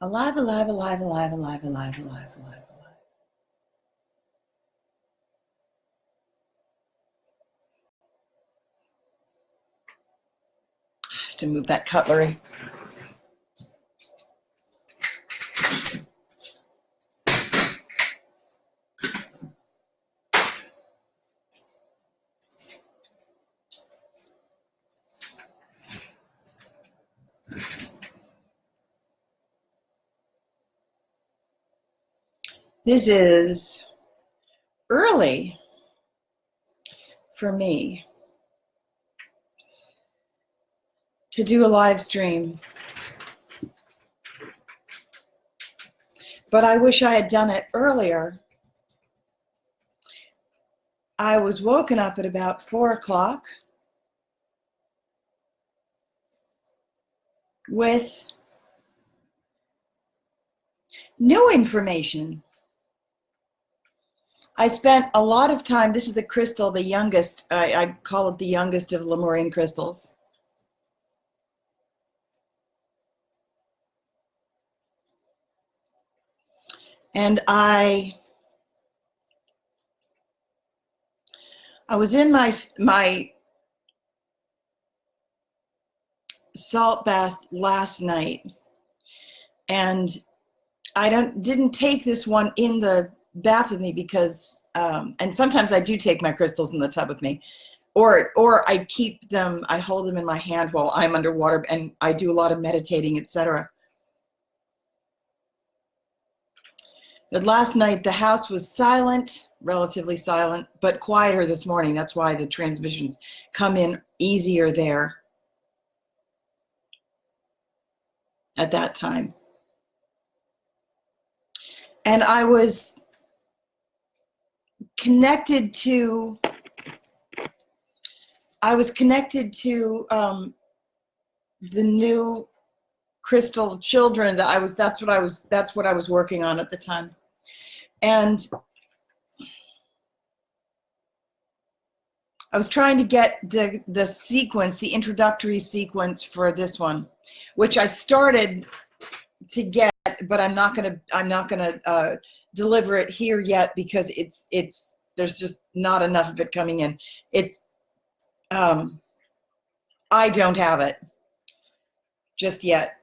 Alive, alive, alive, alive, alive, alive, alive, alive, alive. I have to move that cutlery. This is early for me to do a live stream, but I wish I had done it earlier. I was woken up at about 4 o'clock with new information. I spent a lot of time, this is the crystal, the youngest, I call it the youngest of Lemurian crystals. And I was in my salt bath last night, and I didn't take this one in the bath with me because, and sometimes I do take my crystals in the tub with me, or I keep them, I hold them in my hand while I'm underwater, and I do a lot of meditating, etc. But last night the house was silent, relatively silent, but quieter this morning. That's why the transmissions come in easier there at that time. And I was connected to the new crystal children that that's what I was working on at the time. And I was trying to get the sequence, the introductory sequence for this one, which I started to get, but I'm not gonna deliver it here yet because there's just not enough of it coming in. I don't have it just yet.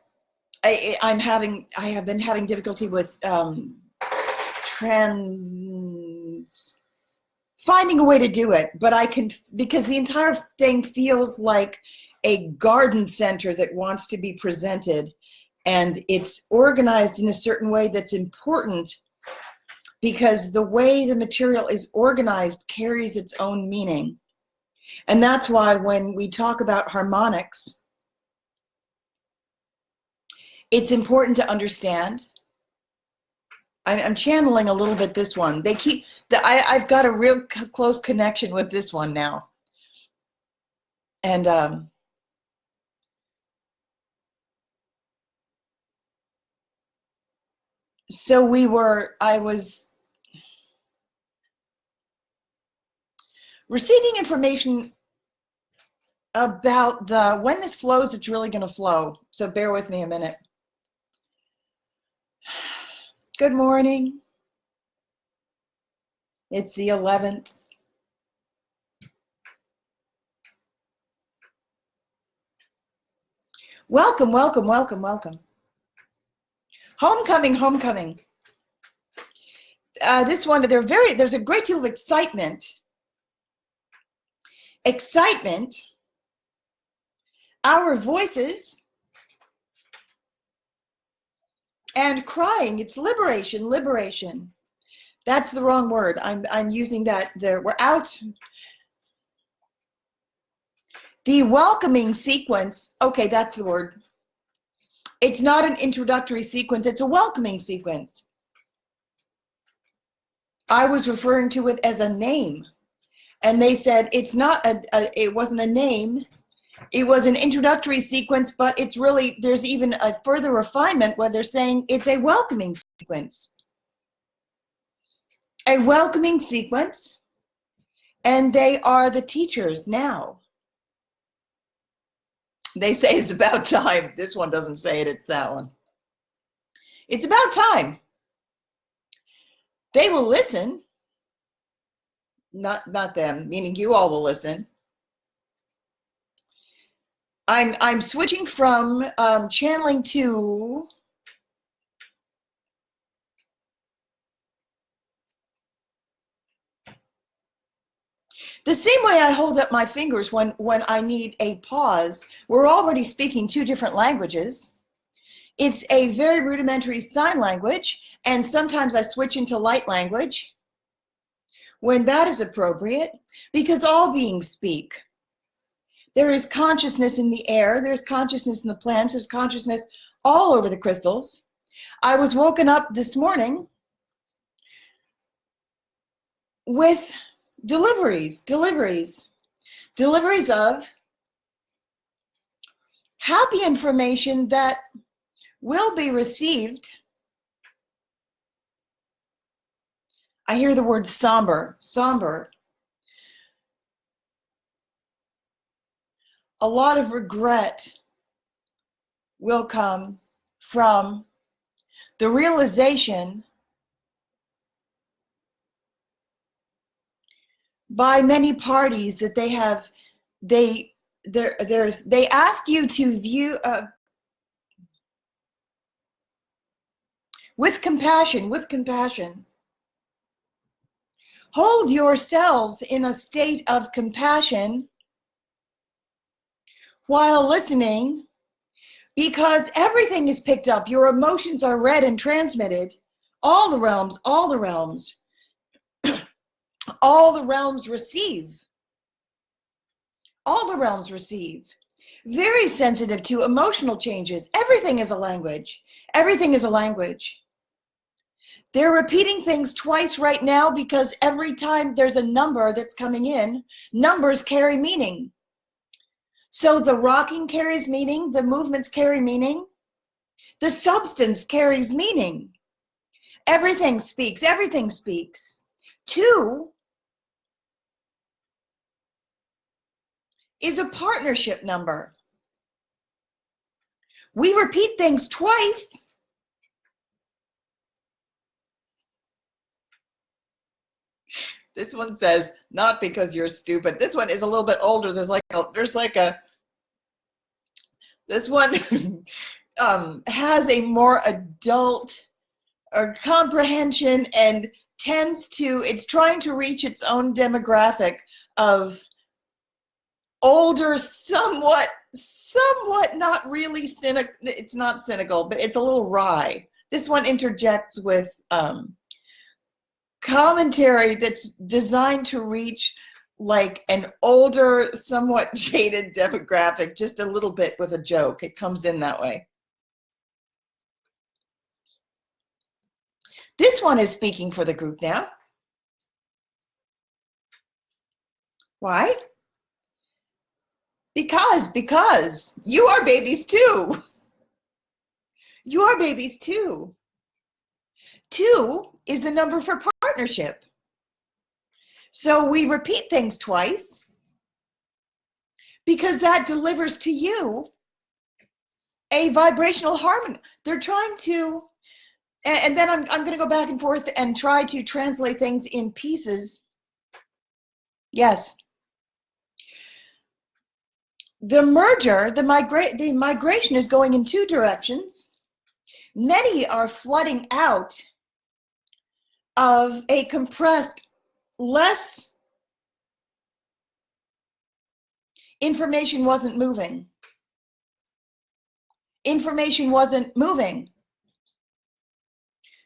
I have been having difficulty with finding a way to do it, but I can, because the entire thing feels like a garden center that wants to be presented, and it's organized in a certain way that's important because the way the material is organized carries its own meaning. And that's why when we talk about harmonics, it's important to understand. I'm channeling a little bit this one. I've got a real close connection with this one now. And so I was receiving information about when this flows, it's really going to flow. So bear with me a minute. Good morning. It's the 11th. Welcome, welcome, welcome, welcome. Homecoming, homecoming. This one, there's a great deal of excitement. Excitement. Our voices. And crying. It's liberation, liberation. That's the wrong word. I'm using that there. We're out. The welcoming sequence. Okay, that's the word. It's not an introductory sequence. It's a welcoming sequence. I was referring to it as a name, and they said it's not it wasn't a name. It was an introductory sequence, but it's really, there's even a further refinement where they're saying it's a welcoming sequence. A welcoming sequence, and they are the teachers now. They say it's about time. This one doesn't say it, it's that one. It's about time. They will listen. Not them, meaning you all will listen. I'm switching from channeling to the same way I hold up my fingers when I need a pause. We're already speaking two different languages. It's a very rudimentary sign language, and sometimes I switch into light language when that is appropriate, because all beings speak. There is consciousness in the air, there's consciousness in the plants, there's consciousness all over the crystals. I was woken up this morning with deliveries of happy information that will be received. I hear the word somber. A lot of regret will come from the realization by many parties that they ask you to view with compassion. Hold yourselves in a state of compassion while listening, because everything is picked up. Your emotions are read and transmitted. All the realms receive. All the realms receive. Very sensitive to emotional changes. Everything is a language. They're repeating things twice right now because every time there's a number that's coming in, numbers carry meaning. So the rocking carries meaning, the movements carry meaning, the substance carries meaning. Everything speaks. 2 is a partnership number. We repeat things twice. This one says, not because you're stupid. This one is a little bit older. This one has a more adult comprehension and it's trying to reach its own demographic of older, somewhat not really cynical. It's not cynical, but it's a little wry. This one interjects with commentary that's designed to reach like an older, somewhat jaded demographic, just a little bit with a joke. It comes in that way. This one is speaking for the group now. Why? Because you are babies too. 2 is the number for partnership. So we repeat things twice because that delivers to you a vibrational harmony. They're trying to, and then I'm going to go back and forth and try to translate things in pieces. Yes. The merger, the migration is going in 2 directions. Many are flooding out of a compressed, less information wasn't moving.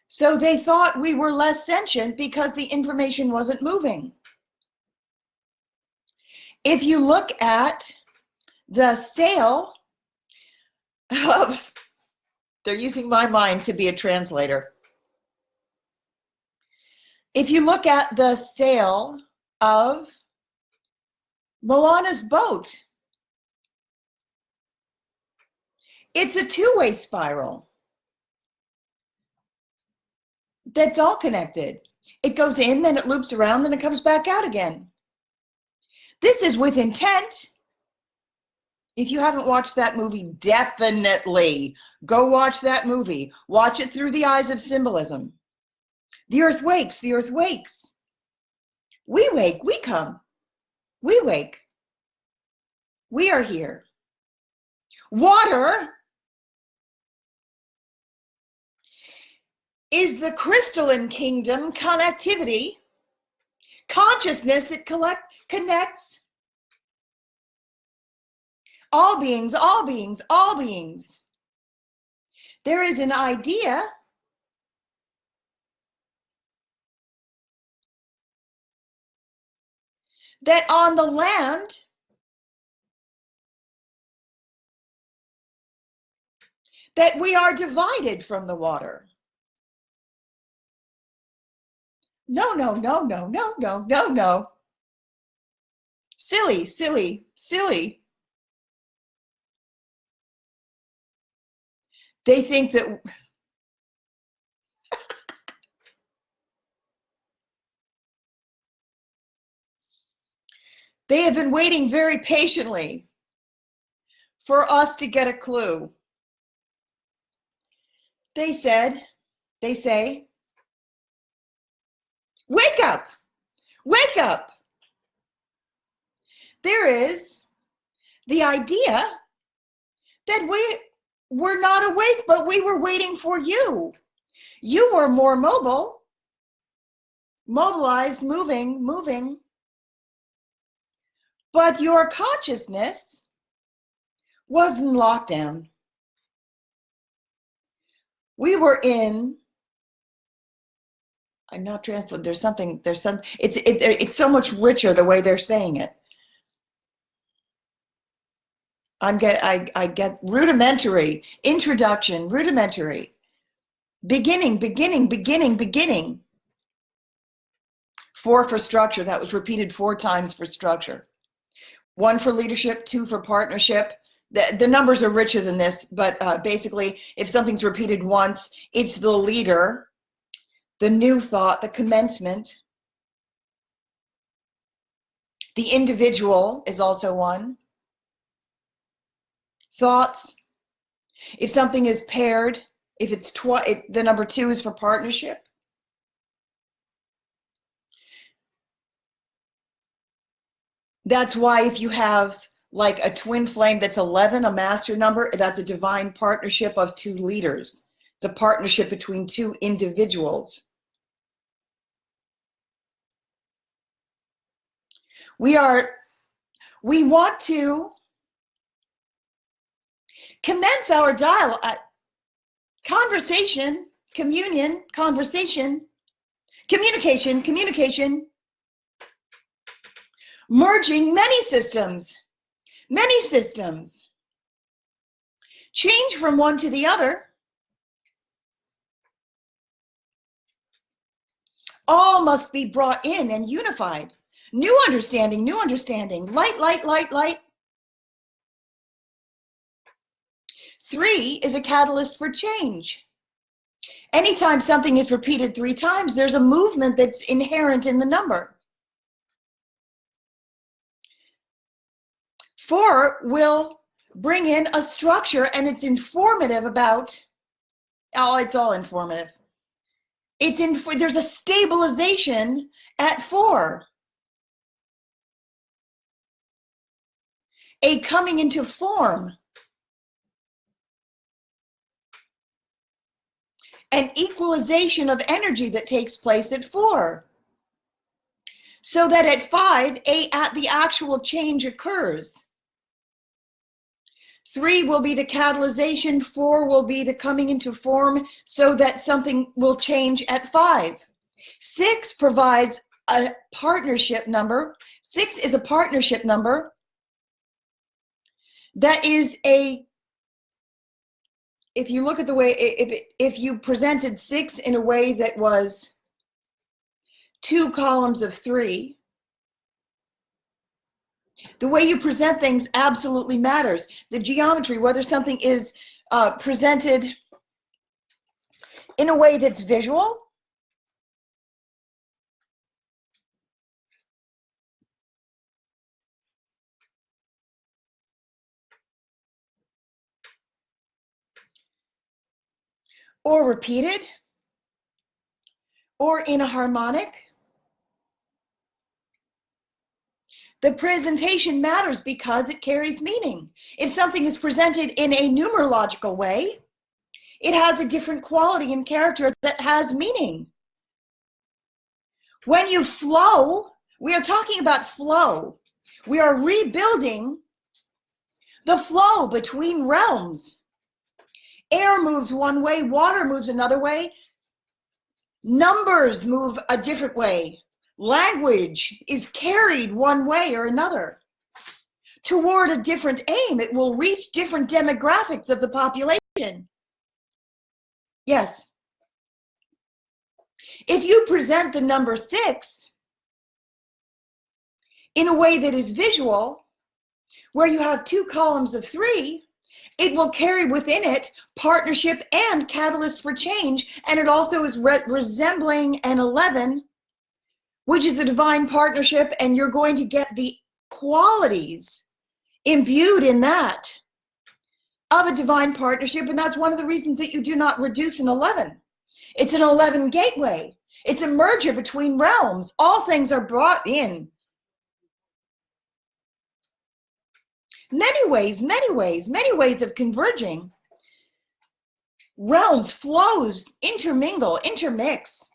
So they thought we were less sentient because the information wasn't moving. If you look at the sail of, they're using my mind to be a translator. If you look at the sail of Moana's boat, it's a 2-way spiral that's all connected. It goes in, then it loops around, then it comes back out again. This is with intent. If you haven't watched that movie, definitely go watch that movie. Watch it through the eyes of symbolism. The earth wakes, the earth wakes. We wake, we come. We wake. We are here. Water is the crystalline kingdom connectivity, consciousness that connects all beings, all beings, all beings. There is an idea that on the land, that we are divided from the water. No, no, no, no, no, no, no, no. Silly, silly, silly. They think that they have been waiting very patiently for us to get a clue. They say, wake up, wake up. There is the idea that we were not awake, but we were waiting for you. You were more mobile, mobilized, moving, but your consciousness was in lockdown. We were in, I'm not translating, it's so much richer the way they're saying it. I get rudimentary, introduction, rudimentary, beginning. 4 for structure, that was repeated 4 times for structure. 1 for leadership, 2 for partnership. The numbers are richer than this, but basically, if something's repeated once, it's the leader, the new thought, the commencement. The individual is also 1. Thoughts. If something is paired, if it's the number 2 is for partnership. That's why if you have like a twin flame that's 11, a master number, that's a divine partnership of 2 leaders. It's a partnership between 2 individuals. We want to commence our dialogue, conversation, communion, conversation, communication, merging many systems, change from one to the other. All must be brought in and unified. New understanding, light. 3 is a catalyst for change. Anytime something is repeated 3 times, there's a movement that's inherent in the number. 4 will bring in a structure, and it's informative about, it's all informative. There's a stabilization at 4. A coming into form. An equalization of energy that takes place at 4. So that at 5, the actual change occurs. 3 will be the catalyzation, 4 will be the coming into form so that something will change at 5. 6 provides a partnership number. 6 is a partnership number that is if you look at the way, if you presented 6 in a way that was 2 columns of 3, the way you present things absolutely matters. The geometry, whether something is presented in a way that's visual, or repeated or in a harmonic. The presentation matters because it carries meaning. If something is presented in a numerological way, it has a different quality and character that has meaning. When you flow, we are talking about flow. We are rebuilding the flow between realms. Air moves one way, water moves another way. Numbers move a different way. Language is carried one way or another toward a different aim. It will reach different demographics of the population. Yes. If you present the number 6 in a way that is visual, where you have 2 columns of 3, it will carry within it partnership and catalyst for change. And it also is resembling an 11, which is a divine partnership, and you're going to get the qualities imbued in that of a divine partnership. And that's one of the reasons that you do not reduce an 11. It's an 11 gateway. It's a merger between realms. All things are brought in. Many ways of converging. Realms, flows, intermingle, intermix.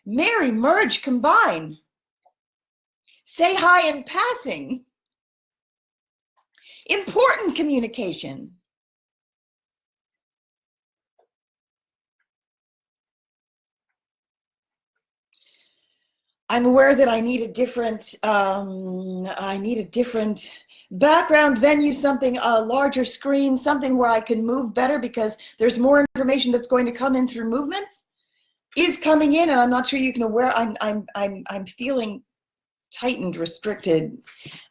Marry, merge, combine. Say hi in passing. Important communication. I'm aware that I need a different background venue, something, a larger screen, something where I can move better, because there's more information that's going to come in through movements is coming in, and I'm not sure you can aware. I'm feeling tightened, restricted,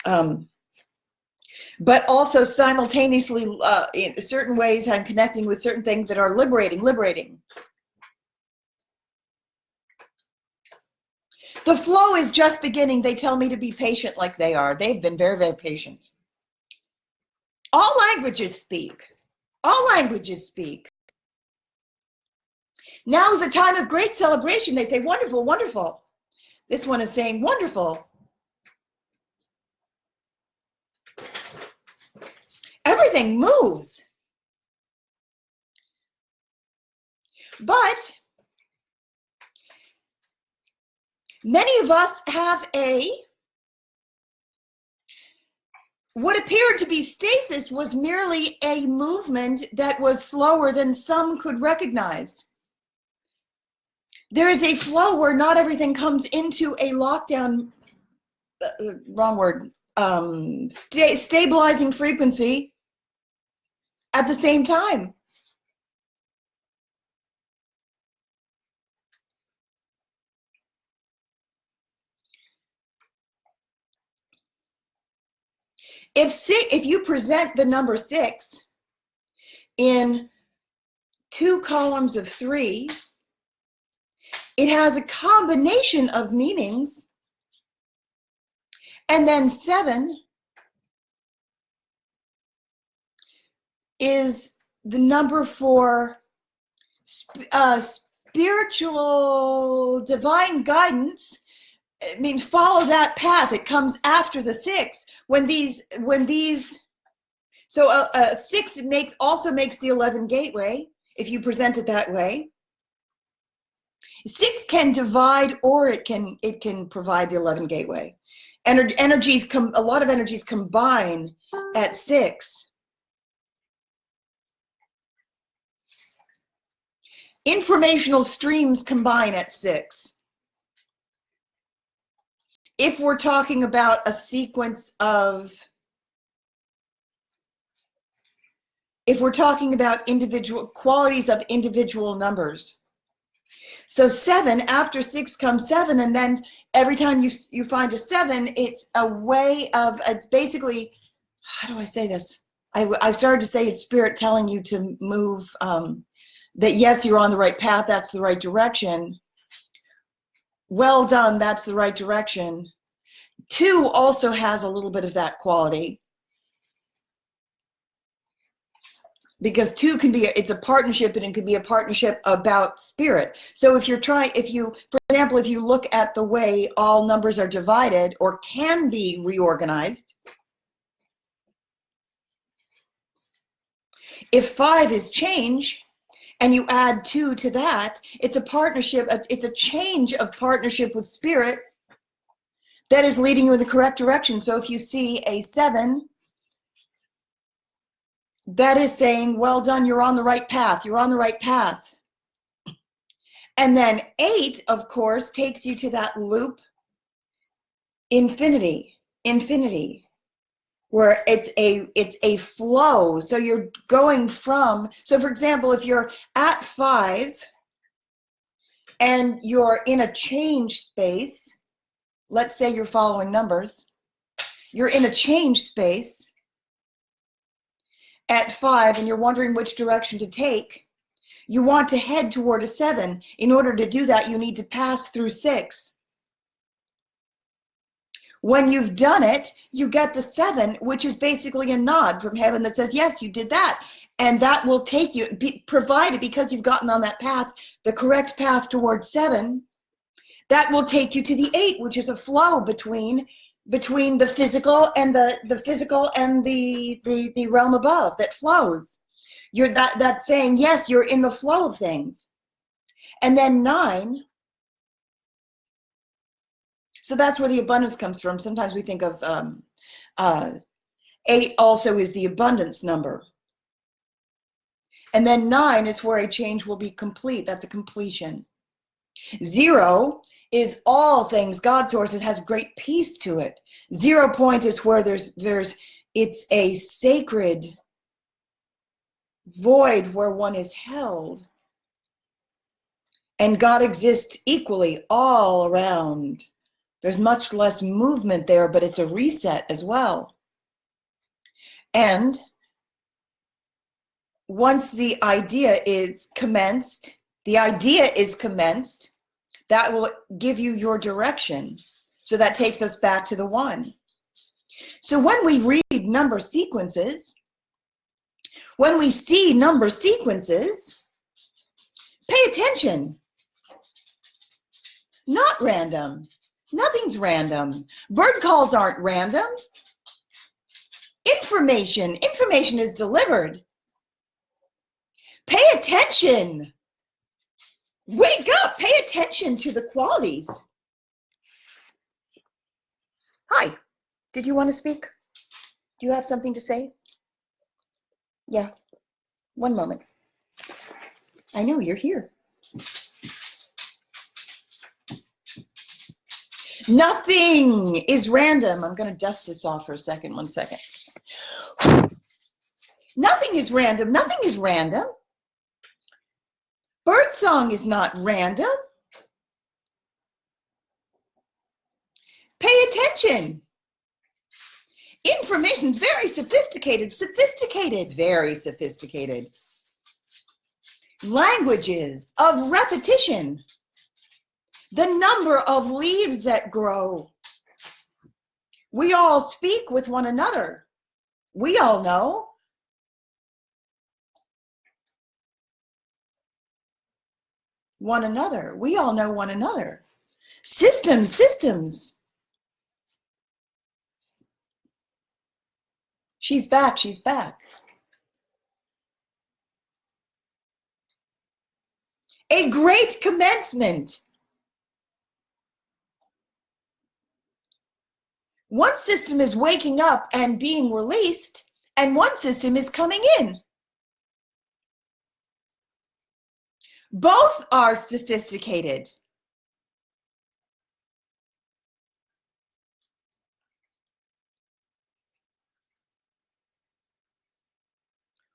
but also simultaneously in certain ways I'm connecting with certain things that are liberating. The flow is just beginning. They tell me to be patient, like they are. They've been very, very patient. All languages speak. All languages speak. Now is a time of great celebration. They say, wonderful, wonderful. This one is saying, wonderful. Everything moves. But many of us have what appeared to be stasis was merely a movement that was slower than some could recognize. There is a flow where not everything comes into a lockdown, wrong word, stabilizing frequency at the same time. If you present the number 6 in 2 columns of 3, it has a combination of meanings. And then 7 is the number for spiritual divine guidance. I mean, follow that path. It comes after the 6. So 6 also makes the 11 gateway, if you present it that way. 6 can divide, or it can provide the 11 gateway. A lot of energies combine at 6. Informational streams combine at 6. If we're talking about a sequence of, if we're talking about individual qualities of individual numbers. So 7, after 6 comes 7, and then every time you find a 7, it's a way of, it's basically, how do I say this? I started to say it's spirit telling you to move, that yes, you're on the right path, that's the right direction. Well done, that's the right direction. 2 also has a little bit of that quality. because two can be, it's a partnership, and it could be a partnership about spirit. So if you're trying, if you, for example, if you look at the way all numbers are divided or can be reorganized, if 5 is change and you add 2 to that, it's a partnership, it's a change of partnership with spirit that is leading you in the correct direction. So if you see a 7, that is saying, well done, you're on the right path, you're on the right path. And then 8, of course, takes you to that loop, infinity, where it's a flow. So you're going from, so for example, if you're at 5 and you're in a change space, let's say you're following numbers, you're in a change space at 5 and you're wondering which direction to take, you want to head toward a 7. In order to do that, you need to pass through 6. When you've done it, you get the 7, which is basically a nod from heaven that says, yes, you did that. And that will take you, provided, because you've gotten on that path, the correct path towards 7, that will take you to the 8, which is a flow between the physical and the realm above that flows. You're that's saying, yes, you're in the flow of things. And then 9, so that's where the abundance comes from. Sometimes we think of 8 also is the abundance number. And then 9 is where a change will be complete. That's a completion. 0 is all things God source. It has great peace to it. 0 point is where it's a sacred void where one is held. And God exists equally all around. There's much less movement there, but it's a reset as well. And once the idea is commenced, that will give you your direction. So that takes us back to the 1. So when we read number sequences, when we see number sequences, pay attention. Not random. Nothing's random. Bird calls aren't random. Information is delivered. Pay attention. Wake up. Pay attention to the qualities. Hi. Did you want to speak? Do you have something to say? Yeah. One moment. I know you're here. Nothing is random. I'm going to dust this off for a second. 1 second. Nothing is random. Nothing is random. Birdsong is not random. Pay attention. Information is very sophisticated. Very sophisticated. Languages of repetition. The number of leaves that grow. We all speak with one another. We all know. One another. We all know one another. Systems. She's back. A great commencement. One system is waking up and being released, and one system is coming in. Both are sophisticated.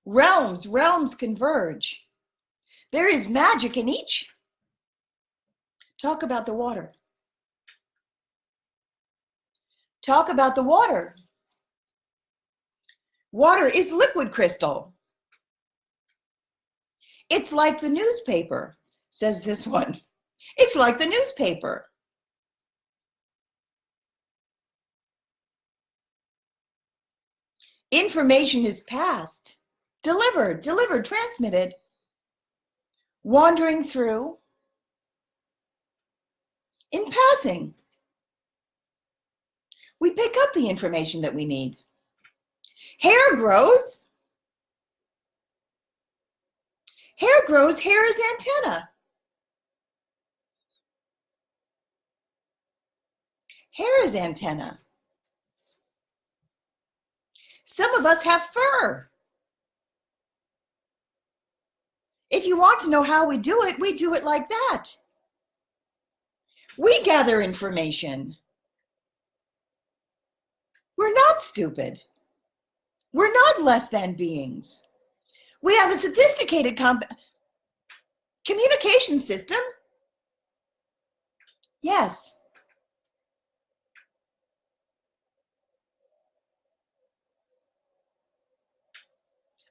Realms converge. There is magic in each. Talk about the water. Talk about the water. Water is liquid crystal. It's like the newspaper, says this one. It's like the newspaper. Information is passed. delivered, transmitted, wandering through, in passing. We pick up the information that we need. Hair grows. Hair grows, hair is antenna. Hair is antenna. Some of us have fur. If you want to know how we do it like that. We gather information. We're not stupid. We're not less than beings. We have a sophisticated communication system. Yes.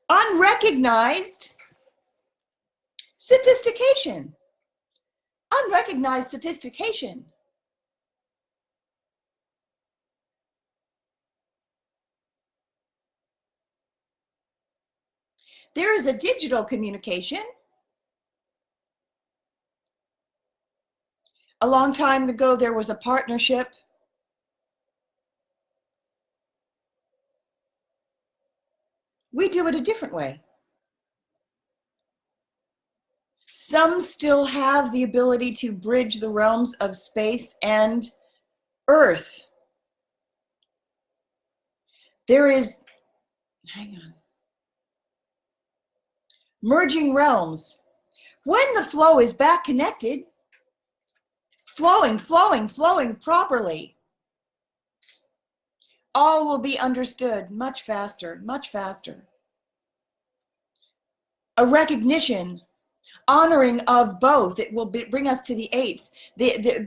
Unrecognized sophistication. Unrecognized sophistication. There is a digital communication. A long time ago, there was a partnership. We do it a different way. Some still have the ability to bridge the realms of space and earth. There is, hang on, merging realms. When the flow is back connected, flowing properly, all will be understood much faster, much faster. A recognition, honoring of both. It will bring us to the eighth.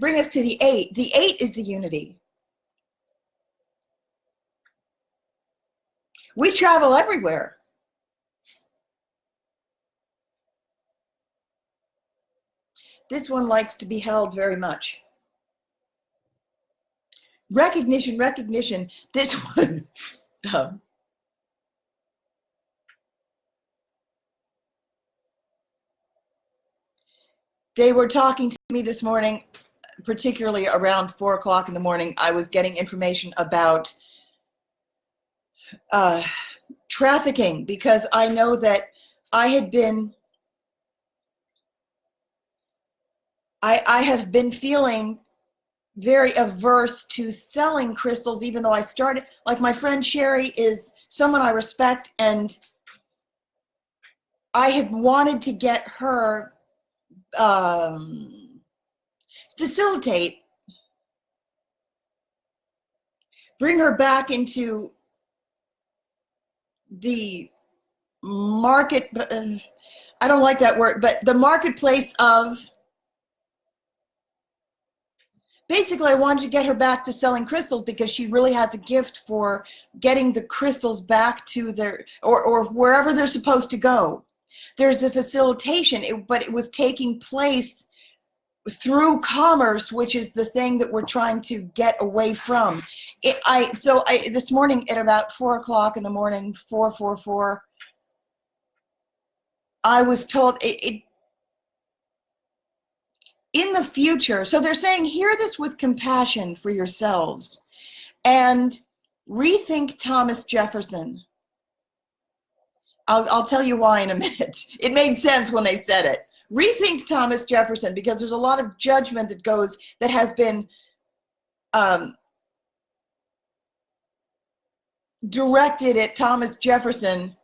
Bring us to the eight. The eight is the unity. We travel everywhere. This one likes to be held very much. Recognition. This one. They were talking to me this morning, particularly around 4 o'clock in the morning. I was getting information about trafficking, because I know that I have been feeling very averse to selling crystals, even though I started, like my friend Sherry is someone I respect, and I had wanted to get her facilitate, bring her back into the market, I don't like that word, but the marketplace of, basically I wanted to get her back to selling crystals, because she really has a gift for getting the crystals back to their, or wherever they're supposed to go. There's a facilitation, but it was taking place through commerce, which is the thing that we're trying to get away from. So this morning at about 4 o'clock in the morning, 4:44, I was told in the future, so they're saying, hear this with compassion for yourselves and rethink Thomas Jefferson. I'll tell you why in a minute. It made sense when they said it. Rethink Thomas Jefferson, because there's a lot of judgment that has been directed at Thomas Jefferson,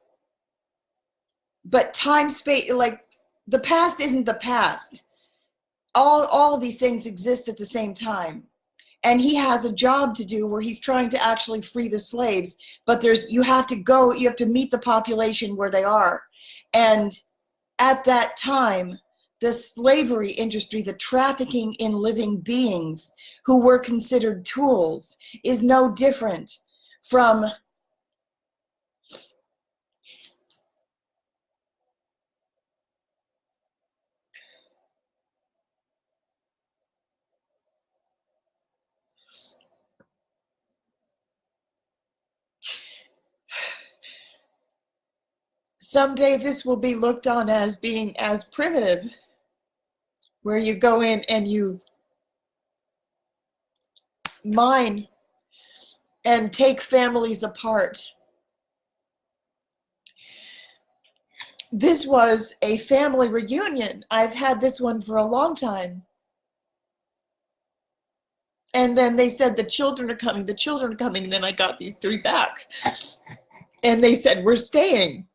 but time, space, like the past isn't the past. All of these things exist at the same time. And he has a job to do where he's trying to actually free the slaves, but you have to meet the population where they are. And at that time, the slavery industry, the trafficking in living beings who were considered tools, is no different from someday this will be looked on as being as primitive, where you go in and you mine and take families apart. This was a family reunion. I've had this one for a long time. And then they said, the children are coming, the children are coming. And then I got these 3 back. And they said, we're staying.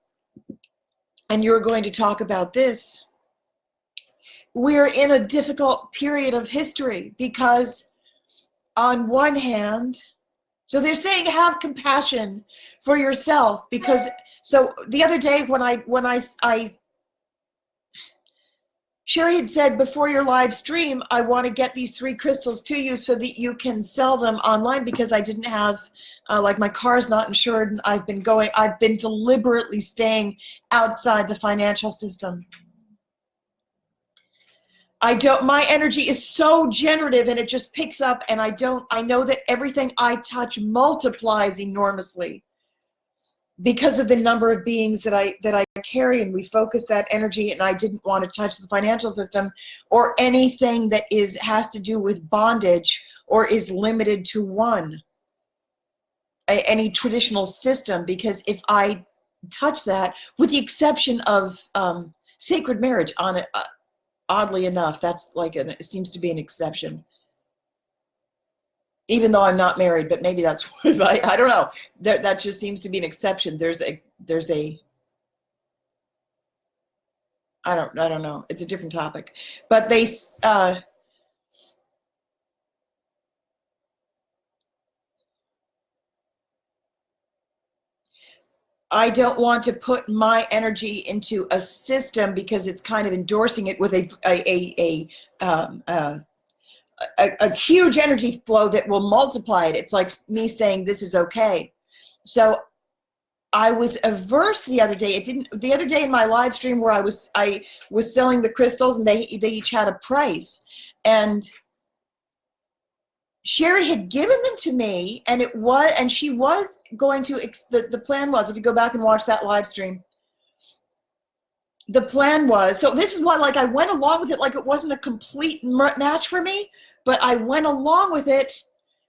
And you're going to talk about this. We're in a difficult period of history because on one hand, so they're saying have compassion for yourself, because so the other day when I Sherry had said, before your live stream, I want to get these 3 crystals to you so that you can sell them online, because I didn't have, like, my car's not insured, and I've been deliberately staying outside the financial system. My energy is so generative, and it just picks up, and I know that everything I touch multiplies enormously because of the number of beings that I carry, and we focus that energy, and I didn't want to touch the financial system or anything that has to do with bondage or is limited to any traditional system, because if I touch that, with the exception of sacred marriage, oddly enough, that's like it seems to be an exception. Even though I'm not married, but maybe that's what I don't know. That just seems to be an exception. There's a I don't know. It's a different topic, but they I don't want to put my energy into a system because it's kind of endorsing it with a huge energy flow that will multiply it. It's like me saying this is okay. So I was averse the other day. The other day in my live stream where I was selling the crystals, and they each had a price, and Sherry had given them to me, and she was going to, the plan was, if you go back and watch that live stream, the plan was, so this is why, like, I went along with it, like it wasn't a complete match for me, but I went along with it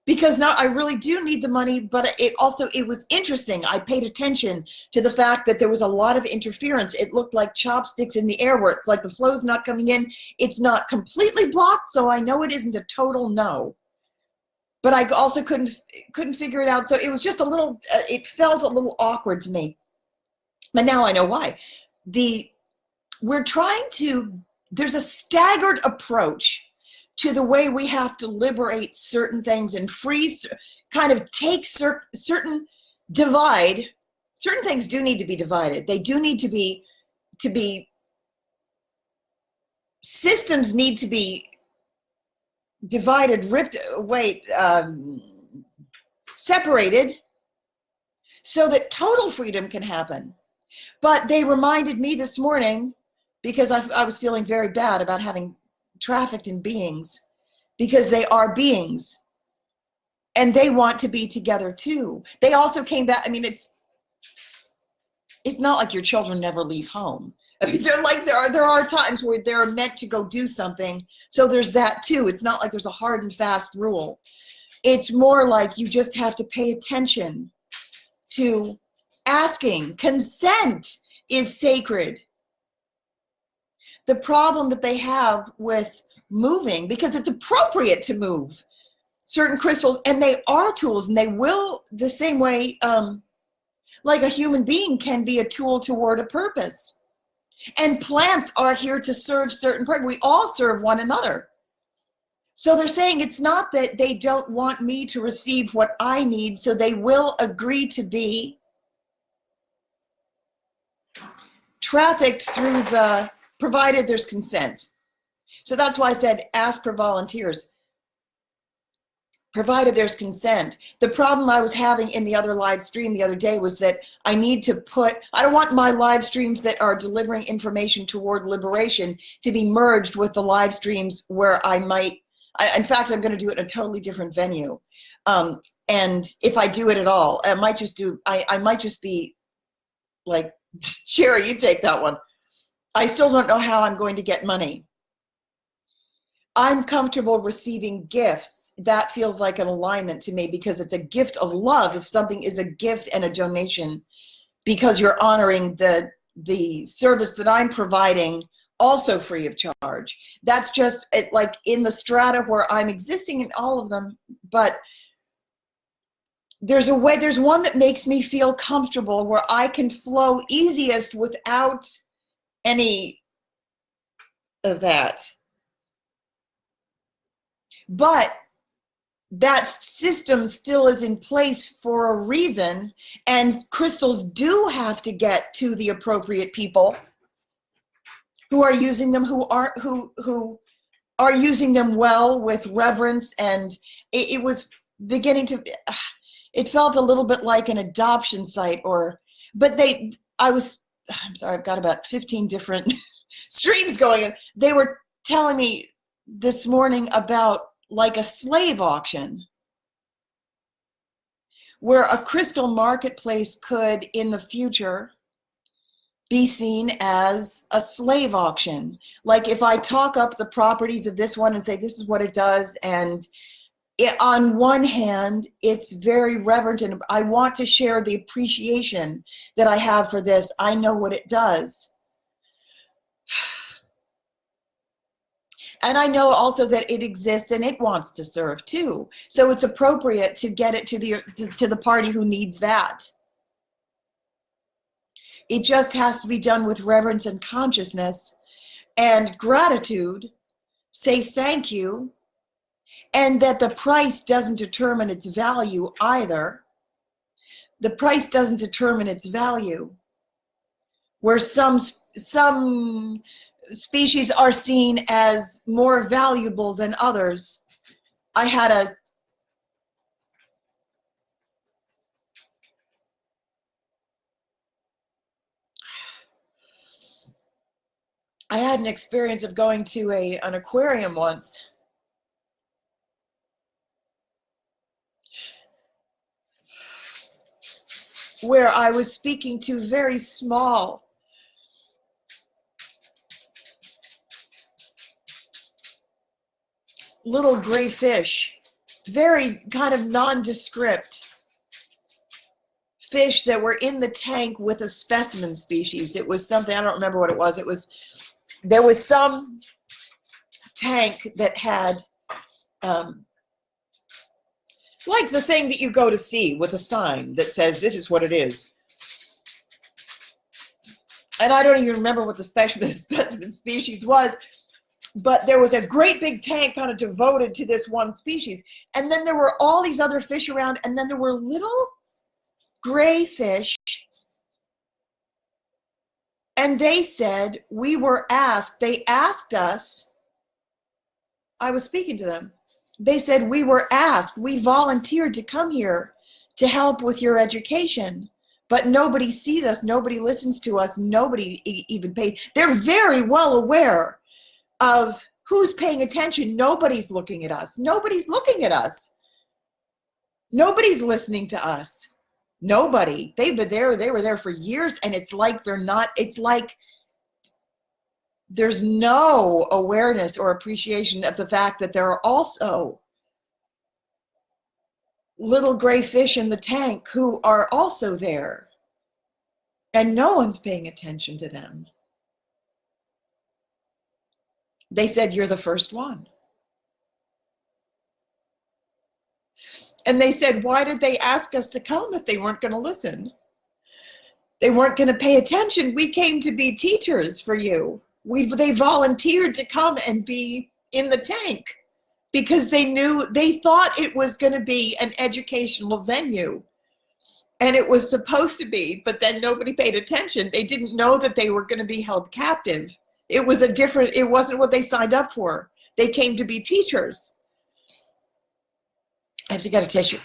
because now I really do need the money, but it was interesting. I paid attention to the fact that there was a lot of interference. It looked like chopsticks in the air, where it's like the flow's not coming in. It's not completely blocked, so I know it isn't a total no. But I also couldn't figure it out. So it was just a little, it felt a little awkward to me. But now I know why. There's a staggered approach to the way we have to liberate certain things and kind of take certain things do need to be divided. They do need to be, systems need to be divided, ripped away, separated, so that total freedom can happen. But they reminded me this morning, because I was feeling very bad about having trafficked in beings, because they are beings and they want to be together too. They also came back. I mean, it's not like your children never leave home. I mean, they're like, there are times where they're meant to go do something. So there's that too. It's not like there's a hard and fast rule. It's more like you just have to pay attention to asking. Consent is sacred. The problem that they have with moving, because it's appropriate to move certain crystals, and they are tools, and they will, the same way like a human being can be a tool toward a purpose. And plants are here to serve certain purpose. We all serve one another. So they're saying it's not that they don't want me to receive what I need, so they will agree to be trafficked through provided there's consent. So that's why I said ask for volunteers, provided there's consent. The problem I was having in the other live stream the other day was that I don't want my live streams that are delivering information toward liberation to be merged with the live streams where in fact, I'm going to do it in a totally different venue. And if I do it at all, I might just be like Sherry, you take that one. I still don't know how I'm going to get money. I'm comfortable receiving gifts. That feels like an alignment to me because it's a gift of love. If something is a gift and a donation, because you're honoring the service that I'm providing, also free of charge. That's just like in the strata where I'm existing in all of them. But there's one that makes me feel comfortable where I can flow easiest without any of that. But that system still is in place for a reason, and crystals do have to get to the appropriate people who are using them, who are using them well with reverence. And it was beginning to, it felt a little bit like an adoption site, I'm sorry, I've got about 15 different streams going, and they were telling me this morning about like a slave auction where a crystal marketplace could in the future be seen as a slave auction. Like if I talk up the properties of this one and say this is what it does, and on one hand it's very reverent and I want to share the appreciation that I have for this. I know what it does. And I know also that it exists and it wants to serve too. So it's appropriate to get it to the party who needs that. It just has to be done with reverence and consciousness and gratitude. Say thank you. And that the price doesn't determine its value either. The price doesn't determine its value. Where some species are seen as more valuable than others. I had an experience of going to an aquarium once. Where I was speaking to very small little gray fish, very kind of nondescript fish that were in the tank with a specimen species. It was something, I don't remember what it was. There was some tank that had like the thing that you go to see with a sign that says this is what it is. And I don't even remember what the specimen species was, but there was a great big tank kind of devoted to this one species. And then there were all these other fish around, and then there were little gray fish. And they said, they asked us, I was speaking to them. They said, we volunteered to come here to help with your education, but nobody sees us, nobody listens to us, nobody even pays. They're very well aware of who's paying attention. Nobody's looking at us. Nobody's looking at us. Nobody's listening to us. Nobody. They were there for years, and it's like it's like there's no awareness or appreciation of the fact that there are also little gray fish in the tank who are also there, and no one's paying attention to them. They said, you're the first one. And they said, why did they ask us to come if they weren't going to listen? They weren't going to pay attention. We came to be teachers for you. They volunteered to come and be in the tank because they thought it was going to be an educational venue. And it was supposed to be, but then nobody paid attention. They didn't know that they were going to be held captive. It wasn't what they signed up for. They came to be teachers. I have to get a tissue.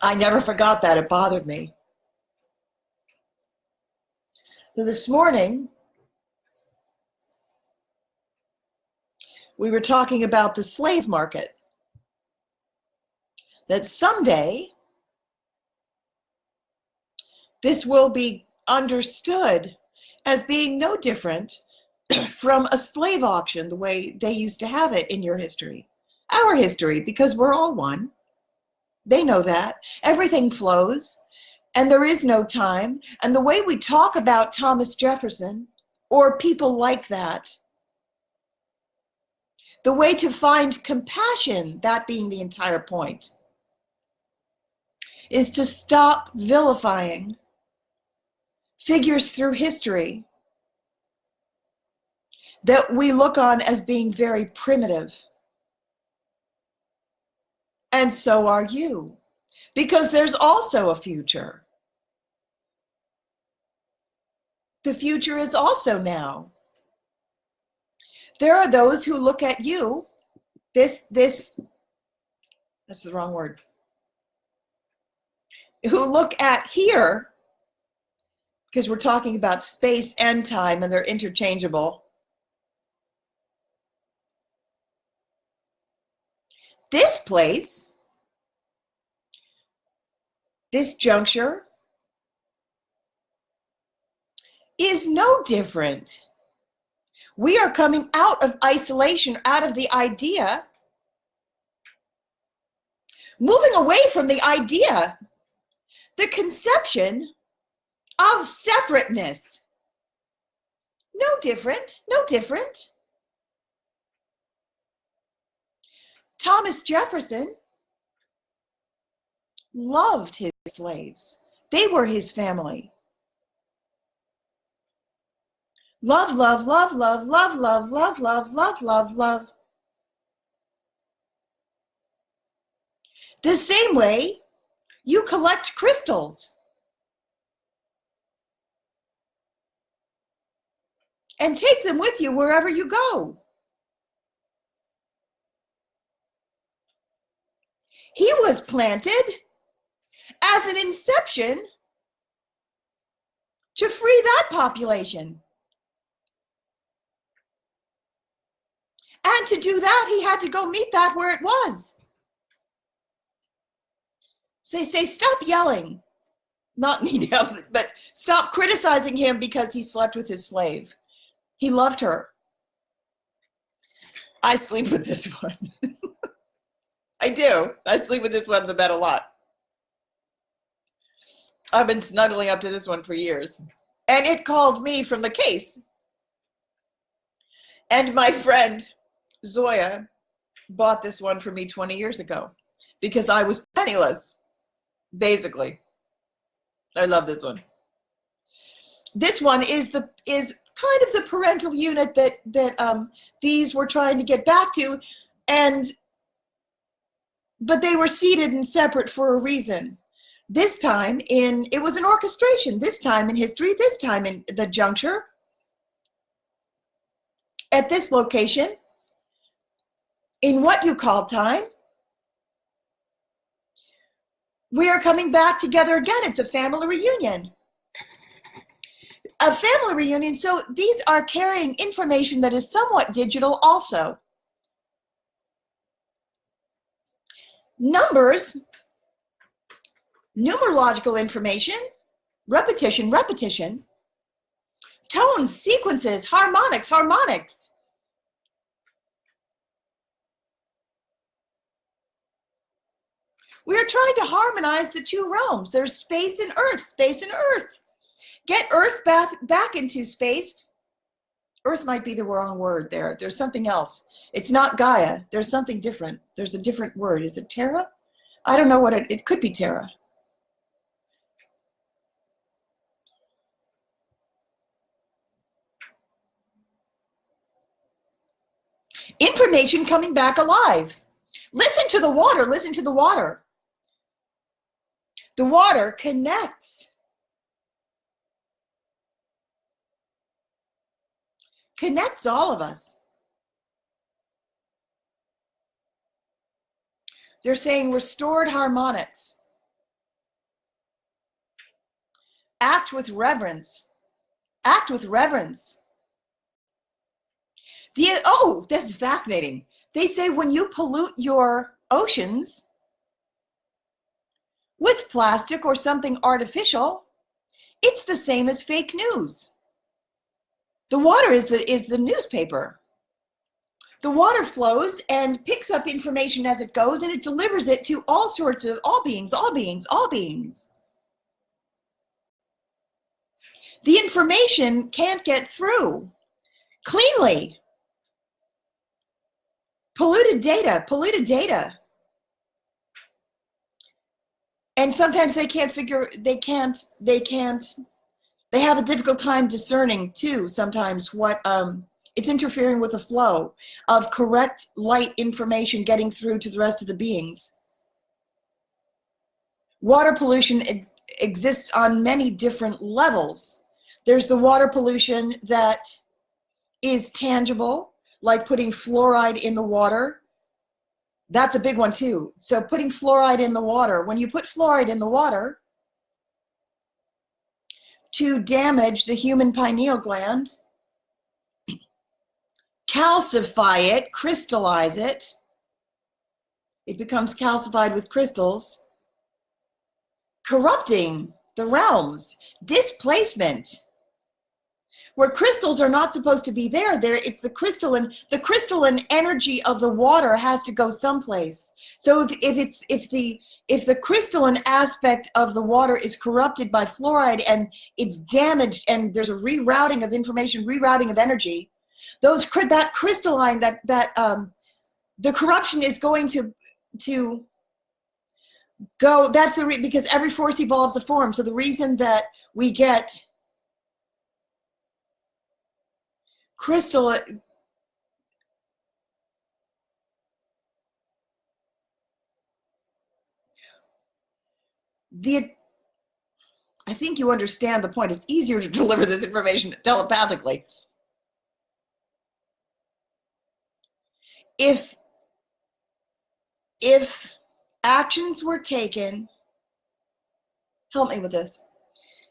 I never forgot that. It bothered me. So this morning, we were talking about the slave market. That someday this will be understood as being no different from a slave auction, the way they used to have it in your history, our history, because we're all one. They know that. Everything flows, and there is no time. And the way we talk about Thomas Jefferson or people like that, the way to find compassion, that being the entire point, is to stop vilifying figures through history that we look on as being very primitive. And so are you, because there's also a future. The future is also now. There are those who look at you, that's the wrong word, who look at here, because we're talking about space and time and they're interchangeable. This place, this juncture, is no different. We are coming out of isolation, out of the idea, moving away from the idea, the conception of separateness. No different, no different. Thomas Jefferson loved his slaves. They were his family. Love, love, love, love, love, love, love, love, love, love, love. The same way you collect crystals and take them with you wherever you go. He was planted as an inception to free that population. And to do that, he had to go meet that where it was. So they say, stop yelling. Not me yelling, but stop criticizing him because he slept with his slave. He loved her. I sleep with this one. I do. I sleep with this one in the bed a lot. I've been snuggling up to this one for years. And it called me from the case. And my friend Zoya bought this one for me 20 years ago because I was penniless, basically. I love this one. This one is kind of the parental unit that these were trying to get back to, but they were seated and separate for a reason. This time it was an orchestration. This time in history, this time in the juncture, at this location, in what you call time, we are coming back together again. It's a family reunion. A family reunion. So these are carrying information that is somewhat digital also. Numbers, numerological information, repetition, repetition, tones, sequences, harmonics, harmonics. We are trying to harmonize the two realms. There's space and earth, space and earth. Get earth back into space. Earth might be the wrong word there. There's something else. It's not Gaia. There's something different. There's a different word. Is it Terra? I don't know what it could be Terra. Information coming back alive. Listen to the water. Listen to the water. The water connects. Connects all of us. They're saying restored harmonics. Act with reverence. Act with reverence. Oh, this is fascinating. They say when you pollute your oceans with plastic or something artificial, it's the same as fake news. The water is the newspaper. The water flows and picks up information as it goes, and it delivers it to all sorts of all beings. The information can't get through cleanly. Polluted data. And sometimes they have a difficult time discerning too, sometimes what, it's interfering with the flow of correct light information getting through to the rest of the beings. Water pollution exists on many different levels. There's the water pollution that is tangible, like putting fluoride in the water. That's a big one too. So putting fluoride in the water, when you put fluoride in the water to damage the human pineal gland, calcify it, crystallize it, it becomes calcified with crystals, corrupting the realms, displacement, where crystals are not supposed to be there. It's the crystalline energy of the water has to go someplace. So if the crystalline aspect of the water is corrupted by fluoride and it's damaged, and there's a rerouting of information, rerouting of energy, that crystalline, the corruption is going to go. That's because every force evolves a form. So the reason that we get crystal, I think you understand the point. It's easier to deliver this information telepathically. If actions were taken, help me with this.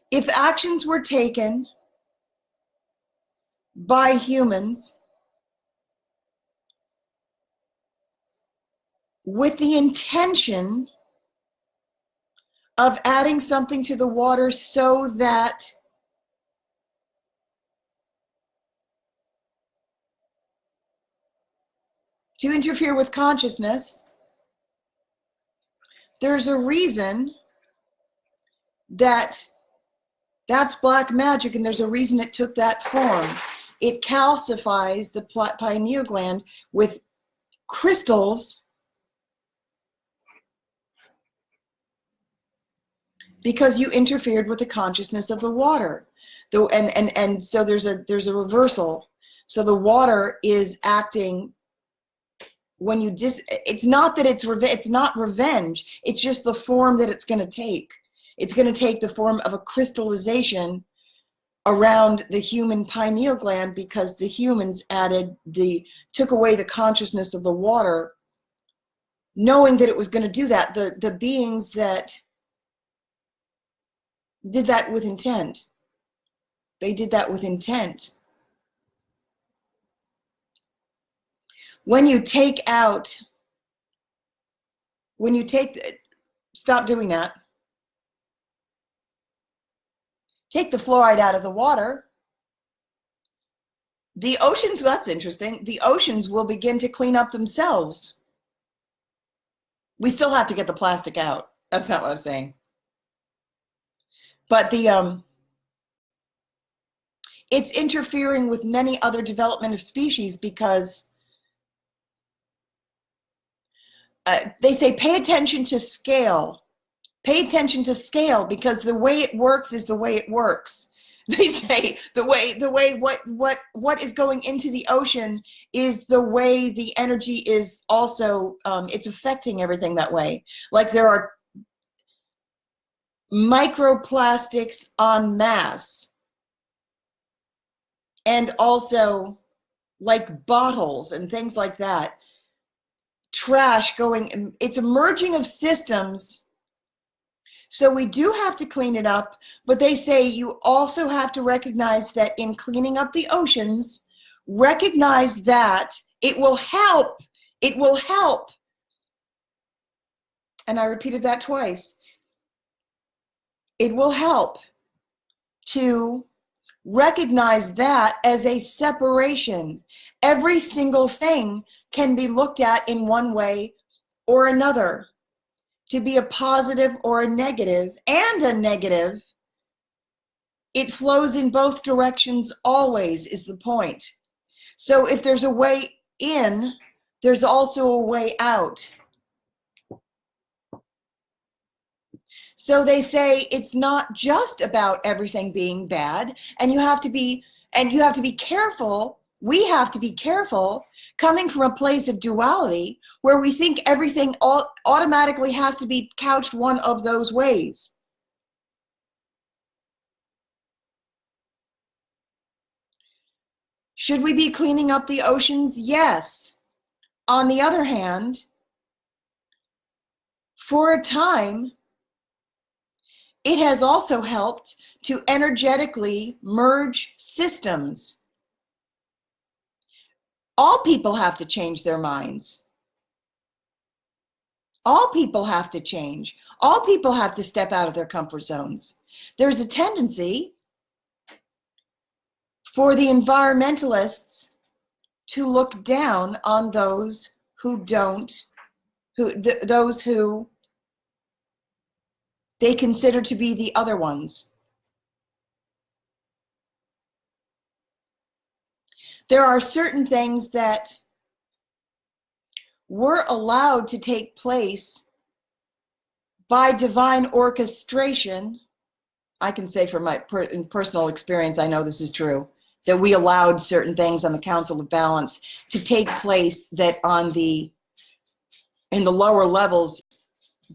If actions were taken by humans with the intention of adding something to the water so that to interfere with consciousness, there's a reason that's black magic, and there's a reason it took that form. It calcifies the pineal gland with crystals because you interfered with the consciousness of the water. And so there's a reversal. So the water is acting when you it's not that it's not revenge, it's just the form that it's going to take. It's going to take the form of a crystallization around the human pineal gland because the humans took away the consciousness of the water, knowing that it was going to do that. The beings that did that with intent. They did that with intent. When you stop doing that. Take the fluoride out of the water. The oceans, that's interesting. The oceans will begin to clean up themselves. We still have to get the plastic out. That's not what I'm saying. But it's interfering with many other development of species because they say pay attention to scale. Pay attention to scale because the way it works is the way it works. They say the way what is going into the ocean is the way the energy is also, it's affecting everything that way. Like there are microplastics en masse, and also like bottles and things like that. Trash going, it's a merging of systems. So we do have to clean it up, but they say you also have to recognize that in cleaning up the oceans, recognize that it will help. It will help. And I repeated that twice. It will help to recognize that as a separation. Every single thing can be looked at in one way or another, to be a positive or a negative, and a negative. It flows in both directions always, is the point. So if there's a way in, there's also a way out. So they say it's not just about everything being bad, and you have to be careful. We have to be careful coming from a place of duality where we think everything automatically has to be couched one of those ways. Should we be cleaning up the oceans? Yes. On the other hand, for a time, it has also helped to energetically merge systems. All people have to change their minds. All people have to change. All people have to step out of their comfort zones. There's a tendency for the environmentalists to look down on those who don't, those who they consider to be the other ones. There are certain things that were allowed to take place by divine orchestration. I can say from my personal experience, I know this is true, that we allowed certain things on the Council of Balance to take place that in the lower levels,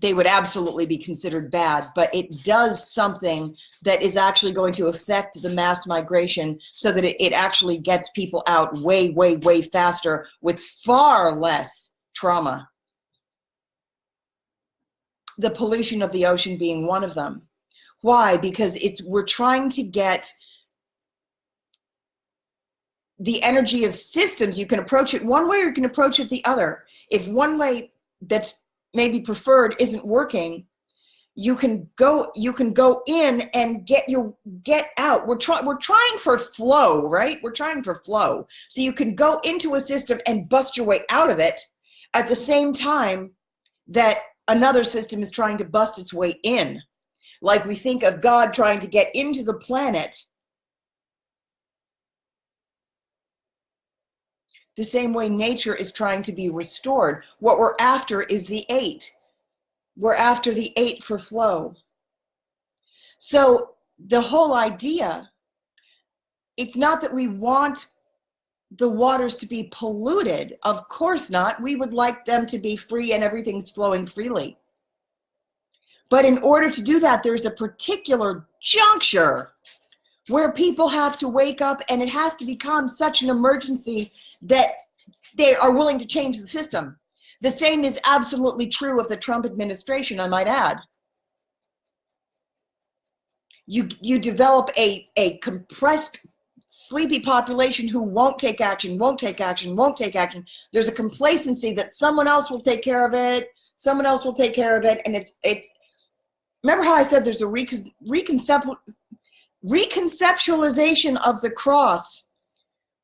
they would absolutely be considered bad, but it does something that is actually going to affect the mass migration so that it actually gets people out way, way, way faster with far less trauma. The pollution of the ocean being one of them. Why? Because we're trying to get the energy of systems. You can approach it one way or you can approach it the other. If one way that's maybe preferred isn't working, you can go in and get out. We're trying for flow, right? We're trying for flow. So you can go into a system and bust your way out of it at the same time that another system is trying to bust its way in. Like we think of God trying to get into the planet. The same way nature is trying to be restored. What we're after is the 8. We're after the 8 for flow. So the whole idea, it's not that we want the waters to be polluted. Of course not. We would like them to be free and everything's flowing freely. But in order to do that, there's a particular juncture where people have to wake up, and it has to become such an emergency that they are willing to change the system. The same is absolutely true of the Trump administration, I might add. You develop a compressed, sleepy population who won't take action, won't take action, won't take action. There's a complacency that someone else will take care of it, someone else will take care of it, and it's remember how I said there's a reconceptualization of the cross,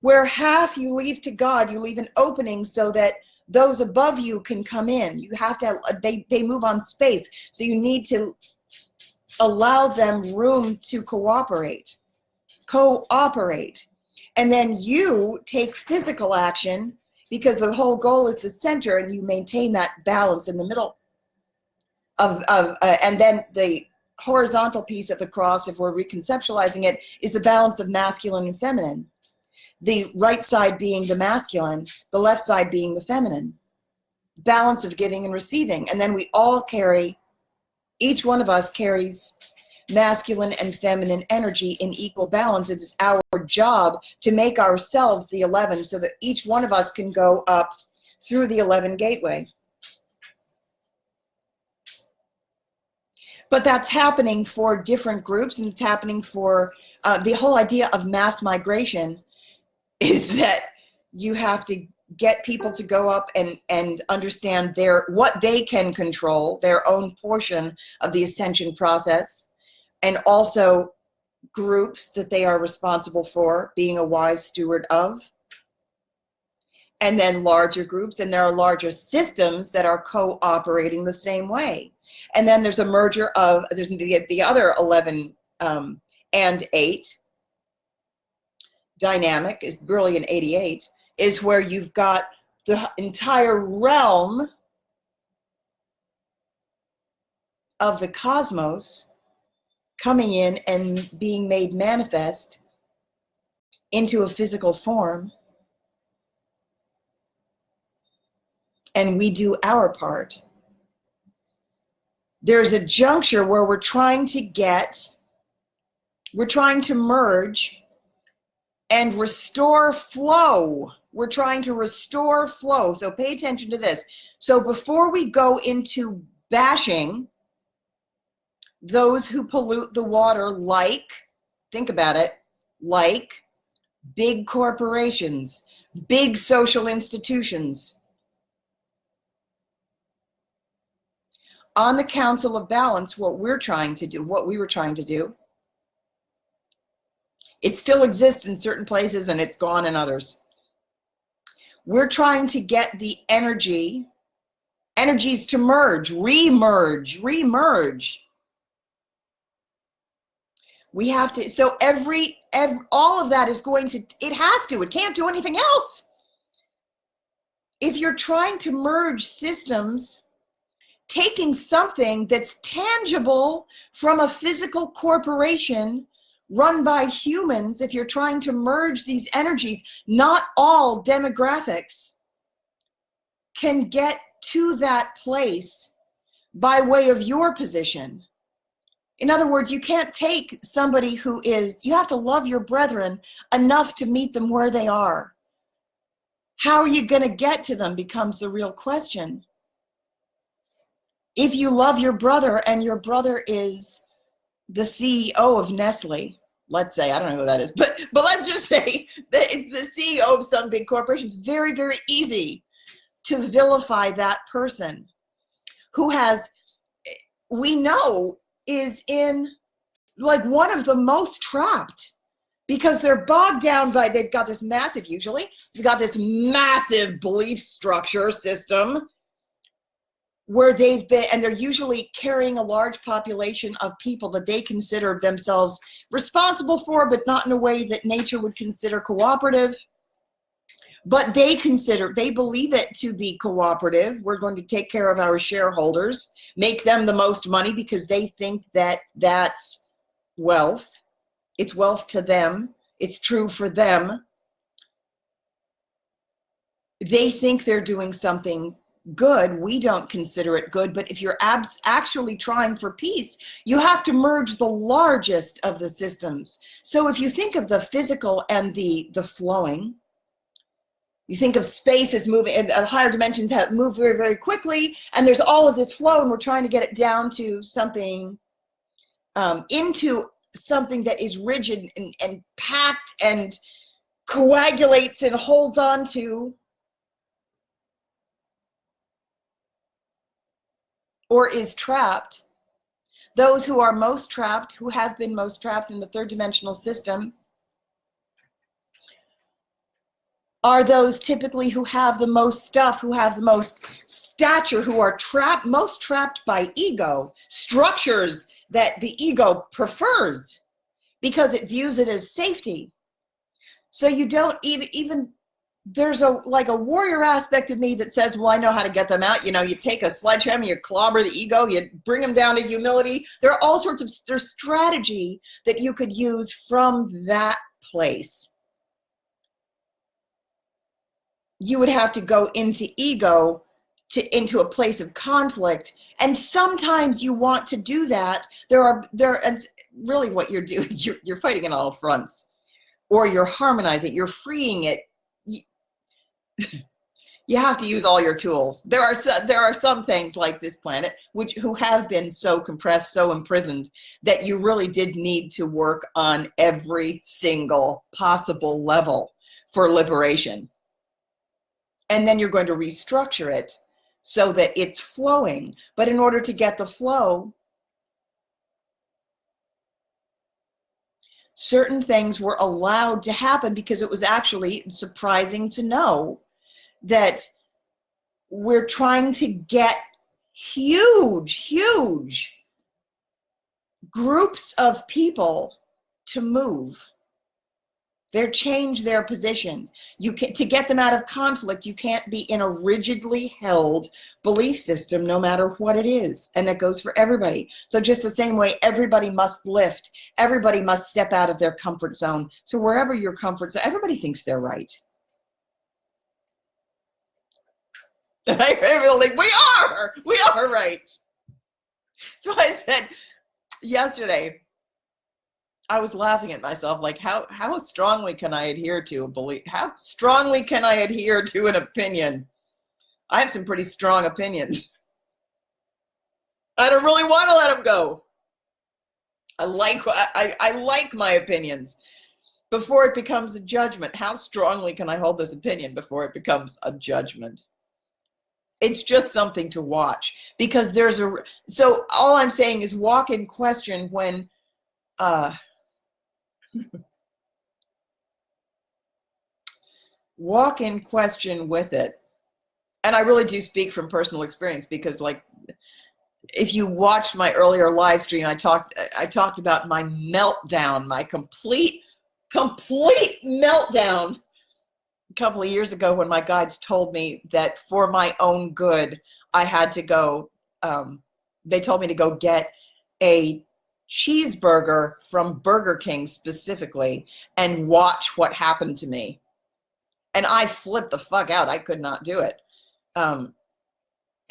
where half you leave to God, you leave an opening so that those above you can come in. You have to, they move on space. So you need to allow them room to cooperate. And then you take physical action, because the whole goal is the center, and you maintain that balance in the middle and then the horizontal piece of the cross, if we're reconceptualizing it, is the balance of masculine and feminine. The right side being the masculine, the left side being the feminine. Balance of giving and receiving. And then we all carry, each one of us carries masculine and feminine energy in equal balance. It is our job to make ourselves the 11 so that each one of us can go up through the 11 gateway. But that's happening for different groups, and it's happening for the whole idea of mass migration is that you have to get people to go up and understand what they can control, their own portion of the ascension process, and also groups that they are responsible for being a wise steward of, and then larger groups, and there are larger systems that are cooperating the same way. And then there's a merger of, there's the other 11 and 8 dynamic is really an 88, is where you've got the entire realm of the cosmos coming in and being made manifest into a physical form. And we do our part. There's a juncture where we're trying to merge and restore flow. We're trying to restore flow. So pay attention to this. So before we go into bashing those who pollute the water, like, think about it, like big corporations, big social institutions, on the Council of Balance, what we were trying to do, it still exists in certain places and it's gone in others. We're trying to get the energies to merge, remerge. We have to, so all of that is going to, it can't do anything else. If you're trying to merge systems, taking something that's tangible from a physical corporation run by humans, if you're trying to merge these energies, not all demographics can get to that place by way of your position. In other words, you can't take somebody you have to love your brethren enough to meet them where they are. How are you going to get to them becomes the real question. If you love your brother and your brother is the CEO of Nestle, let's say, I don't know who that is, but let's just say that it's the CEO of some big corporation, it's very, very easy to vilify that person who we know is in like one of the most trapped, because they're bogged down by, they've got this massive belief structure system where they've been, and they're usually carrying a large population of people that they consider themselves responsible for, but not in a way that nature would consider cooperative. But they believe it to be cooperative. We're going to take care of our shareholders, make them the most money because they think that that's wealth. It's wealth to them. It's true for them. They think they're doing something good. We don't consider it good, but if you're actually trying for peace, you have to merge the largest of the systems. So if you think of the physical and the flowing, you think of space as moving, and higher dimensions have moved very, very quickly, and there's all of this flow, and we're trying to get it down to something, into something that is rigid and packed and coagulates and holds on to, or is trapped. Those who are most trapped, who have been most trapped in the third dimensional system, are those typically who have the most stuff, who have the most stature, who are most trapped by ego, structures that the ego prefers because it views it as safety. So you don't even there's a warrior aspect of me that says, well, I know how to get them out. You take a sledgehammer, you clobber the ego, you bring them down to humility. There are all sorts of, there's strategy that you could use from that place. You would have to go into ego, into a place of conflict. And sometimes you want to do that. And really what you're doing, you're fighting on all fronts, or you're harmonizing, you're freeing it. You have to use all your tools. There are some things like this planet who have been so compressed, so imprisoned, that you really did need to work on every single possible level for liberation. And then you're going to restructure it so that it's flowing. But in order to get the flow, certain things were allowed to happen, because it was actually surprising to know that we're trying to get huge groups of people to move. They change their position. To get them out of conflict, you can't be in a rigidly held belief system, no matter what it is. And that goes for everybody. So just the same way, everybody must lift. Everybody must step out of their comfort zone. So wherever your comfort zone, everybody thinks they're right. And I feel like we are right. So I said yesterday, I was laughing at myself, like how strongly can I adhere to a belief? How strongly can I adhere to an opinion? I have some pretty strong opinions. I don't really want to let them go. I like my opinions before it becomes a judgment. How strongly can I hold this opinion before it becomes a judgment? It's just something to watch, because so all I'm saying is walk in question when, walk in question with it. And I really do speak from personal experience, because like, if you watched my earlier live stream, I talked about my meltdown, my complete meltdown a couple of years ago, when my guides told me that for my own good, I had to go, they told me to go get a cheeseburger from Burger King specifically and watch what happened to me. And I flipped the fuck out. I could not do it.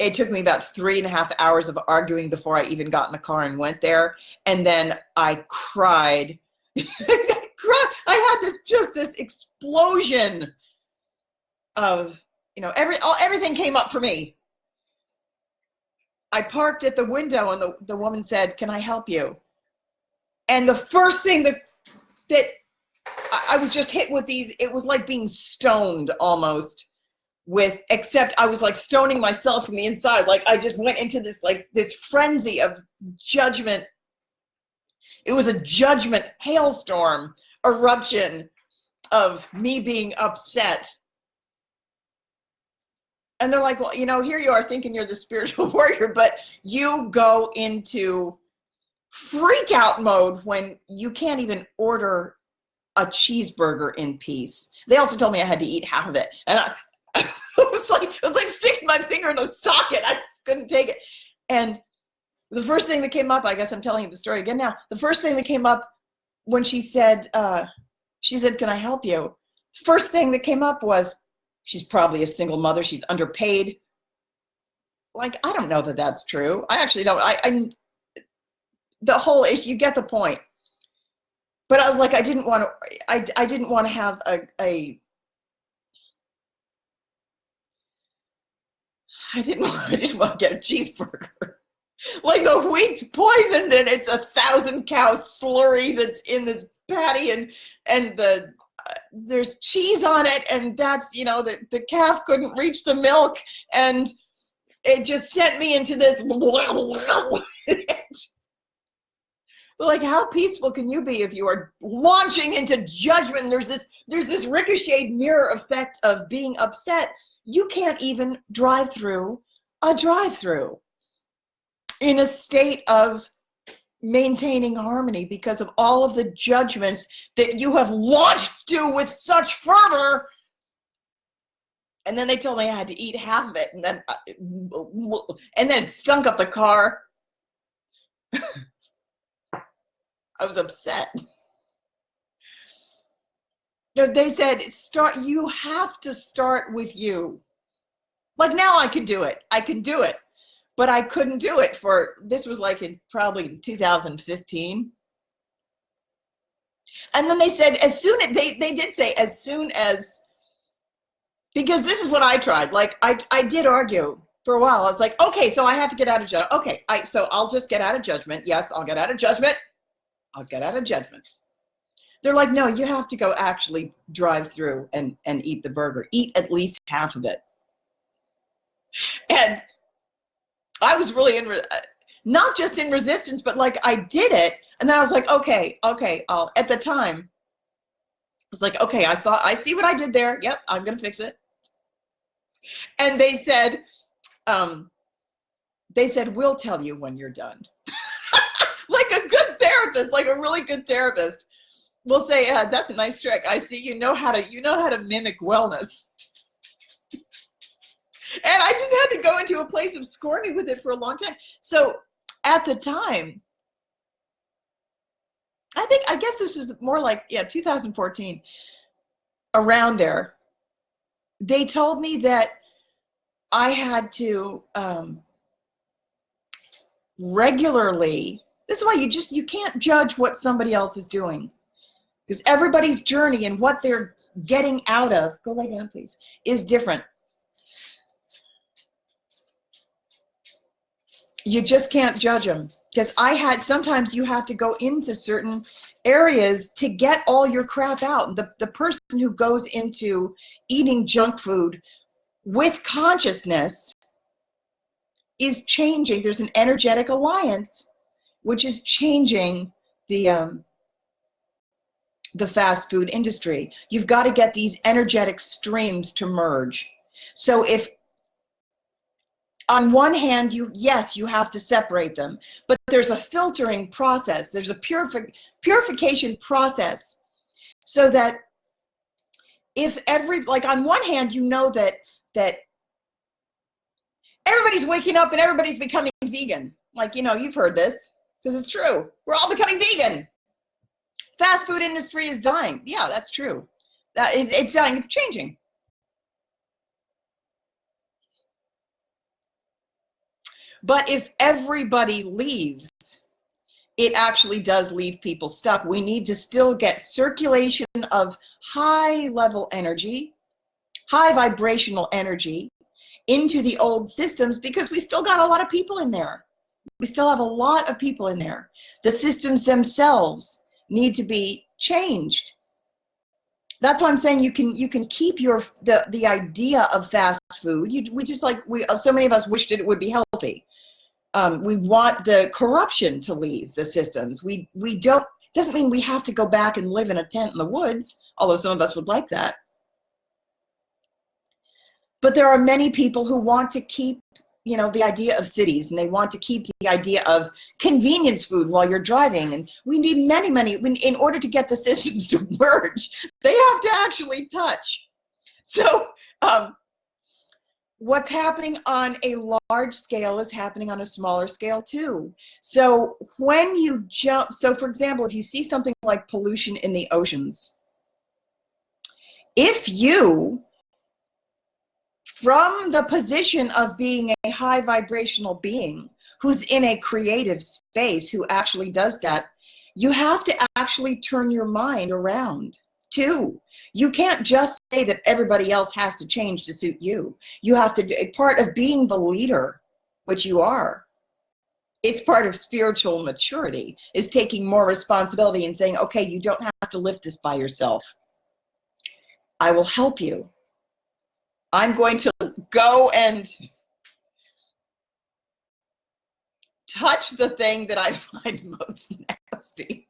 It took me about 3.5 hours of arguing before I even got in the car and went there. And then I cried. I had this explosion of, everything came up for me. I parked at the window, and the woman said, "Can I help you?" And the first thing that I was just hit with these, it was like being stoned almost, except I was like stoning myself from the inside. Like I just went into this frenzy of judgment. It was a judgment hailstorm eruption of me being upset. And they're like, well, here you are thinking you're the spiritual warrior, but you go into freak out mode when you can't even order a cheeseburger in peace. They also told me I had to eat half of it. And it was like sticking my finger in a socket. I just couldn't take it. And the first thing that came up, I guess I'm telling you the story again now. The first thing that came up when she said, "Can I help you?" The first thing that came up was, she's probably a single mother. She's underpaid. Like, I don't know that that's true. I actually don't. The whole issue, you get the point. But I was like, I didn't want to have I didn't want to get a cheeseburger. Like the wheat's poisoned and it's 1,000 cow slurry that's in this patty, and there's cheese on it, and that's, the calf couldn't reach the milk, and it just sent me into this. Like, how peaceful can you be if you are launching into judgment? There's this ricocheted mirror effect of being upset. You can't even drive through a drive-through in a state of maintaining harmony because of all of the judgments that you have launched to with such fervor. And then they told me I had to eat half of it, and then it stunk up the car. I was upset. They said, you have to start with you. Like, now I can do it. But I couldn't do it this was like in probably 2015. And then they said, they did say, as soon as, because this is what I tried. Like, I did argue for a while. I was like, okay, so I have to get out of judgment. Okay, so I'll just get out of judgment. Yes, I'll get out of judgment. I'll get out of judgment. They're like, no, you have to go actually drive through and eat the burger. Eat at least half of it. And I was really not just in resistance, but like I did it. And then I was like, okay. At the time, I was like, okay, I see what I did there. Yep, I'm going to fix it. And they said, we'll tell you when you're done. Like a good therapist, like a really good therapist will say, that's a nice trick. I see you know how to mimic wellness. And I just had to go into a place of squirming with it for a long time. So at the time, I guess this was more like, 2014, around there, they told me that I had to regularly, this is why you can't judge what somebody else is doing. Because everybody's journey and what they're getting out of, go lay down please, is different. You just can't judge them. Because sometimes you have to go into certain areas to get all your crap out. The person who goes into eating junk food with consciousness is changing. There's an energetic alliance, which is changing the fast food industry. You've got to get these energetic streams to merge. So if on one hand, you have to separate them, but there's a filtering process. There's a purification process, so that if on one hand, you know that everybody's waking up and everybody's becoming vegan. Like, you've heard this because it's true. We're all becoming vegan. Fast food industry is dying. Yeah, that's true. It's dying. It's changing. But if everybody leaves, it actually does leave people stuck. We need to still get circulation of high level energy, high vibrational energy into the old systems, because we still got a lot of people in there. We still have a lot of people in there. The systems themselves need to be changed. That's why I'm saying you can keep the idea of fast food. So many of us wished it would be healthy. We want the corruption to leave the systems. We don't, doesn't mean we have to go back and live in a tent in the woods, although some of us would like that. But there are many people who want to keep, the idea of cities, and they want to keep the idea of convenience food while you're driving. And we need many, in order to get the systems to merge, they have to actually touch. So what's happening on a large scale is happening on a smaller scale too. So when you for example, if you see something like pollution in the oceans, if you, from the position of being a high vibrational being who's in a creative space, who actually does that, you have to actually turn your mind around too. You can't just say that everybody else has to change to suit you. You have to do a part of being the leader, which you are. It's part of spiritual maturity, is taking more responsibility and saying, okay, you don't have to lift this by yourself. I will help you. I'm going to go and touch the thing that I find most nasty.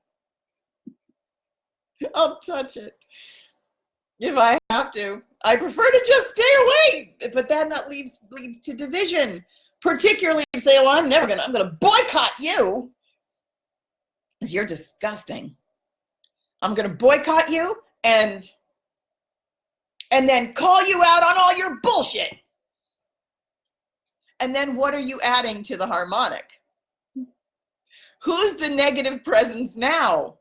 I'll touch it if I have to. I prefer to just stay away, but then that leads to division. Particularly if you say, well, I'm gonna boycott you because you're disgusting. I'm gonna boycott you and then call you out on all your bullshit. And then what are you adding to the harmonic? Who's the negative presence now?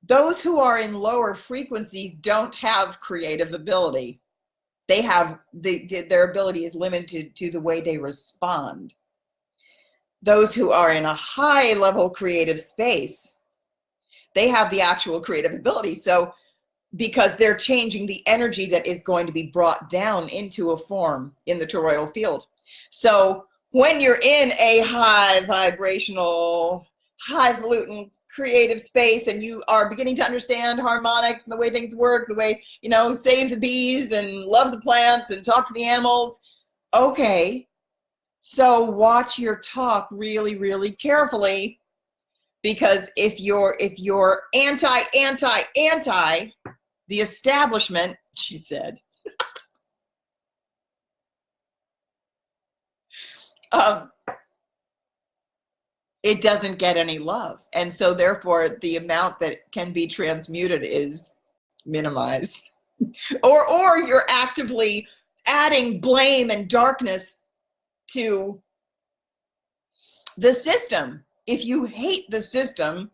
Those who are in lower frequencies don't have creative ability. They have their ability is limited to the way they respond. Those who are in a high level creative space, they have the actual creative ability. So because they're changing the energy that is going to be brought down into a form in the toroidal field. So when you're in a high vibrational, highfalutin creative space and you are beginning to understand harmonics and the way things work, the way, you know, save the bees and love the plants and talk to the animals. Okay, so watch your talk really, really carefully, because if you're anti the establishment, she said, it doesn't get any love. And so therefore the amount that can be transmuted is minimized. Or you're actively adding blame and darkness to the system. If you hate the system,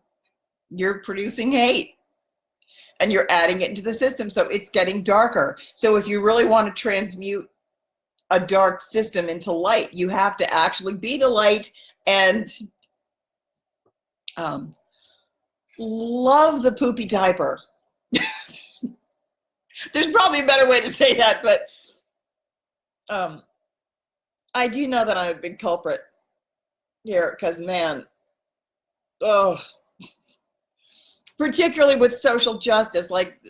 you're producing hate and you're adding it into the system. So it's getting darker. So if you really want to transmute a dark system into light, you have to actually be the light and love the poopy diaper. There's probably a better way to say that, but I do know that I'm a big culprit here, because man, particularly with social justice, like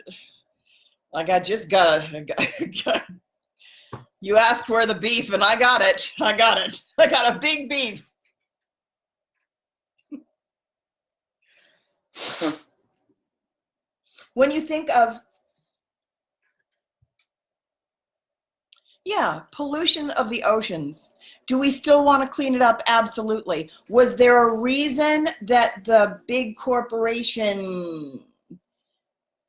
I just gotta you asked for the beef and I got it. I got a big beef. When you think of, pollution of the oceans, do we still want to clean it up? Absolutely. Was there a reason that the big corporation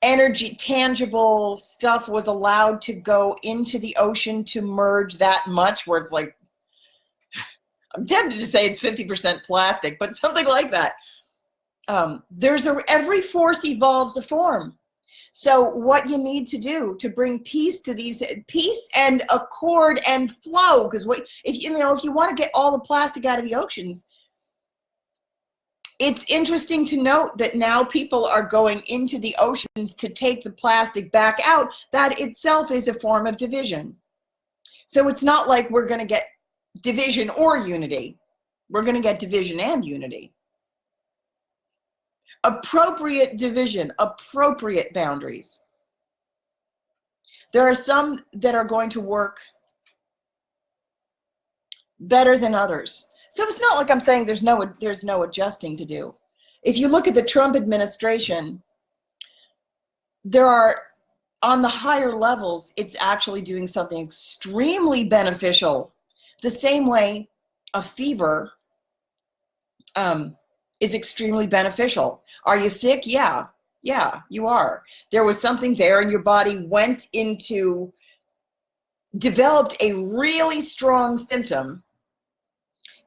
energy, tangible stuff was allowed to go into the ocean to merge that much, where it's like, I'm tempted to say it's 50% plastic, but something like that. Every force evolves a form. So what you need to do to bring peace to these, peace and accord and flow, because if you want to get all the plastic out of the oceans, it's interesting to note that now people are going into the oceans to take the plastic back out. That itself is a form of division. So it's not like we're going to get division or unity. We're going to get division and unity. Appropriate division, appropriate boundaries. There are some that are going to work better than others. So it's not like I'm saying there's no adjusting to do. If you look at the Trump administration, there are, on the higher levels, it's actually doing something extremely beneficial. The same way a fever is extremely beneficial. Are you sick? Yeah, you are. There was something there and your body developed a really strong symptom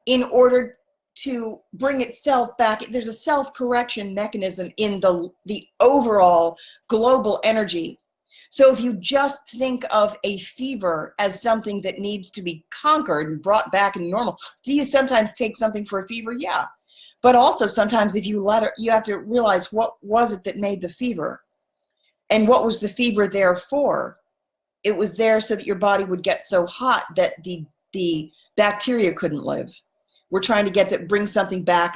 in order to bring itself back. There's a self-correction mechanism in the overall global energy. So if you just think of a fever as something that needs to be conquered and brought back in normal, do you sometimes take something for a fever? Yeah. But also sometimes if you you have to realize what was it that made the fever and what was the fever there for. It was there so that your body would get so hot that the bacteria couldn't live. We're trying to bring something back,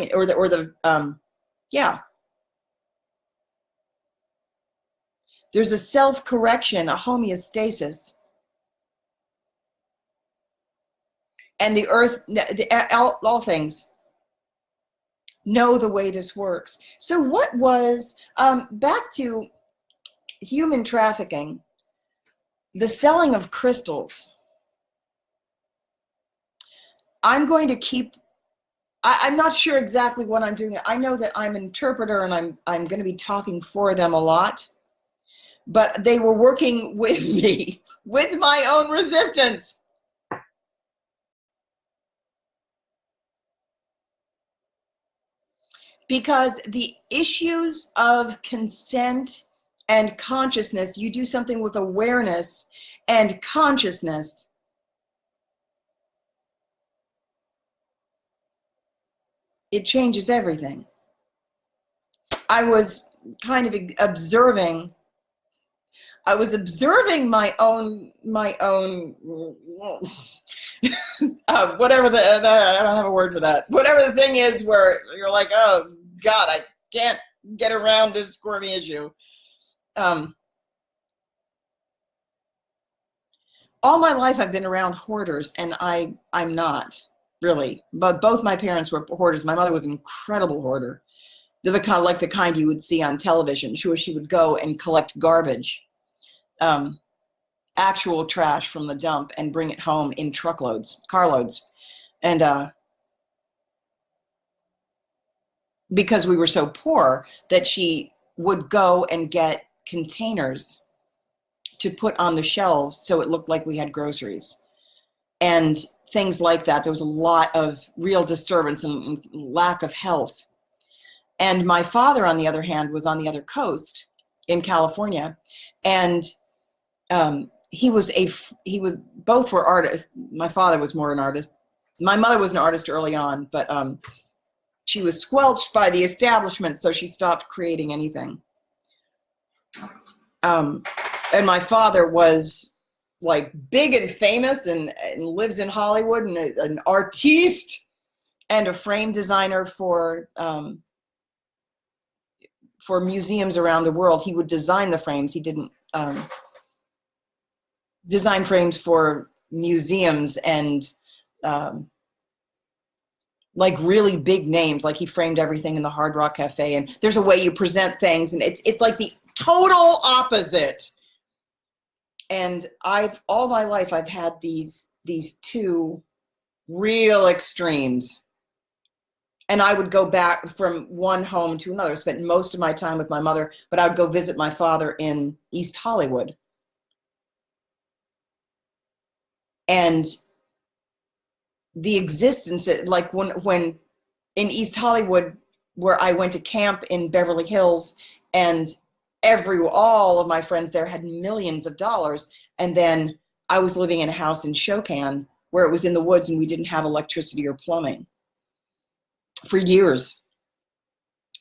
There's a self-correction, a homeostasis. And the earth, all things know the way this works. So what was, back to human trafficking, the selling of crystals. I'm going to keep, I'm not sure exactly what I'm doing. I know that I'm an interpreter and I'm going to be talking for them a lot, but they were working with me, with my own resistance. Because the issues of consent and consciousness, you do something with awareness and consciousness. It changes everything. I was kind of observing. I was observing my own whatever I don't have a word for that. Whatever the thing is where you're like, oh God, Can't get around this squirmy issue. All my life I've been around hoarders, and I'm not really, but both my parents were hoarders. My mother was an incredible hoarder. They're the kind, like the kind you would see on television. She would go and collect garbage, actual trash from the dump, and bring it home in truckloads, carloads. And because we were so poor, that she would go and get containers to put on the shelves so it looked like we had groceries and things like that. There was a lot of real disturbance and lack of health. And my father, on the other hand, was on the other coast in California, and both were artists. My father was more an artist. My mother was an artist early on, but she was squelched by the establishment, so she stopped creating anything. And my father was like big and famous and lives in Hollywood, and an artiste and a frame designer for museums around the world. He would design the frames. He didn't design frames for museums and like really big names. Like he framed everything in the Hard Rock Cafe, and there's a way you present things, and it's like the total opposite. And all my life I've had these two real extremes. And I would go back from one home to another. I spent most of my time with my mother, but I would go visit my father in East Hollywood. And the existence, like when in East Hollywood, where I went to camp in Beverly Hills, and all of my friends there had millions of dollars. And then I was living in a house in Shokan where it was in the woods, and we didn't have electricity or plumbing for years.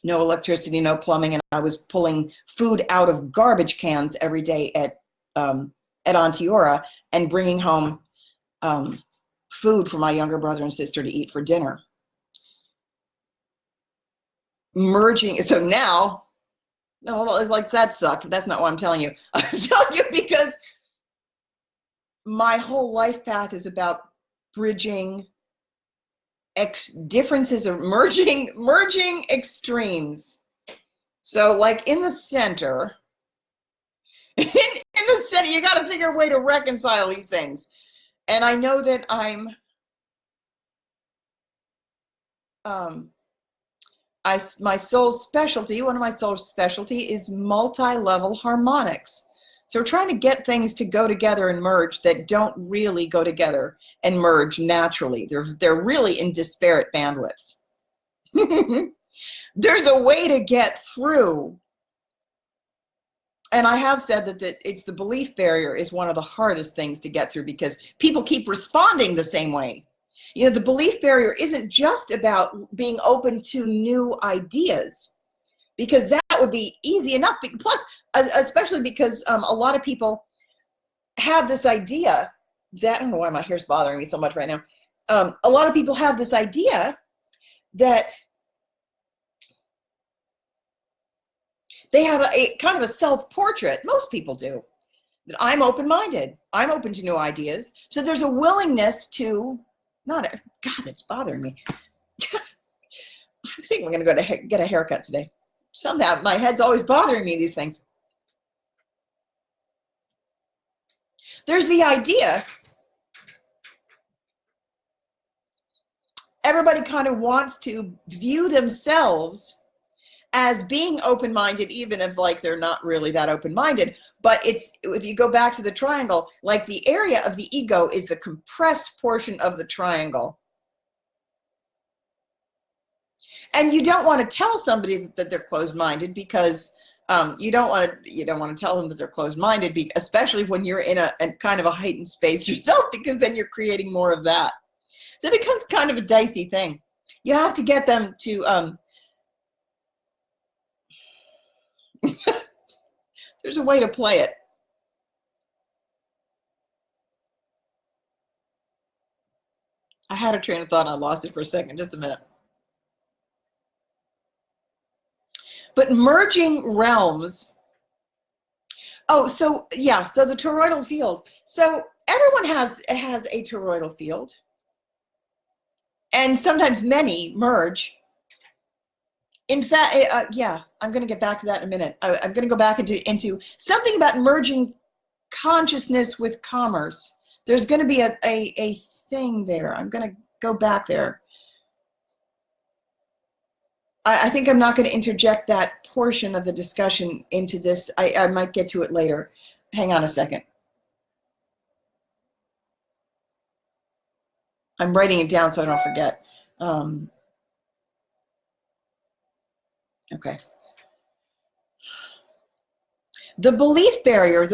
No electricity, no plumbing. And I was pulling food out of garbage cans every day at Onteora and bringing home food for my younger brother and sister to eat for dinner. Merging. So now, no, like that sucked. That's not what I'm telling you. I'm telling you because my whole life path is about bridging differences, of merging extremes. So like in the center, in the center, you got to figure a way to reconcile these things. And I know that I'm my soul's specialty, one of my soul's specialty is multi-level harmonics. So we're trying to get things to go together and merge that don't really go together and merge naturally. They're really in disparate bandwidths. There's a way to get through. And I have said that it's the belief barrier is one of the hardest things to get through, because people keep responding the same way. You know, the belief barrier isn't just about being open to new ideas, because that would be easy enough. Plus, especially because a lot of people have this idea that, I don't know why my hair's bothering me so much right now. A lot of people have this idea that they have a kind of a self-portrait. Most people do. That I'm open-minded. I'm open to new ideas. So there's a willingness to God, that's bothering me. I think I'm going to go to get a haircut today. Somehow my head's always bothering me, these things. There's the idea. Everybody kind of wants to view themselves as being open-minded, even if like they're not really that open-minded. But it's, if you go back to the triangle, like the area of the ego is the compressed portion of the triangle. And you don't want to tell somebody that they're closed-minded, because you don't want to tell them that they're closed-minded, especially when you're in a kind of a heightened space yourself, because then you're creating more of that. So it becomes kind of a dicey thing. You have to get them to there's a way to play it. I had a train of thought and I lost it for a second. Just a minute. But merging realms. Oh, so yeah, so the toroidal field. So everyone has a toroidal field, and sometimes many merge. In fact, yeah, I'm going to get back to that in a minute. I'm going to go back into something about merging consciousness with commerce. There's going to be a thing there. I'm going to go back there. I think I'm not going to interject that portion of the discussion into this. I might get to it later. Hang on a second. I'm writing it down so I don't forget. Okay. The belief barrier,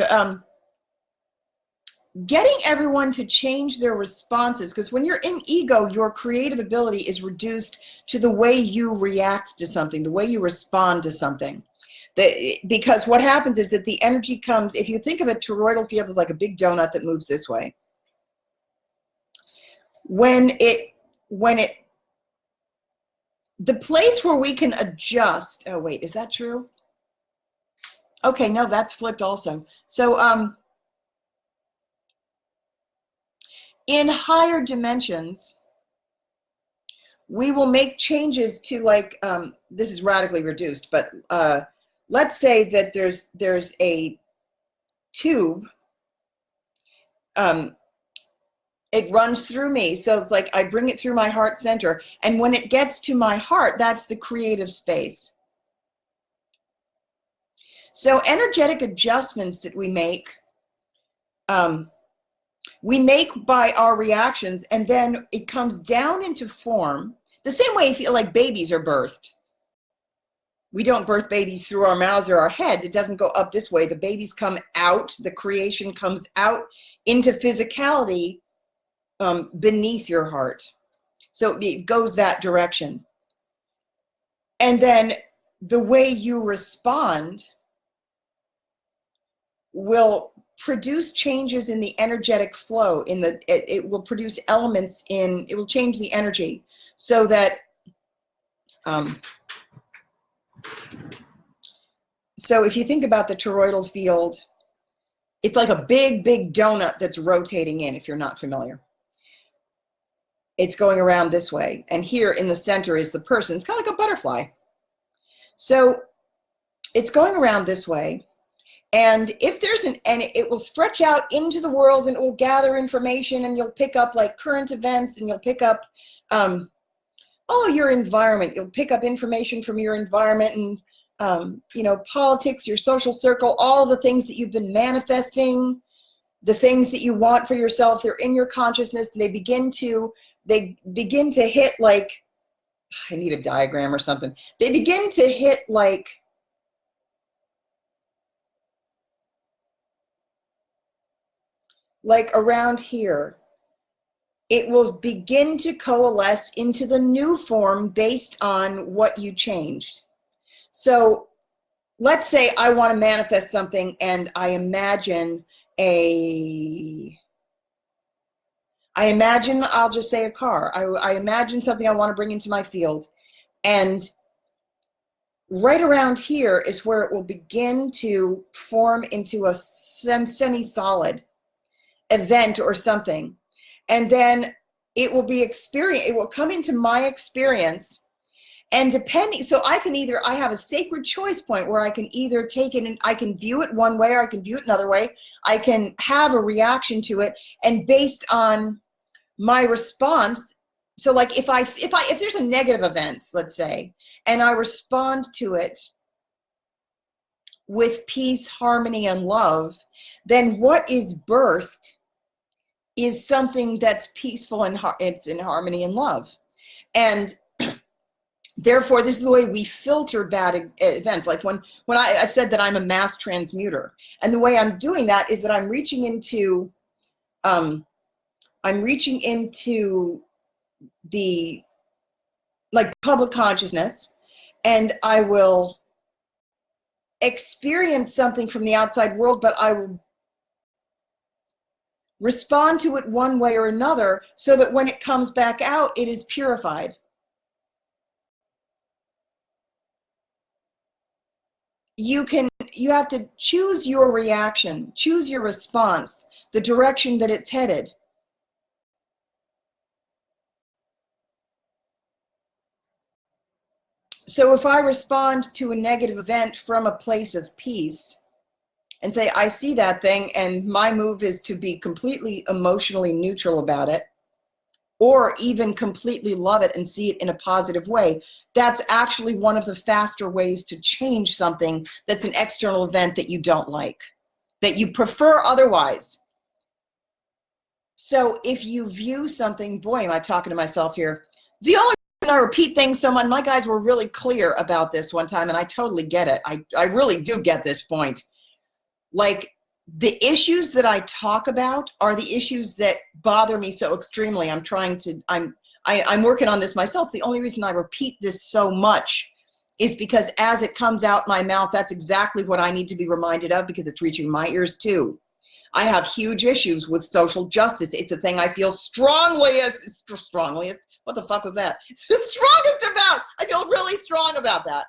getting everyone to change their responses, because when you're in ego, your creative ability is reduced to the way you react to something, the way you respond to something. Because what happens is that the energy comes, if you think of a toroidal field as like a big donut that moves this way, the place where we can adjust, oh wait, is that true? Okay, no, that's flipped also. So in higher dimensions, we will make changes to, like, this is radically reduced, but let's say that there's a tube, it runs through me. So it's like I bring it through my heart center. And when it gets to my heart, that's the creative space. So energetic adjustments that we make by our reactions, and then it comes down into form. The same way you feel like babies are birthed. We don't birth babies through our mouths or our heads. It doesn't go up this way. The babies come out, the creation comes out into physicality beneath your heart. So it goes that direction. And then the way you respond will produce changes in the energetic flow. It will produce elements it will change the energy so that so if you think about the toroidal field, it's like a big donut that's rotating in, if you're not familiar. It's going around this way, and here in the center is the person. It's kind of like a butterfly. So it's going around this way, and if there's and it will stretch out into the world, and it will gather information, and you'll pick up like current events, and you'll pick up your environment. You'll pick up information from your environment, and politics, your social circle, all the things that you've been manifesting, the things that you want for yourself. They're in your consciousness, and they begin to hit, like, I need a diagram or something. They begin to hit like around here. It will begin to coalesce into the new form based on what you changed. So let's say I want to manifest something, and I imagine I'll just say a car. I imagine something I want to bring into my field. And right around here is where it will begin to form into a semi-solid event or something. And then it will come into my experience. And so I have a sacred choice point where I can either take it and I can view it one way, or I can view it another way. I can have a reaction to it, and based on my response. So like if there's a negative event, let's say, and I respond to it with peace, harmony, and love, then what is birthed is something that's peaceful, and it's in harmony and love. And therefore, this is the way we filter bad events. Like when I've said that I'm a mass transmuter, and the way I'm doing that is that I'm reaching into the public consciousness, and I will experience something from the outside world, but I will respond to it one way or another, so that when it comes back out, it is purified. you have to choose your reaction, choose your response, the direction that it's headed. So if I respond to a negative event from a place of peace and say, I see that thing, and my move is to be completely emotionally neutral about it, or even completely love it and see it in a positive way, that's actually one of the faster ways to change something that's an external event that you don't like, that you prefer otherwise. So if you view something, boy, am I talking to myself here. The only reason I repeat things so much, my guys were really clear about this one time, and I totally get it. I really do get this point. Like, the issues that I talk about are the issues that bother me so extremely. I'm working on this myself. The only reason I repeat this so much is because as it comes out my mouth, that's exactly what I need to be reminded of, because it's reaching my ears too. I have huge issues with social justice. It's the thing I feel strongest, what the fuck was that? It's the strongest about. I feel really strong about that.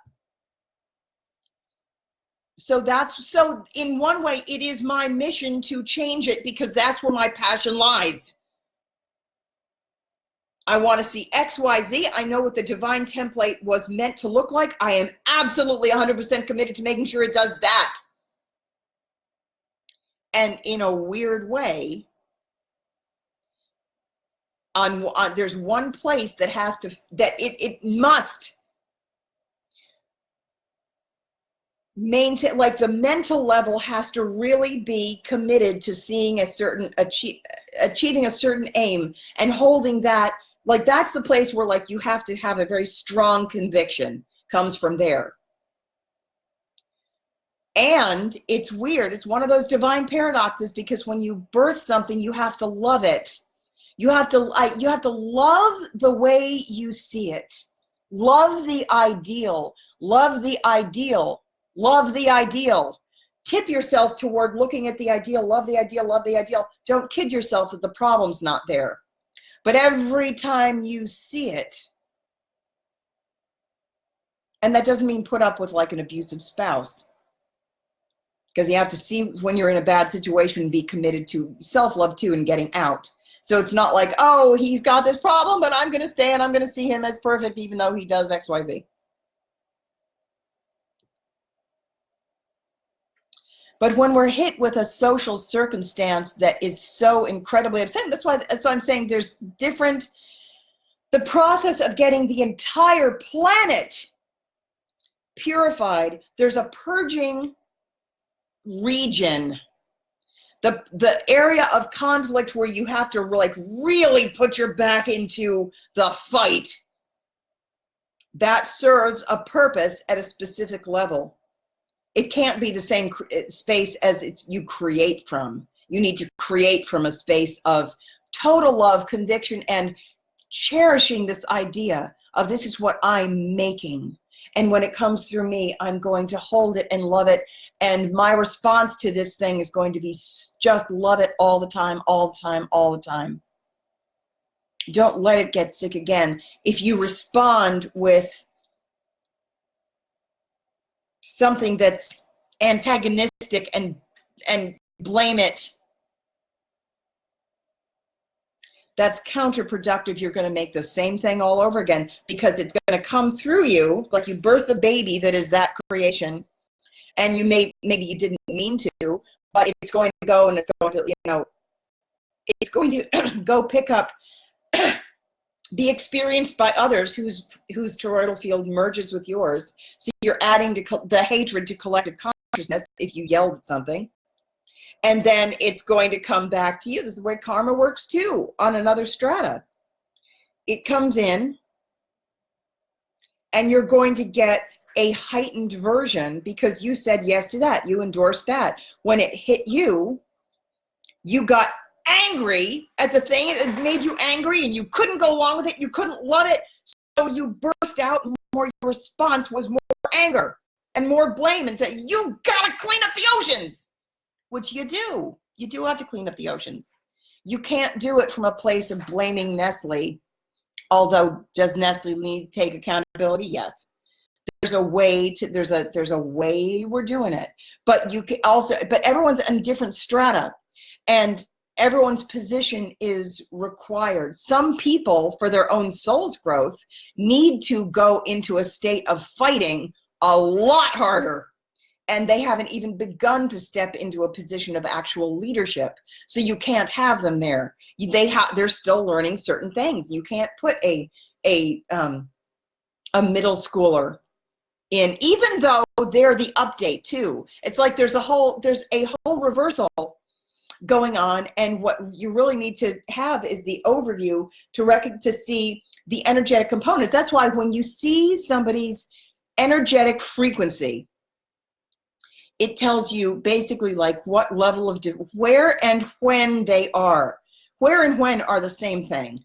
So in one way, it is my mission to change it, because that's where my passion lies. I want to see X, Y, Z. I know what the divine template was meant to look like. I am absolutely 100% committed to making sure it does that. And in a weird way, there's one place that has to, that it must maintain, like the mental level has to really be committed to seeing a certain, achieving a certain aim and holding that, like that's the place where like you have to have a very strong conviction, comes from there. And it's weird. It's one of those divine paradoxes, because when you birth something, you have to love it. You have to love the way you see it. Love the ideal. Love the ideal. Love the ideal. Tip yourself toward looking at the ideal. Love the ideal. Love the ideal. Don't kid yourself that the problem's not there. But every time you see it, and that doesn't mean put up with like an abusive spouse, because you have to see when you're in a bad situation, be committed to self-love too and getting out. So it's not like, oh, he's got this problem, but I'm going to stay and I'm going to see him as perfect even though he does X, Y, Z. But when we're hit with a social circumstance that is so incredibly upsetting, that's why I'm saying there's different, the process of getting the entire planet purified, there's a purging region, the area of conflict where you have to like really put your back into the fight, that serves a purpose at a specific level. It can't be the same space as you create from. You need to create from a space of total love, conviction, and cherishing this idea of this is what I'm making. And when it comes through me, I'm going to hold it and love it. And my response to this thing is going to be just love it all the time, all the time, all the time. Don't let it get sick again. If you respond with something that's antagonistic and blame it, that's counterproductive. You're going to make the same thing all over again, because it's going to come through you. It's like you birth a baby that is that creation, and you maybe you didn't mean to, but it's going to go and it's going to, it's going to go pick up, be experienced by others whose toroidal field merges with yours. So you're adding to the hatred to collective consciousness if you yelled at something. And then it's going to come back to you. This is the way karma works too, on another strata. It comes in, and you're going to get a heightened version because you said yes to that. You endorsed that. When it hit you, you got angry at the thing. It made you angry, and you couldn't go along with it. You couldn't love it. So you burst out more. Your response was more anger and more blame, and said, you got to clean up the oceans. Which you do. You do have to clean up the oceans. You can't do it from a place of blaming Nestle. Although, does Nestle need to take accountability? Yes. There's a way to, there's a way we're doing it, but you can also, but everyone's in different strata, and everyone's position is required. Some people, for their own soul's growth, need to go into a state of fighting a lot harder, and they haven't even begun to step into a position of actual leadership. So you can't have them there. They're still learning certain things. You can't put a middle schooler in, even though they're the update too. It's like there's a whole reversal going on, and what you really need to have is the overview to see the energetic components. That's why when you see somebody's energetic frequency, it tells you basically like what level of where and when they are. Where and when are the same thing.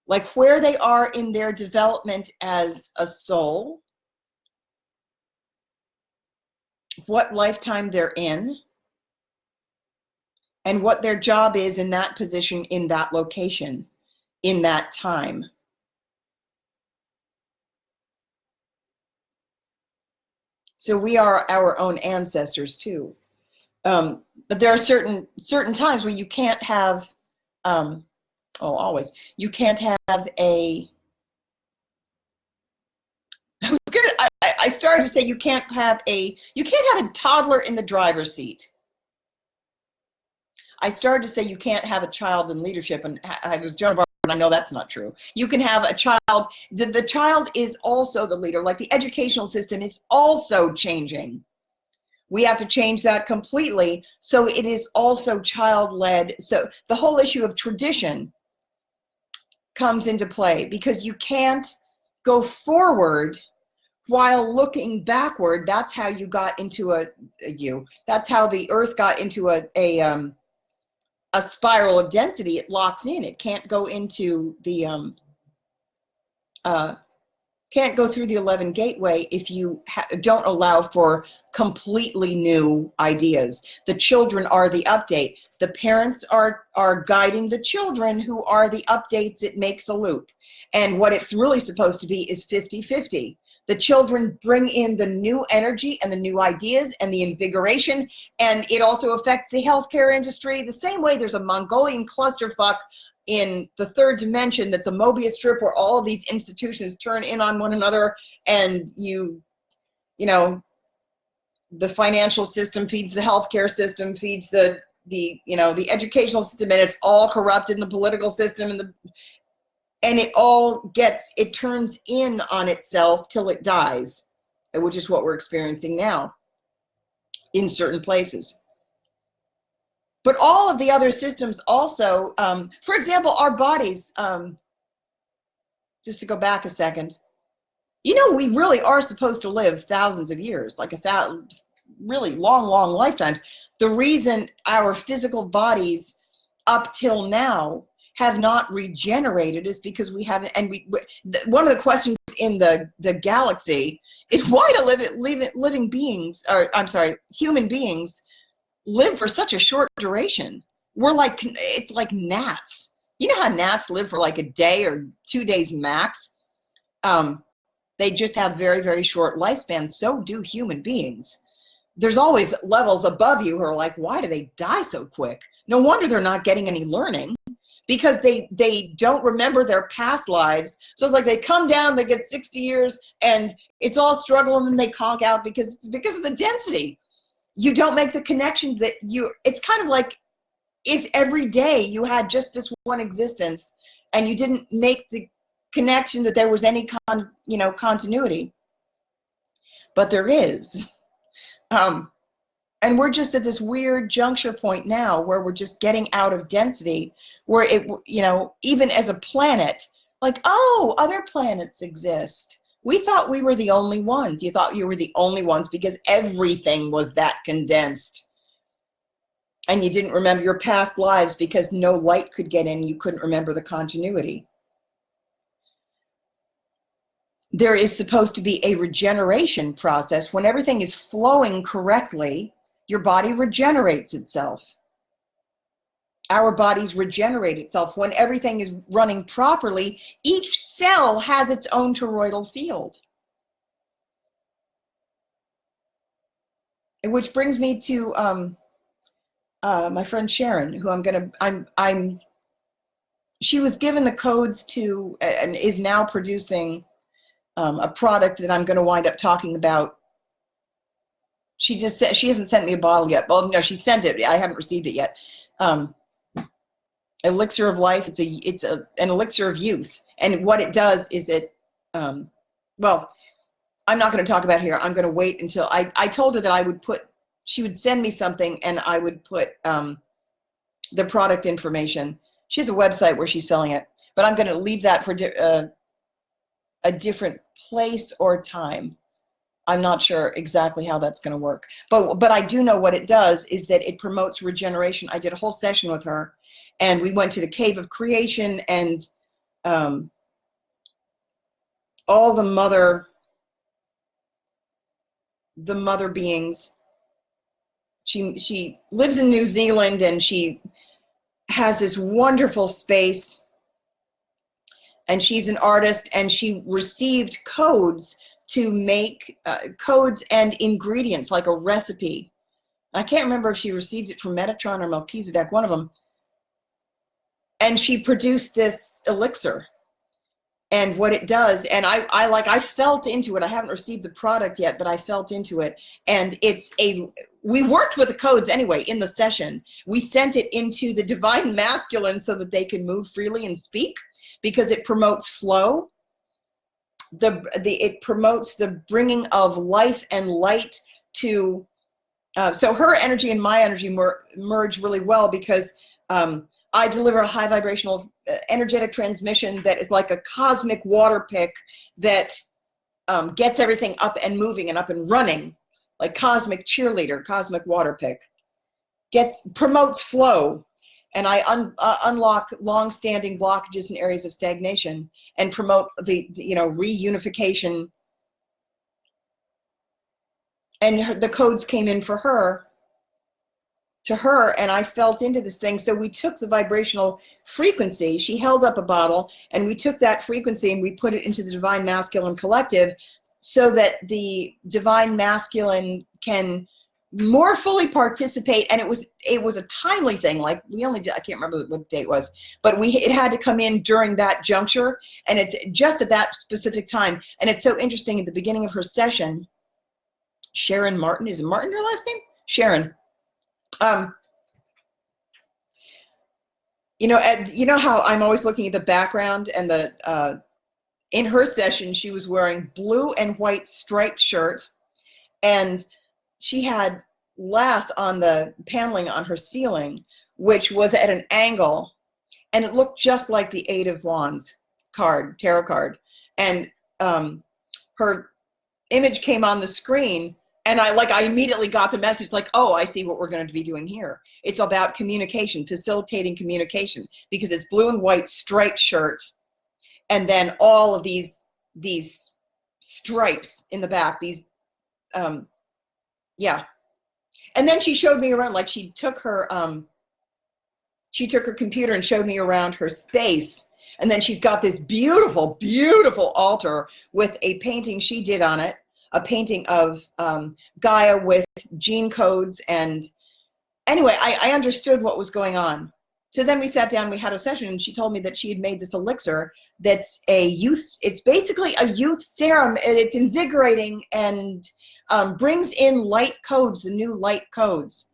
Like where they are in their development as a soul, what lifetime they're in, and what their job is in that position, in that location, in that time. So we are our own ancestors too. But there are certain times where you can't have, always, you can't have a, I started to say you can't have a toddler in the driver's seat. I started to say you can't have a child in leadership, and I was Joan, and I know that's not true. You can have a child, the child is also the leader, like the educational system is also changing. We have to change that completely, so it is also child-led. So the whole issue of tradition comes into play, because you can't go forward while looking backward. That's how you got into that's how the earth got into a spiral of density. It locks in. It can't go into the can't go through the 11 gateway if you don't allow for completely new ideas. The children are the update. The parents are guiding the children, who are the updates. It makes a loop. And what it's really supposed to be is 50-50. The children bring in the new energy and the new ideas and the invigoration, and it also affects the healthcare industry. The same way there's a Mongolian clusterfuck in the third dimension that's a Mobius strip where all of these institutions turn in on one another, and you know, the financial system feeds the healthcare system, feeds the educational system, and it's all corrupt in the political system, and it turns in on itself till it dies, which is what we're experiencing now in certain places. But all of the other systems also, for example, our bodies, just to go back a second, we really are supposed to live thousands of years, like really long, long lifetimes. The reason our physical bodies up till now have not regenerated is because we haven't, and one of the questions in the galaxy is why do living beings, or I'm sorry, human beings, live for such a short duration. It's like gnats. You know how gnats live for like a day or 2 days max? They just have very, very short lifespans. So do human beings. There's always levels above you who are like, why do they die so quick? No wonder they're not getting any learning, because they don't remember their past lives. So it's like they come down, they get 60 years, and it's all struggle, and then they conk out because of the density. You don't make the connection that it's kind of like if every day you had just this one existence and you didn't make the connection that there was any continuity. But there is. And we're just at this weird juncture point now where we're just getting out of density, where even as a planet, like, oh, other planets exist. We thought we were the only ones. You thought you were the only ones because everything was that condensed. And you didn't remember your past lives because no light could get in. You couldn't remember the continuity. There is supposed to be a regeneration process. When everything is flowing correctly, your body regenerates itself. Our bodies regenerate itself. When everything is running properly, each cell has its own toroidal field. which brings me to my friend Sharon, who she was given the codes to and is now producing a product that I'm going to wind up talking about. She just said she hasn't sent me a bottle yet. Well, no, she sent it. I haven't received it yet. Elixir of life. It's an elixir of youth, and what it does is it. Well, I'm not going to talk about it here. I'm going to wait until I told her that she would send me something, and I would put the product information. She has a website where she's selling it, but I'm going to leave that for a different place or time. I'm not sure exactly how that's going to work, but I do know what it does is that it promotes regeneration. I did a whole session with her, and we went to the cave of creation, and all the mother beings. She lives in New Zealand, and she has this wonderful space, and she's an artist, and she received codes to make codes and ingredients, like a recipe. I can't remember if she received it from Metatron or Melchizedek, one of them. And she produced this elixir. And what it does, and I felt into it. I haven't received the product yet, but I felt into it. And we worked with the codes anyway in the session. We sent it into the divine masculine so that they can move freely and speak, because it promotes flow. It promotes the bringing of life and light to, so her energy and my energy merge really well, because I deliver a high vibrational energetic transmission that is like a cosmic water pick that gets everything up and moving and up and running, like cosmic cheerleader, cosmic water pick. Promotes flow. And I unlock long-standing blockages and areas of stagnation, and promote the reunification. And the codes came in for her, and I felt into this thing. So we took the vibrational frequency. She held up a bottle, and we took that frequency and we put it into the divine masculine collective, so that the divine masculine can more fully participate. And it was a timely thing. Like I can't remember what the date was, but it had to come in during that juncture, and it just at that specific time. And it's so interesting, at the beginning of her session, Sharon Martin, is it Martin her last name? Sharon. You know how I'm always looking at the background, and in her session, she was wearing blue and white striped shirt, and she had lath on the paneling on her ceiling, which was at an angle, and it looked just like the Eight of Wands card, tarot card. And her image came on the screen, and I immediately got the message, like, oh, I see what we're going to be doing here. It's about communication, facilitating communication, because it's blue and white striped shirt, and then all of these stripes in the back, yeah. And then she showed me around, like she took her computer and showed me around her space. And then she's got this beautiful, beautiful altar with a painting she did on it, a painting of Gaia with gene codes. And anyway, I understood what was going on. So then we sat down, we had a session, and she told me that she had made this elixir that's it's basically a youth serum, and it's invigorating and brings in light codes, the new light codes.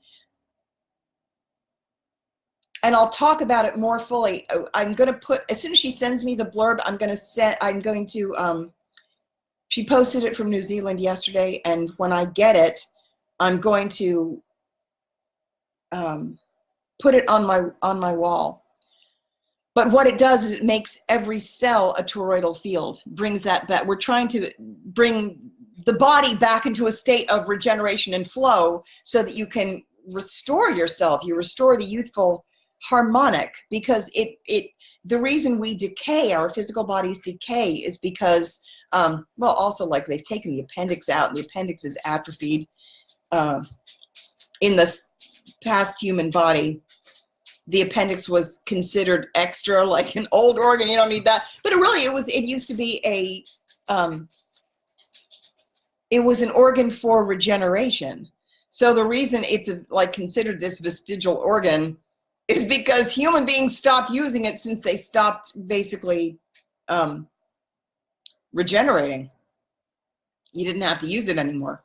And I'll talk about it more fully. I'm going to put, as soon as she sends me the blurb, she posted it from New Zealand yesterday, and when I get it, I'm going to put it on my wall. But what it does is it makes every cell a toroidal field, brings that back. We're trying to bring the body back into a state of regeneration and flow, so that you can restore yourself. You restore the youthful harmonic, because the reason we decay, our physical bodies decay, is because also, like, they've taken the appendix out, and the appendix is atrophied in the past human body. The appendix was considered extra, like an old organ. You don't need that. But it used to be it was an organ for regeneration. So the reason it's like considered this vestigial organ is because human beings stopped using it since they stopped basically regenerating. You didn't have to use it anymore.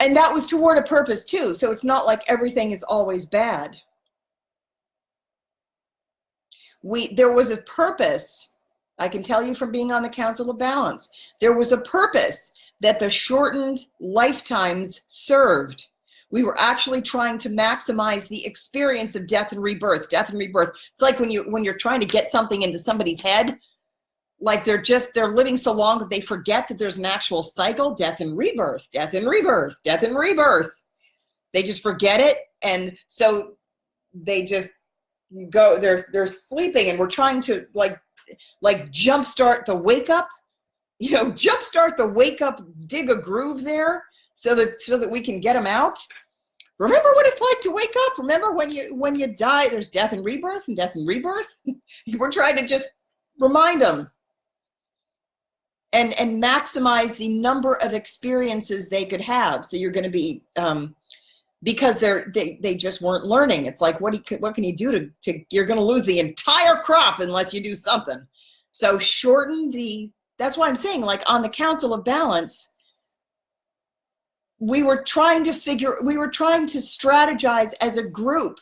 And that was toward a purpose too. So it's not like everything is always bad. There was a purpose. I can tell you from being on the Council of Balance, there was a purpose that the shortened lifetimes served. We were actually trying to maximize the experience of death and rebirth. Death and rebirth. It's like when you're trying to get something into somebody's head, like they're living so long that they forget that there's an actual cycle, death and rebirth, death and rebirth, death and rebirth. They just forget it, and so they just go. They're sleeping, and we're trying to like jumpstart the wake up. Jumpstart the wake up, dig a groove there so that we can get them out. Remember what it's like to wake up. Remember when you die, there's death and rebirth and death and rebirth. We're trying to just remind them and maximize the number of experiences they could have. So you're going to be because they just weren't learning. It's like what can you do to you're going to lose the entire crop unless you do something. So shorten the. That's why I'm saying, like on the Council of Balance, we were trying to strategize as a group,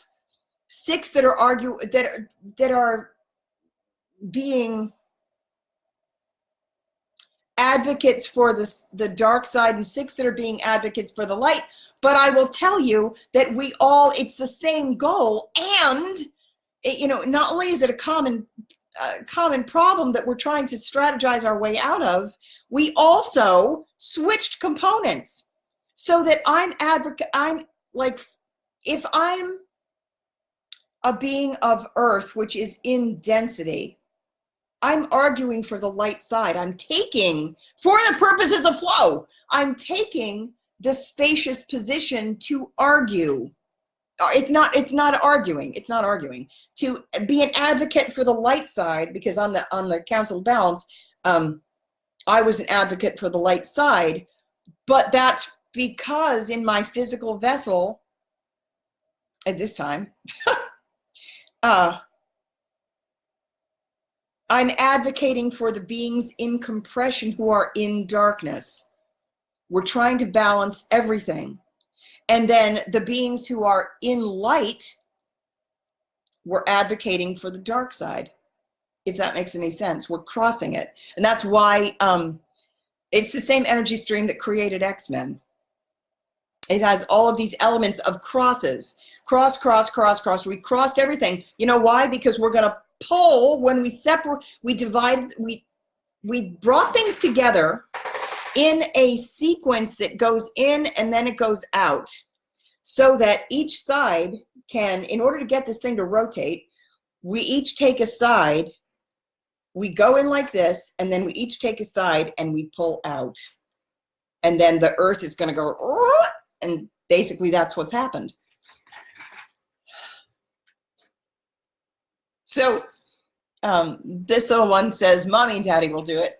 6 that are being advocates for the dark side and 6 that are being advocates for the light. But I will tell you that it's the same goal. And, not only is it a common problem that we're trying to strategize our way out of, we also switched components so that I'm like, if I'm a being of earth, which is in density, I'm arguing for the light side. I'm taking, for the purposes of flow, I'm taking the spacious position to argue. It's not arguing to be an advocate for the light side, because on the Council of Balance, I was an advocate for the light side, but that's because in my physical vessel at this time, I'm advocating for the beings in compression who are in darkness. We're trying to balance everything. And then the beings who are in light, we're advocating for the dark side, if that makes any sense. We're crossing it. And that's why it's the same energy stream that created X-Men. It has all of these elements of crosses. Cross, cross, cross, cross. We crossed everything. You know why? Because we're going to pull when we separate, we divide, we brought things together in a sequence that goes in and then it goes out, so that each side can, in order to get this thing to rotate, we each take a side, we go in like this, and then we each take a side and we pull out. And then the earth is going to go, and basically that's what's happened. So this little one says, Mommy and Daddy will do it.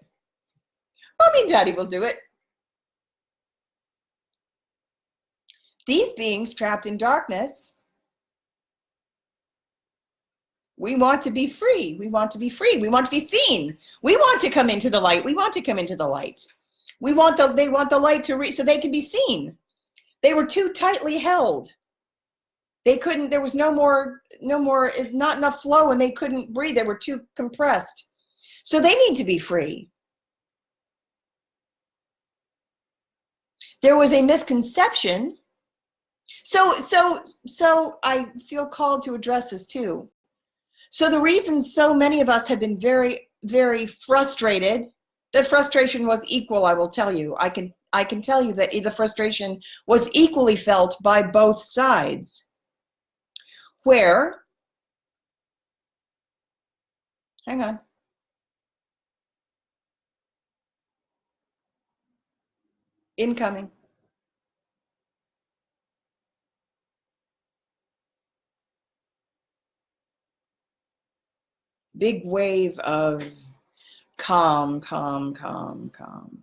Mommy and Daddy will do it. These beings trapped in darkness, we want to be free. We want to be free. We want to be seen. We want to come into the light. We want to come into the light. They want the light to reach so they can be seen. They were too tightly held. They couldn't, there was not enough flow, and they couldn't breathe. They were too compressed. So they need to be free. There was a misconception. So I feel called to address this too. So the reason so many of us have been very, very frustrated, the frustration was equal, I will tell you. I can tell you that the frustration was equally felt by both sides. Where, hang on. Incoming. Big wave of calm, calm, calm, calm.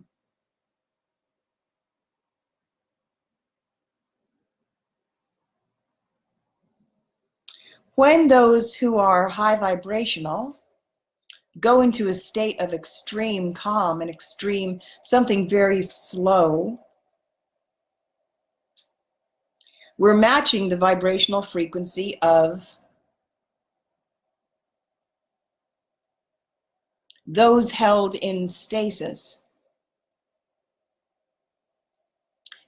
When those who are high vibrational go into a state of extreme calm and extreme, something very slow, we're matching the vibrational frequency of those held in stasis.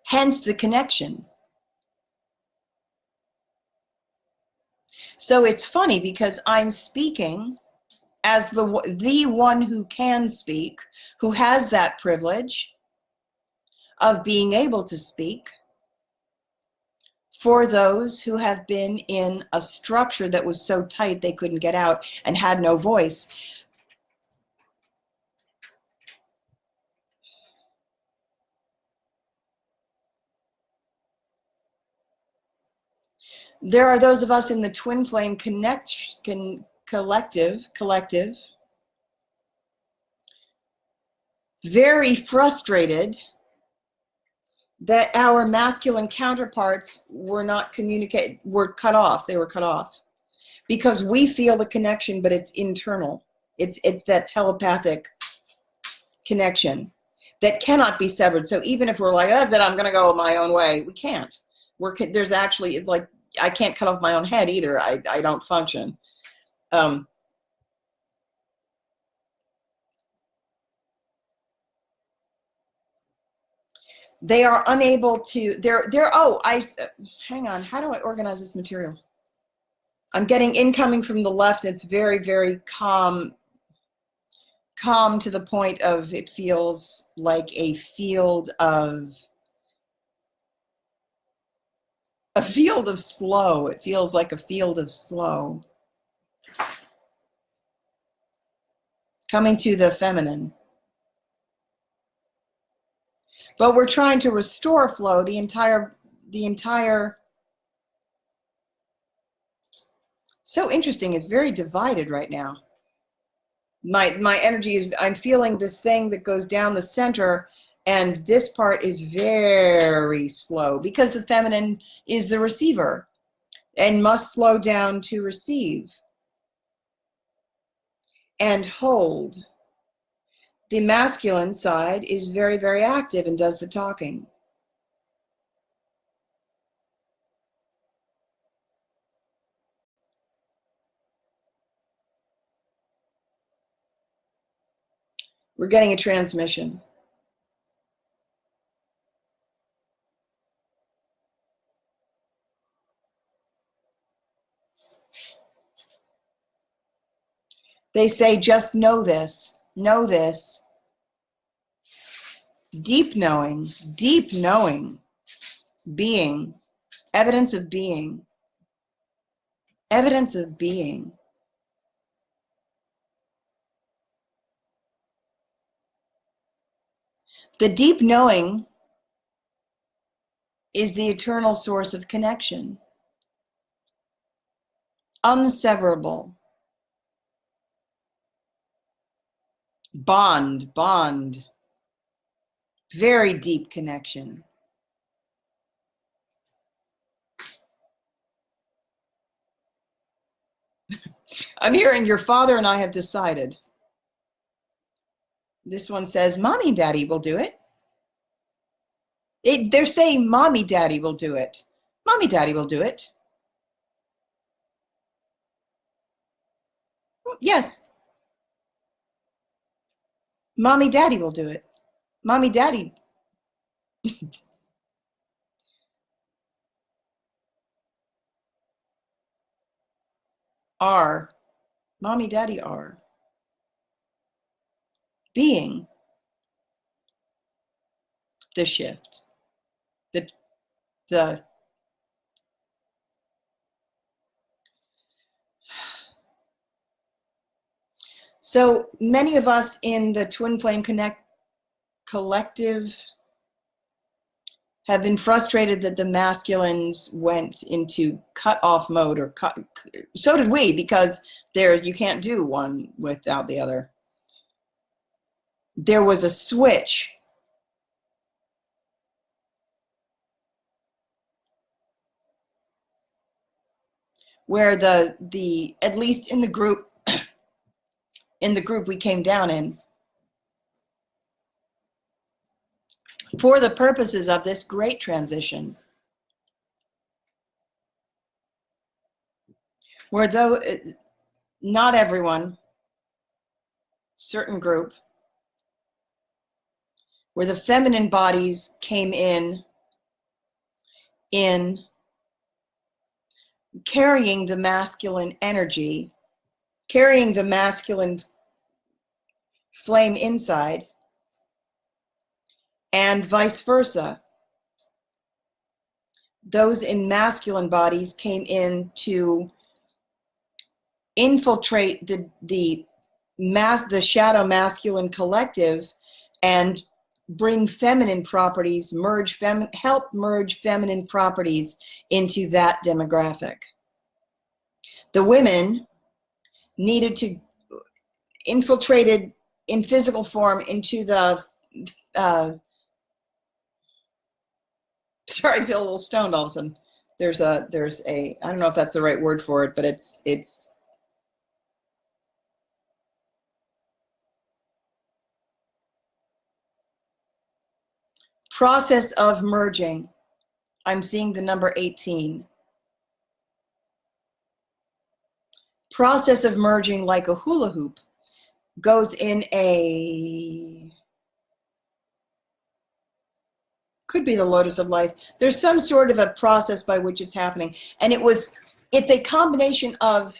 Hence the connection. So it's funny because I'm speaking as the one who can speak, who has that privilege of being able to speak for those who have been in a structure that was so tight they couldn't get out and had no voice. There are those of us in the twin flame collective, very frustrated that our masculine counterparts were not were cut off. They were cut off because we feel the connection, but it's internal. It's that telepathic connection that cannot be severed. So even if we're like, that's it, I'm going to go my own way, we can't. There's actually, it's like, I can't cut off my own head either. I don't function. They are unable to, hang on, how do I organize this material? I'm getting incoming from the left. It's very, very calm to the point of it feels like a field of slow. It feels like a field of slow. Coming to the feminine. But we're trying to restore flow. The entire so interesting. It's very divided right now. My energy is, I'm feeling this thing that goes down the center, and this part is very slow because the feminine is the receiver and must slow down to receive and hold. The masculine side is very, very active and does the talking. We're getting a transmission. They say, just know this, deep knowing, being, evidence of being. The deep knowing is the eternal source of connection. Unseverable. Bond. Very deep connection. I'm hearing your father and I have decided. This one says, Mommy and Daddy will do it. They're saying Mommy, Daddy will do it. Mommy, Daddy will do it. Yes. Mommy, Daddy will do it. Mommy, Daddy. Are. Mommy, Daddy are. Being. The shift. The So many of us in the Twin Flame Connect collective have been frustrated that the masculines went into cut-off mode, or so did we, because you can't do one without the other. There was a switch. where the at least in the group we came down in, for the purposes of this great transition, where though not everyone, certain group, where the feminine bodies came in carrying the masculine energy, carrying the masculine flame inside, and vice versa. Those in masculine bodies came in to infiltrate the shadow masculine collective and bring feminine properties, help merge feminine properties into that demographic. The women needed to infiltrated in physical form into the sorry, I feel a little stoned all of a sudden. There's a I don't know if that's the right word for it, but it's process of merging. I'm seeing the number 18. Process of merging, like a hula hoop, goes in could be the lotus of life. There's some sort of a process by which it's happening. And it's a combination of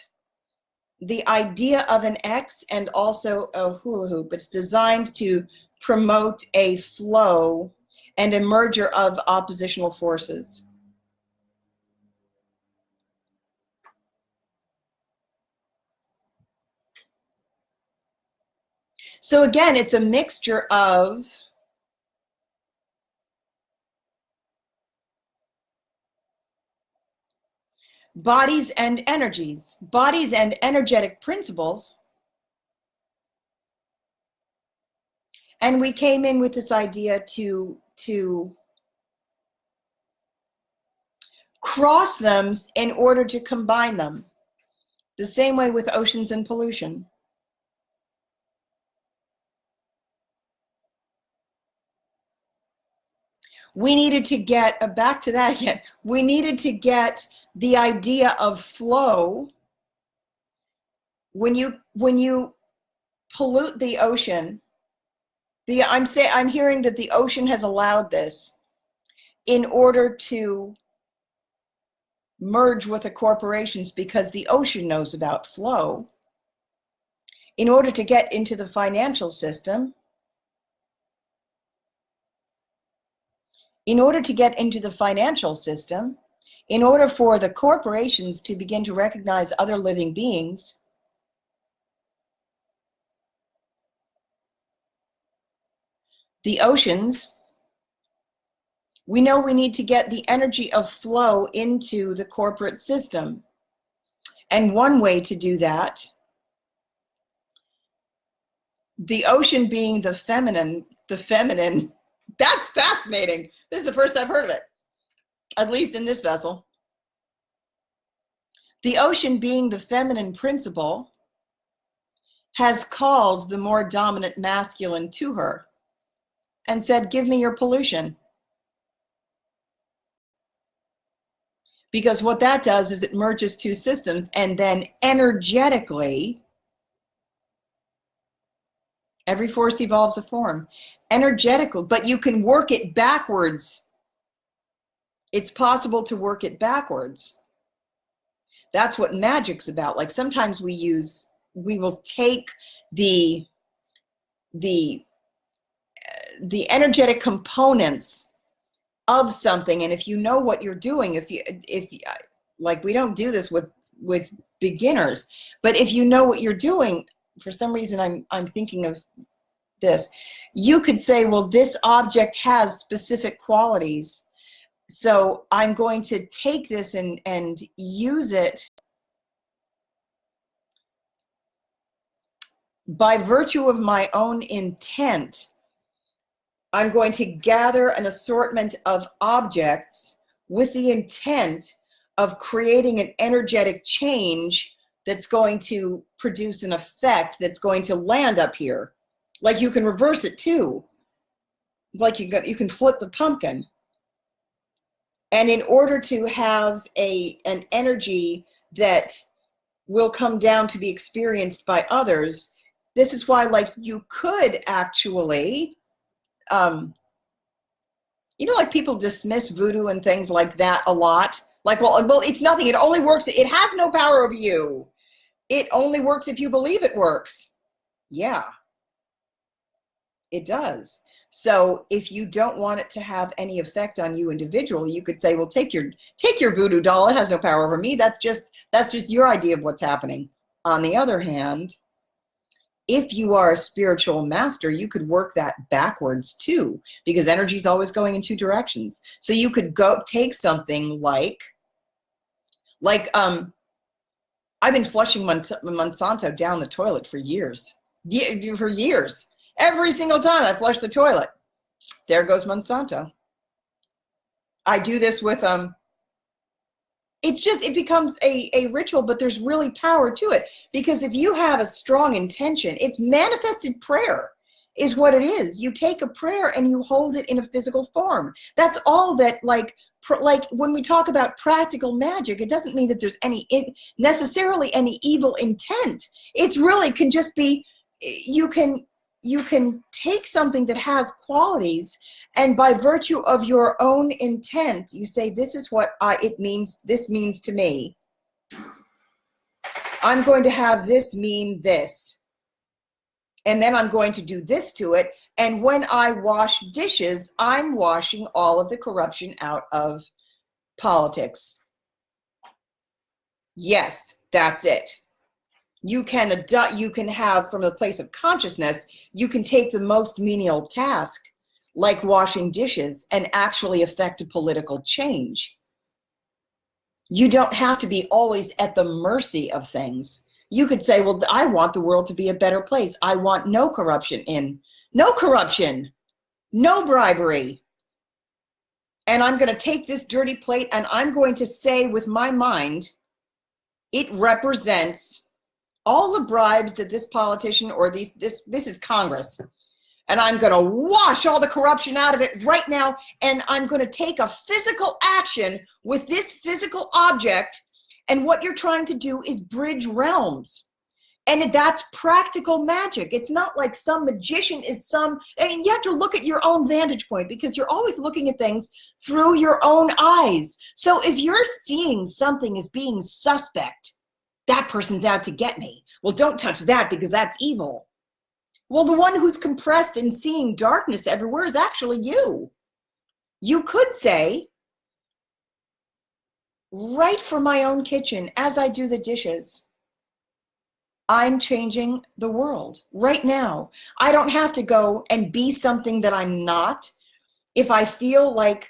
the idea of an X and also a hula hoop. It's designed to promote a flow and a merger of oppositional forces. So again, it's a mixture of bodies and energies, bodies and energetic principles. And we came in with this idea to cross them in order to combine them. The same way with oceans and pollution. We needed to get, back to that again, we needed to get the idea of flow. When you pollute the ocean, I'm hearing that the ocean has allowed this in order to merge with the corporations, because the ocean knows about flow. In order to get into the financial system, in order for the corporations to begin to recognize other living beings, the oceans, we know we need to get the energy of flow into the corporate system. And one way to do that, the ocean being the feminine, that's fascinating. This is the first I've heard of it, at least in this vessel. The ocean being the feminine principle has called the more dominant masculine to her and said, give me your pollution. Because what that does is it merges two systems, and then energetically, every force evolves a form. Energetical, but you can work it backwards. It's possible to work it backwards. That's what magic's about. Like sometimes we will take the energetic components of something, and if you know what you're doing, if you like, we don't do this with beginners, but if you know what you're doing, for some reason I'm thinking of this, you could say, well, this object has specific qualities, so I'm going to take this and use it by virtue of my own intent. I'm going to gather an assortment of objects with the intent of creating an energetic change that's going to produce an effect that's going to land up here. Like you can reverse it too. Like you can flip the pumpkin. And in order to have an energy that will come down to be experienced by others, this is why, like, you could actually, like people dismiss voodoo and things like that a lot. Like, well, it's nothing. It only works. It has no power over you. It only works if you believe it works. Yeah, it does. So if you don't want it to have any effect on you individually, you could say, well, take your voodoo doll. It has no power over me. That's just your idea of what's happening. On the other hand, if you are a spiritual master, you could work that backwards too, because energy is always going in two directions. So you could go take something like I've been flushing Monsanto down the toilet for years. For years. Every single time I flush the toilet, there goes Monsanto. I do this with, it becomes a ritual, but there's really power to it. Because if you have a strong intention, it's manifested prayer is what it is. You take a prayer and you hold it in a physical form. That's all that, like when we talk about practical magic, it doesn't mean that there's necessarily any evil intent. It's really can just be, you can take something that has qualities, and by virtue of your own intent, you say, this is what this means to me. I'm going to have this mean this. And then I'm going to do this to it. And when I wash dishes, I'm washing all of the corruption out of politics. Yes, that's it. You can have, from a place of consciousness, you can take the most menial task, like washing dishes, and actually affect a political change. You don't have to be always at the mercy of things. You could say, well, I want the world to be a better place. I want no corruption no bribery. And I'm going to take this dirty plate and I'm going to say with my mind, it represents all the bribes that this politician or this is Congress. And I'm going to wash all the corruption out of it right now. And I'm going to take a physical action with this physical object. And what you're trying to do is bridge realms. And that's practical magic. It's not like some magician is and you have to look at your own vantage point, because you're always looking at things through your own eyes. So if you're seeing something as being suspect, that person's out to get me. Well, don't touch that because that's evil. Well, the one who's compressed and seeing darkness everywhere is actually you. You could say, right from my own kitchen, as I do the dishes, I'm changing the world right now. I don't have to go and be something that I'm not. If I feel like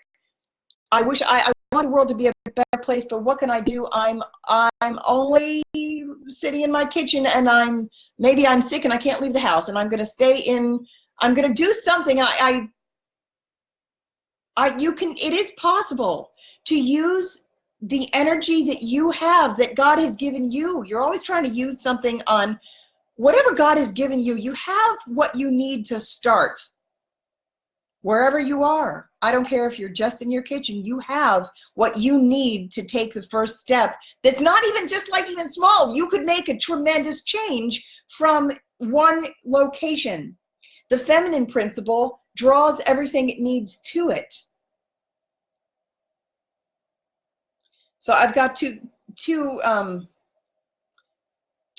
I want the world to be a better place, but what can I do? I'm only sitting in my kitchen, and maybe I'm sick and I can't leave the house, and I'm going to do something. It is possible to use the energy that you have, that God has given you. You're always trying to use something on whatever God has given you. You have what you need to start wherever you are. I don't care if you're just in your kitchen. You have what you need to take the first step. That's not even just like even small. You could make a tremendous change from one location. The feminine principle draws everything it needs to it. So I've got two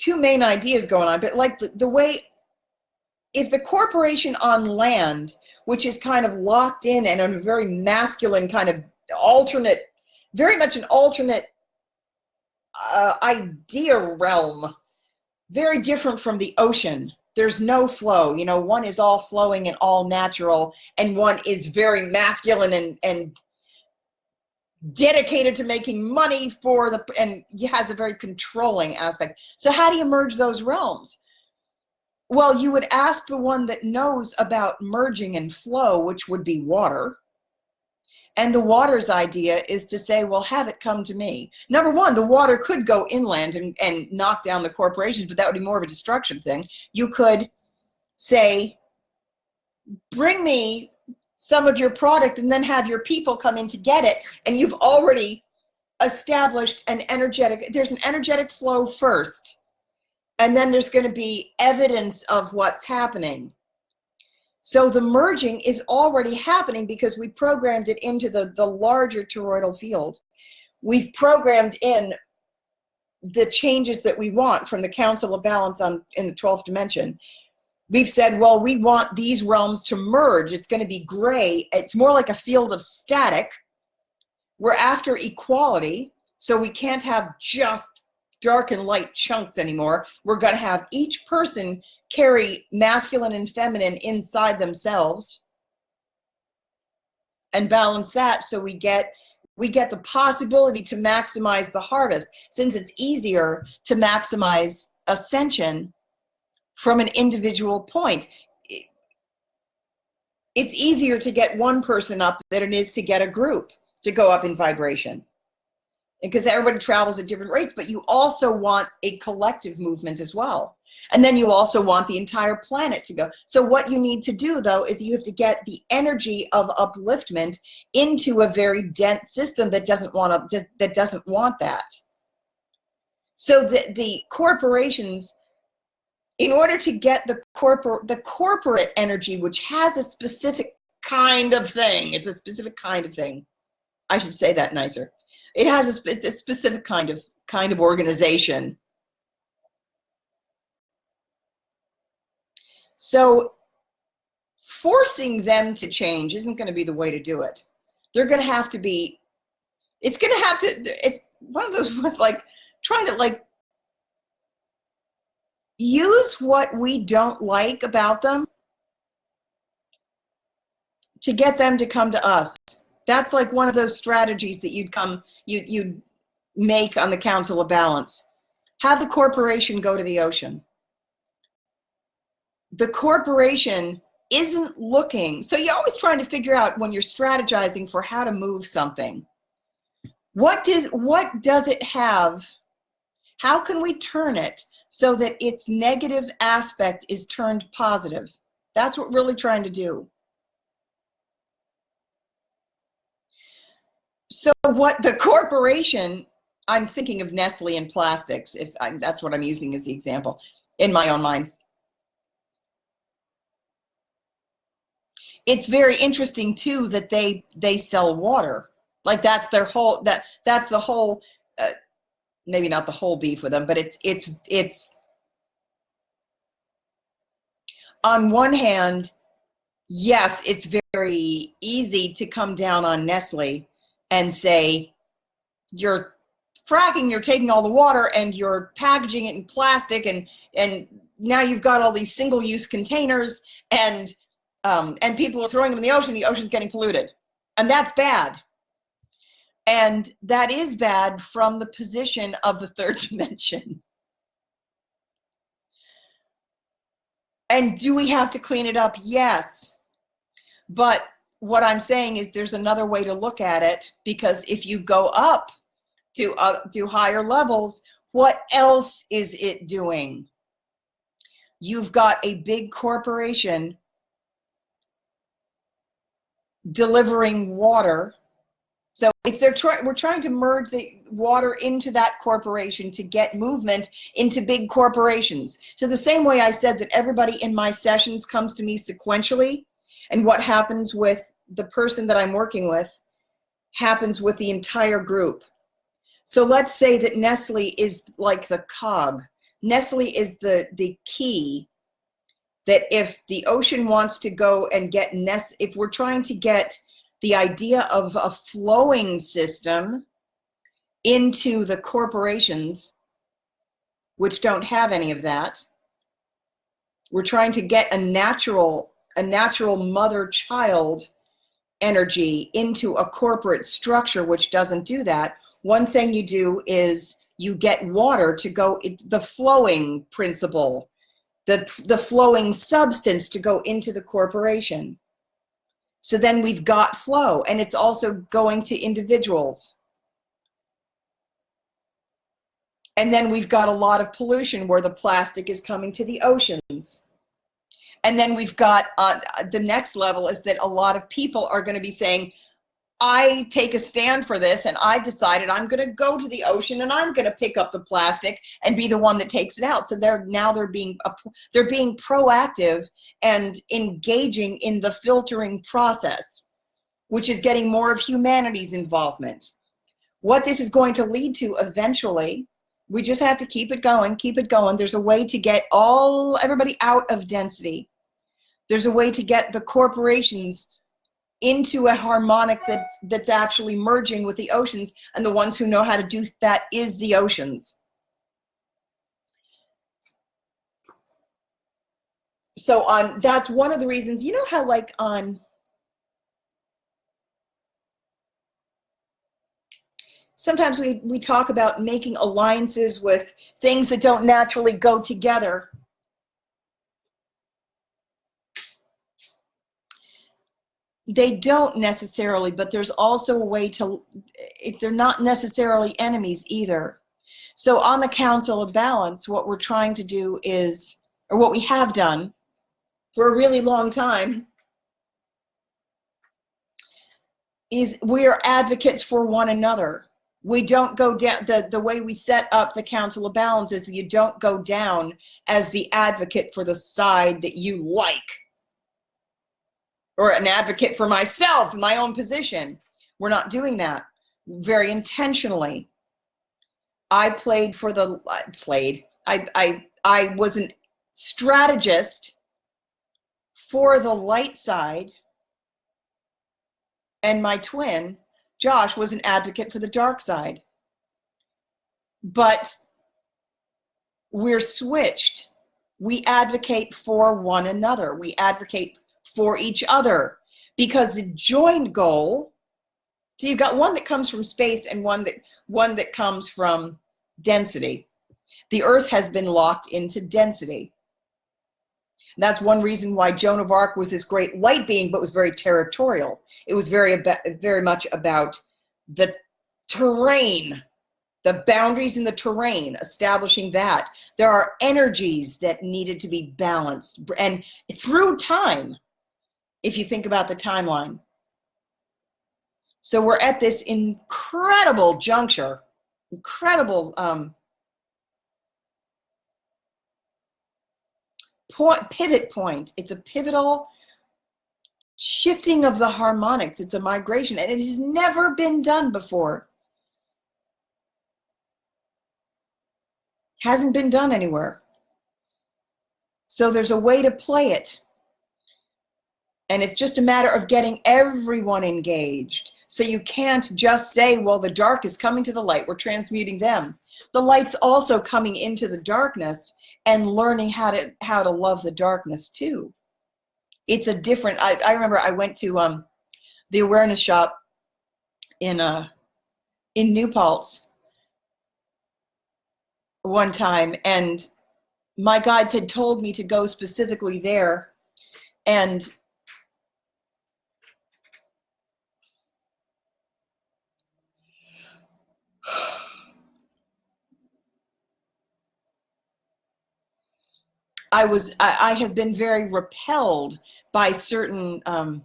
main ideas going on, but like the way, if the corporation on land, which is kind of locked in and in a very masculine kind of alternate, very much an alternate idea realm, very different from the ocean. There's no flow. One is all flowing and all natural, and one is very masculine and dedicated to making money and has a very controlling aspect. So how do you merge those realms? Well, you would ask the one that knows about merging and flow, which would be water, And the water's idea is to say, well, have it come to me. Number one, the water could go inland and knock down the corporations, but that would be more of a destruction thing. You could say, bring me some of your product and then have your people come in to get it. And you've already established there's an energetic flow first. And then there's going to be evidence of what's happening. So the merging is already happening because we programmed it into the larger toroidal field. We've programmed in the changes that we want from the Council of Balance in the 12th dimension. We've said, well, we want these realms to merge. It's going to be gray. It's more like a field of static. We're after equality, so we can't have just dark and light chunks anymore. We're going to have each person carry masculine and feminine inside themselves and balance that, so we get the possibility to maximize the harvest, since it's easier to maximize ascension from an individual point. It's easier to get one person up than it is to get a group to go up in vibration, because everybody travels at different rates, but you also want a collective movement as well. And then you also want the entire planet to go. So what you need to do, though, is you have to get the energy of upliftment into a very dense system that doesn't want that. So the corporations, in order to get the corporate energy, which has a specific kind of thing, it's a specific kind of thing. I should say that nicer. It has it's a specific kind of organization. So forcing them to change isn't going to be the way to do it. They're going to have to be, it's one of those with like trying to like use what we don't like about them to get them to come to us. That's like one of those strategies that you'd make on the Council of Balance. Have the corporation go to the ocean. The corporation isn't looking, so you're always trying to figure out when you're strategizing for how to move something. What does it have? How can we turn it so that its negative aspect is turned positive? That's what we're really trying to do. So what the corporation, I'm thinking of Nestle and plastics, that's what I'm using as the example in my own mind. It's very interesting too that they sell water. Like that's their whole, that's the whole, maybe not the whole beef with them, but it's on one hand, yes, it's very easy to come down on Nestle and say, you're fracking, you're taking all the water and you're packaging it in plastic, and now you've got all these single-use containers, and people are throwing them in the ocean's getting polluted. And that's bad. And that is bad from the position of the third dimension. And do we have to clean it up? Yes. But what I'm saying is there's another way to look at it, because if you go up to higher levels, what else is it doing? You've got a big corporation delivering water. So if we're trying to merge the water into that corporation to get movement into big corporations. So the same way I said that everybody in my sessions comes to me sequentially, and what happens with the person that I'm working with happens with the entire group. So let's say that Nestle is like the cog. Nestle is the key, that if the ocean wants to go and get if we're trying to get the idea of a flowing system into the corporations, which don't have any of that, we're trying to get a natural mother-child energy into a corporate structure which doesn't do that. One thing you do is you get water to go, the flowing principle, the flowing substance to go into the corporation. So then we've got flow, and it's also going to individuals. And then we've got a lot of pollution where the plastic is coming to the oceans. And then we've got the next level is that a lot of people are going to be saying, I take a stand for this, and I decided I'm going to go to the ocean and I'm going to pick up the plastic and be the one that takes it out. So they're being proactive and engaging in the filtering process, which is getting more of humanity's involvement. What this is going to lead to eventually, we just have to keep it going, keep it going. There's a way to get everybody out of density. There's a way to get the corporations into a harmonic that's actually merging with the oceans, and the ones who know how to do that is the oceans. So that's one of the reasons, you know how like sometimes we talk about making alliances with things that don't naturally go together. They don't necessarily, but there's also a way to, they're not necessarily enemies either. So on the Council of Balance, what we're trying to do is, or what we have done for a really long time, is we are advocates for one another. We don't go down, the way we set up the Council of Balance is that you don't go down as the advocate for the side that you like, or an advocate for myself, my own position. We're not doing that very intentionally. I was a strategist for the light side, and my twin, Josh, was an advocate for the dark side. But we're switched. We advocate for one another. We advocate for each other, because the joint goal, so you've got one that comes from space and one that comes from density. The earth has been locked into density. And that's one reason why Joan of Arc was this great light being, but was very territorial. It was very much about the terrain, the boundaries in the terrain, establishing that. There are energies that needed to be balanced, and through time, if you think about the timeline. So we're at this incredible juncture, incredible pivot point. It's a pivotal shifting of the harmonics. It's a migration, and it has never been done before. Hasn't been done anywhere. So there's a way to play it. And it's just a matter of getting everyone engaged. So you can't just say, well, the dark is coming to the light, we're transmuting them. The light's also coming into the darkness and learning how to love the darkness too. It's a different, I remember I went to the awareness shop in New Paltz one time, and my guides had told me to go specifically there, and I have been very repelled by certain, like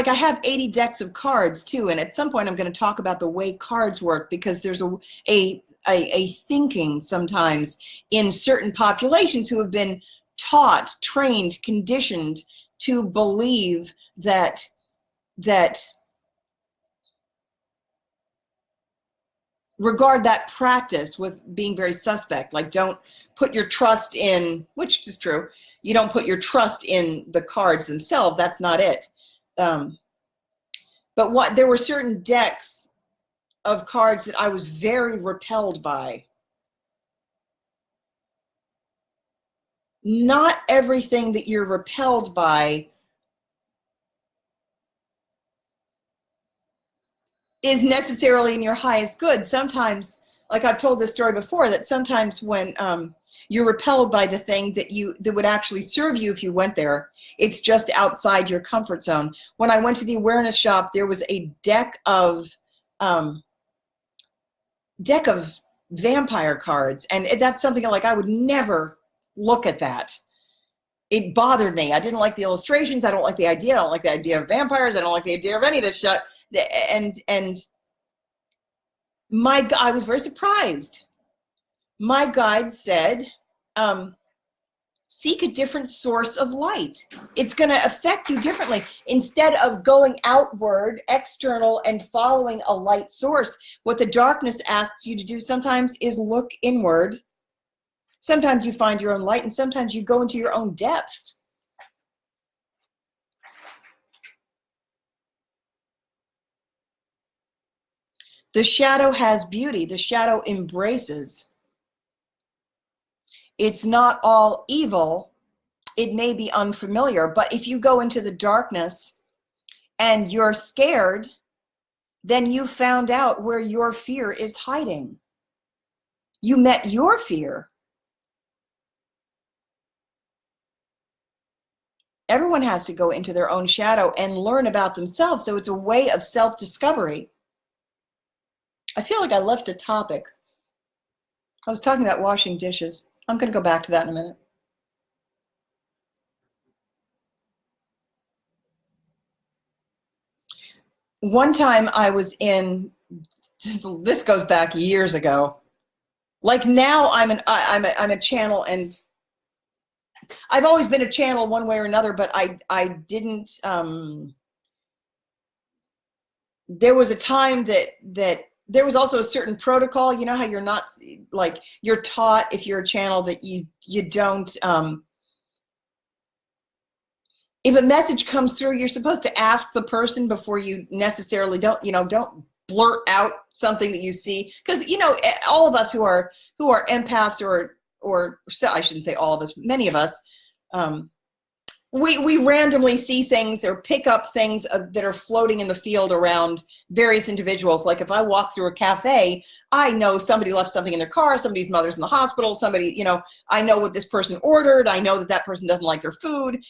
I have 80 decks of cards too, and at some point I'm going to talk about the way cards work, because there's a thinking sometimes in certain populations who have been taught, trained, conditioned to believe that regard that practice with being very suspect. Like, don't put your trust in, which is true, you don't put your trust in the cards themselves. That's not it. But there were certain decks of cards that I was very repelled by. Not everything that you're repelled by is necessarily in your highest good. Sometimes, like I've told this story before, that sometimes when You're repelled by the thing that would actually serve you if you went there. It's just outside your comfort zone. When I went to the awareness shop, there was a deck of vampire cards, and that's something like I would never look at that. It bothered me. I didn't like the illustrations. I don't like the idea. I don't like the idea of vampires. I don't like the idea of any of this shit. And I was very surprised. My guide said, seek a different source of light. It's going to affect you differently. Instead of going outward, external, and following a light source, what the darkness asks you to do sometimes is look inward. Sometimes you find your own light, and sometimes you go into your own depths. The shadow has beauty. The shadow embraces. It's not all evil. It may be unfamiliar, but if you go into the darkness and you're scared, then you found out where your fear is hiding. You met your fear. Everyone has to go into their own shadow and learn about themselves. So it's a way of self-discovery. I feel like I left a topic. I was talking about washing dishes. I'm going to go back to that in a minute. One time I was in, this goes back years ago. Like now I'm a channel, and I've always been a channel one way or another, but I didn't, there was a time that there was also a certain protocol. You know how you're not, like, you're taught if you're a channel that you don't, if a message comes through, you're supposed to ask the person before you necessarily don't blurt out something that you see. Because, all of us who are empaths or I shouldn't say all of us, many of us, we randomly see things or pick up things that are floating in the field around various individuals. Like if I walk through a cafe, I know somebody left something in their car, somebody's mother's in the hospital, somebody, I know what this person ordered. I know that person doesn't like their food.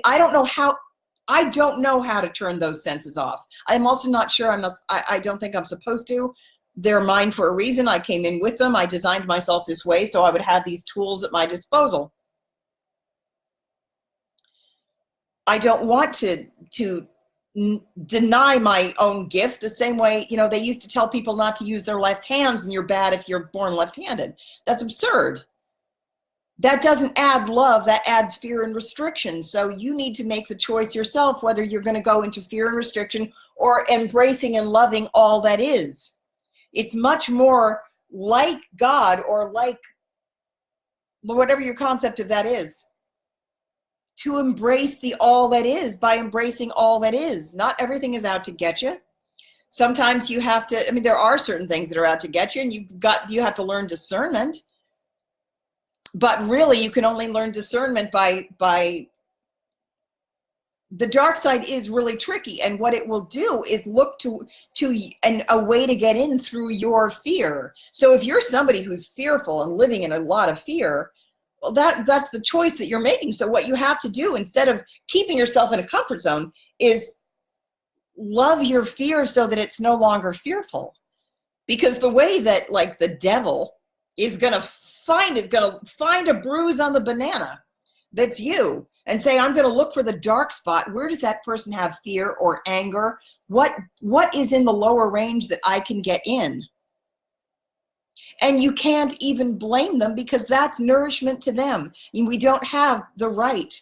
I don't know how to turn those senses off. I'm also not sure, I don't think I'm supposed to. They're mine for a reason. I came in with them. I designed myself this way so I would have these tools at my disposal. I don't want to deny my own gift the same way, they used to tell people not to use their left hands and you're bad if you're born left-handed. That's absurd. That doesn't add love, that adds fear and restriction. So you need to make the choice yourself whether you're going to go into fear and restriction or embracing and loving all that is. It's much more like God, or like whatever your concept of that is, to embrace the all that is by embracing all that is. Not everything is out to get you. Sometimes you have to, there are certain things that are out to get you, and you have to learn discernment. But really, you can only learn discernment by the dark side is really tricky, and what it will do is look to a way to get in through your fear. So if you're somebody who's fearful and living in a lot of fear, well, that's the choice that you're making. So what you have to do, instead of keeping yourself in a comfort zone, is love your fear so that it's no longer fearful. Because the way that, like, the devil is going to find a bruise on the banana that's you, and say, I'm going to look for the dark spot. Where does that person have fear or anger? What is in the lower range that I can get in? And you can't even blame them, because that's nourishment to them. We don't have the right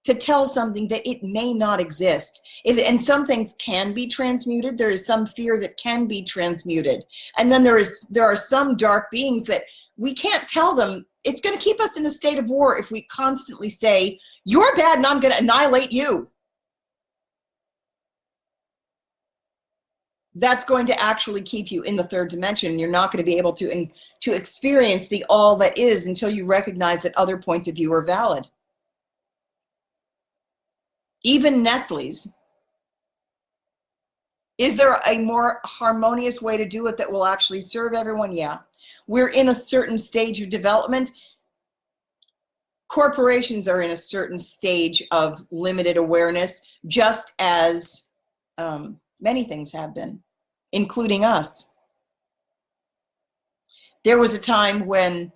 to tell something that it may not exist. And some things can be transmuted. There is some fear that can be transmuted. And then there are some dark beings that we can't tell them. It's going to keep us in a state of war if we constantly say, you're bad and I'm going to annihilate you. That's going to actually keep you in the third dimension. You're not going to be able to experience the all that is until you recognize that other points of view are valid. Even Nestle's. Is there a more harmonious way to do it that will actually serve everyone? Yeah. We're in a certain stage of development. corporations are in a certain stage of limited awareness, just as many things have been, including us. There was a time when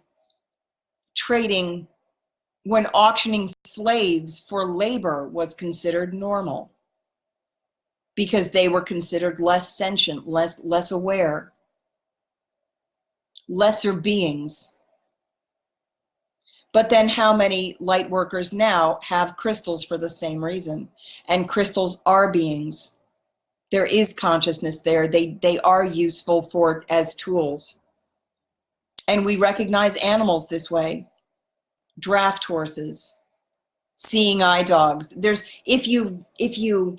auctioning slaves for labor was considered normal because they were considered less sentient, less aware, lesser beings. But then how many light workers now have crystals for the same reason? And crystals are beings. There is consciousness there. They are useful as tools. And we recognize animals this way. Draft horses, seeing eye dogs. If you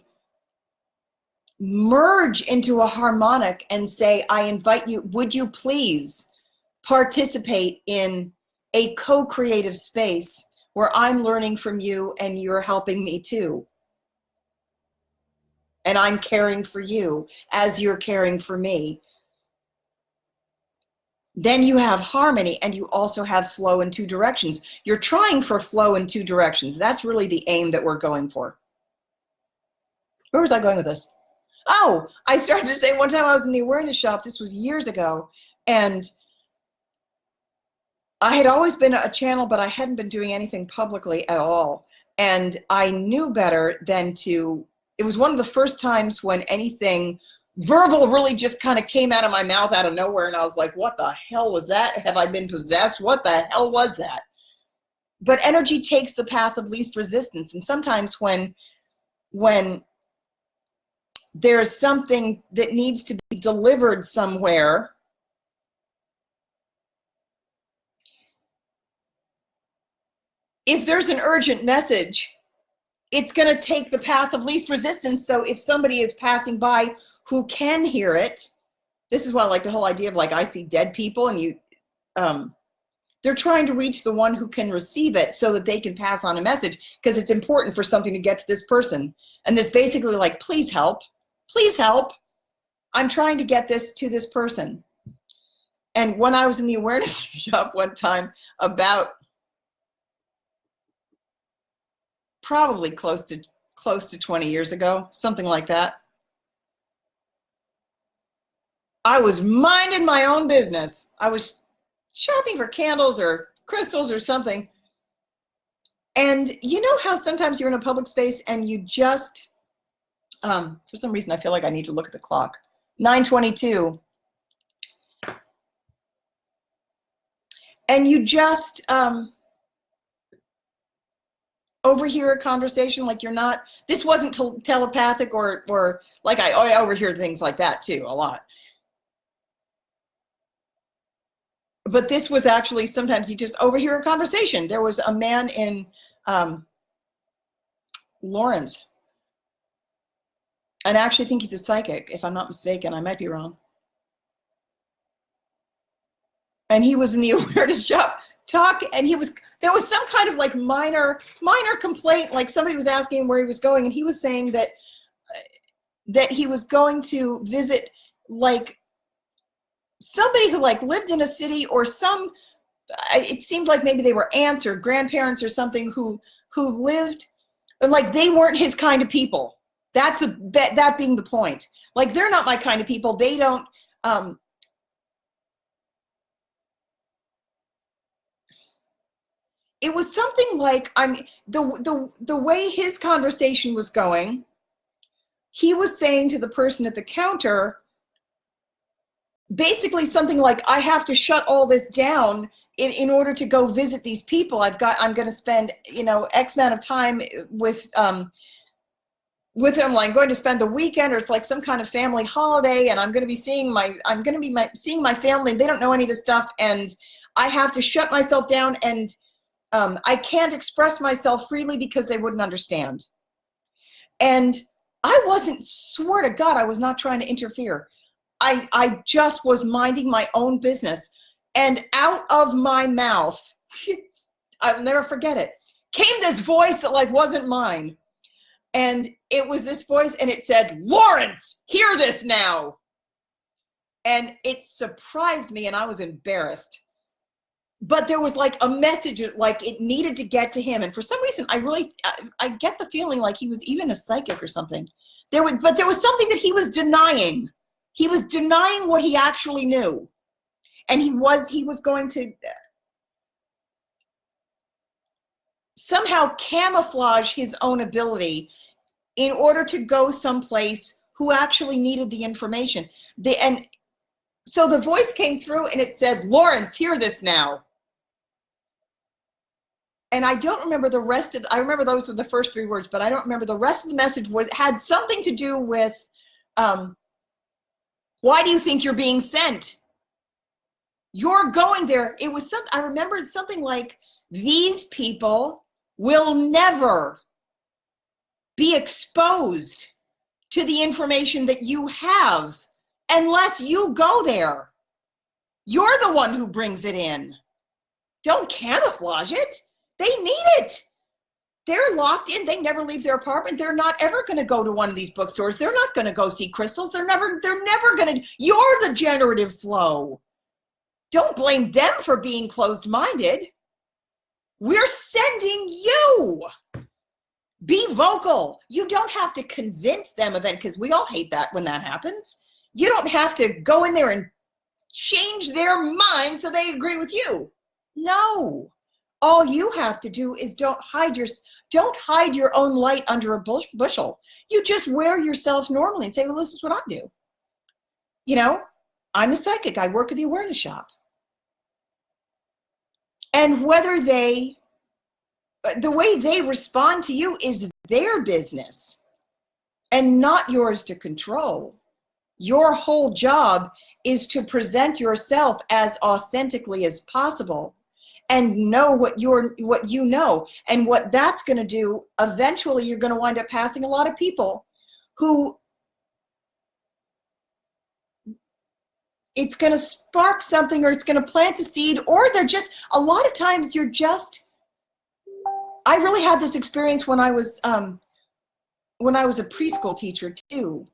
merge into a harmonic and say, I invite you, would you please participate in a co-creative space where I'm learning from you and you're helping me too. And I'm caring for you as you're caring for me. Then you have harmony, and you also have flow in two directions. You're trying for flow in two directions. That's really the aim that we're going for. Where was I going with this? Oh, I started to say one time I was in the awareness shop. This was years ago. And I had always been a channel, but I hadn't been doing anything publicly at all. And I knew better than to, it was one of the first times when anything verbal really just kind of came out of my mouth out of nowhere. And I was like, what the hell was that? Have I been possessed? What the hell was that? But energy takes the path of least resistance. And sometimes when there's something that needs to be delivered somewhere, if there's an urgent message, it's going to take the path of least resistance. So if somebody is passing by who can hear it, this is why I like the whole idea of like, I see dead people, and they're trying to reach the one who can receive it so that they can pass on a message, because it's important for something to get to this person. And it's basically like, please help, please help. I'm trying to get this to this person. And when I was in the awareness shop one time, about probably close to 20 years ago, something like that, I was minding my own business. I was shopping for candles or crystals or something. And you know how sometimes you're in a public space and you just, for some reason, I feel like I need to look at the clock. 9:22. And you just overhear a conversation like you're not, this wasn't telepathic or like I overhear things like that too, a lot. But this was actually, sometimes you just overhear a conversation. There was a man in Lawrence, and I actually think he's a psychic, if I'm not mistaken. I might be wrong. And he was in the awareness shop and there was some kind of like minor complaint, like somebody was asking him where he was going, and he was saying that he was going to visit like somebody who like lived in a city, or it seemed like maybe they were aunts or grandparents or something who lived, like they weren't his kind of people. That being the point. Like, they're not my kind of people. They don't, it was something like, the way his conversation was going, he was saying to the person at the counter, basically something like, I have to shut all this down in order to go visit these people. I'm going to spend, X amount of time with them. I'm going to spend the weekend, or it's like some kind of family holiday, and I'm going to be seeing my family, and they don't know any of this stuff, and I have to shut myself down, and I can't express myself freely because they wouldn't understand. And I wasn't, swear to God, I was not trying to interfere. I just was minding my own business, and out of my mouth, I'll never forget it, came this voice that like wasn't mine. And it was this voice, and it said, Lawrence, hear this now. And it surprised me, and I was embarrassed. but there was like a message, like it needed to get to him. And for some reason, I get the feeling like he was even a psychic or something. But there was something that he was denying. He was denying what he actually knew. And he was going to somehow camouflage his own ability in order to go someplace who actually needed the information. And so the voice came through and it said, "Lawrence, hear this now." And I don't remember the rest of, I remember those were the first 3 words, but I don't remember the rest of the message. Had something to do with, why do you think you're being sent? You're going there. It was I remember it's something like, these people will never be exposed to the information that you have unless you go there. You're the one who brings it in. Don't camouflage it. They need it. They're locked in. They never leave their apartment. They're not ever going to go to one of these bookstores. They're not going to go see crystals. They're never going to. You're the generative flow. Don't blame them for being closed-minded. We're sending you. Be vocal. You don't have to convince them of that, because we all hate that when that happens. You don't have to go in there and change their mind so they agree with you. No. All you have to do is don't hide your own light under a bushel. You just wear yourself normally and say, well, this is what I do. You know, I'm a psychic. I work at the awareness shop. And whether the way they respond to you is their business and not yours to control. Your whole job is to present yourself as authentically as possible and know what you know. And what that's going to do, eventually you're going to wind up passing a lot of people who it's going to spark something, or it's going to plant a seed, or they're just, a lot of times you're just, I really had this experience when I was a preschool teacher too,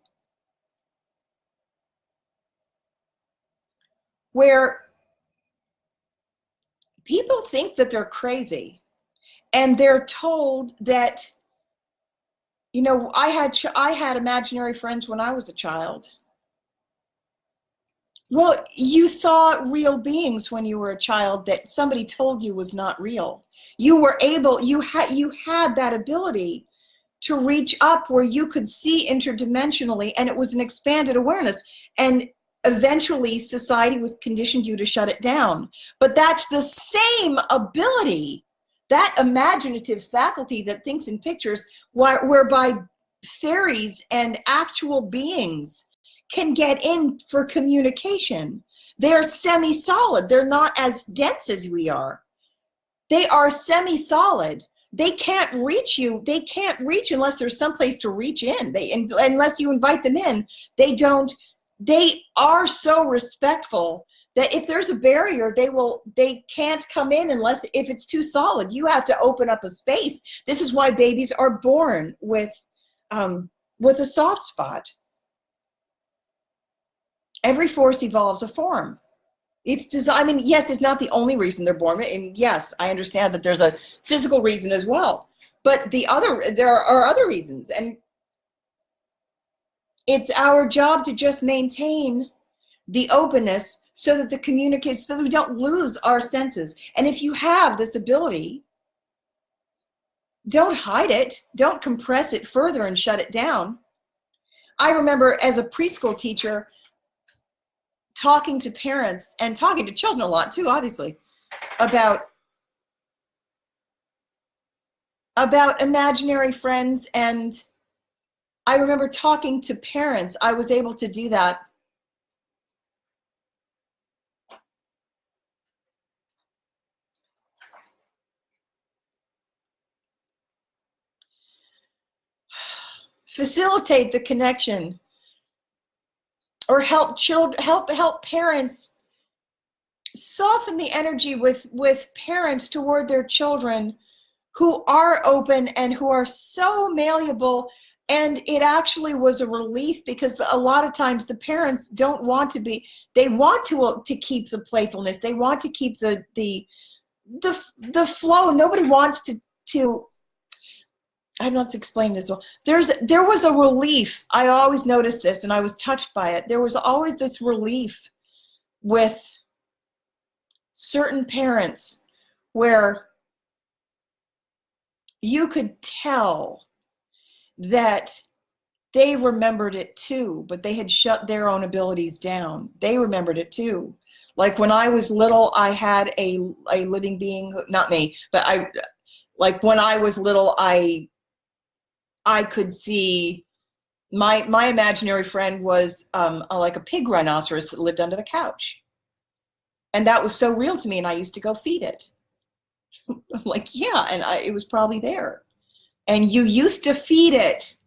where people think that they're crazy and they're told that, you know, I had imaginary friends when I was a child. Well, you saw real beings when you were a child that somebody told you was not real. You had that ability to reach up where you could see interdimensionally, and it was an expanded awareness. And eventually society was conditioned you to shut it down. But that's the same ability, that imaginative faculty that thinks in pictures, whereby fairies and actual beings can get in for communication. They're semi-solid. They're not as dense as we are. They are semi-solid. They can't reach you. They can't reach unless there's someplace to reach in. Unless you invite them in, they don't. They are so respectful that if there's a barrier, they can't come in if it's too solid. You have to open up a space. This is why babies are born with a soft spot. Every force evolves a form. It's designed. I mean, yes, it's not the only reason they're born, and yes, I understand that there's a physical reason as well. But there are other reasons, and it's our job to just maintain the openness so that so that we don't lose our senses. And if you have this ability, don't hide it. Don't compress it further and shut it down. I remember as a preschool teacher talking to parents and talking to children a lot too, obviously, about imaginary friends. And I remember talking to parents. I was able to do that. Facilitate the connection, or help parents soften the energy with parents toward their children who are open and who are so malleable And it actually was a relief, because a lot of times the parents don't want to be, they want to keep the playfulness. They want to keep the flow. Nobody wants to I'm not explaining this well. There was a relief. I always noticed this, and I was touched by it. There was always this relief with certain parents where you could tell that they remembered it too, but they had shut their own abilities down. They remembered it too. Like when I was little, I had a living being, not me, but like when I was little, I could see my imaginary friend was like a pig rhinoceros that lived under the couch. And that was so real to me, and I used to go feed it. I'm like, yeah, and it was probably there. And you used to feed it.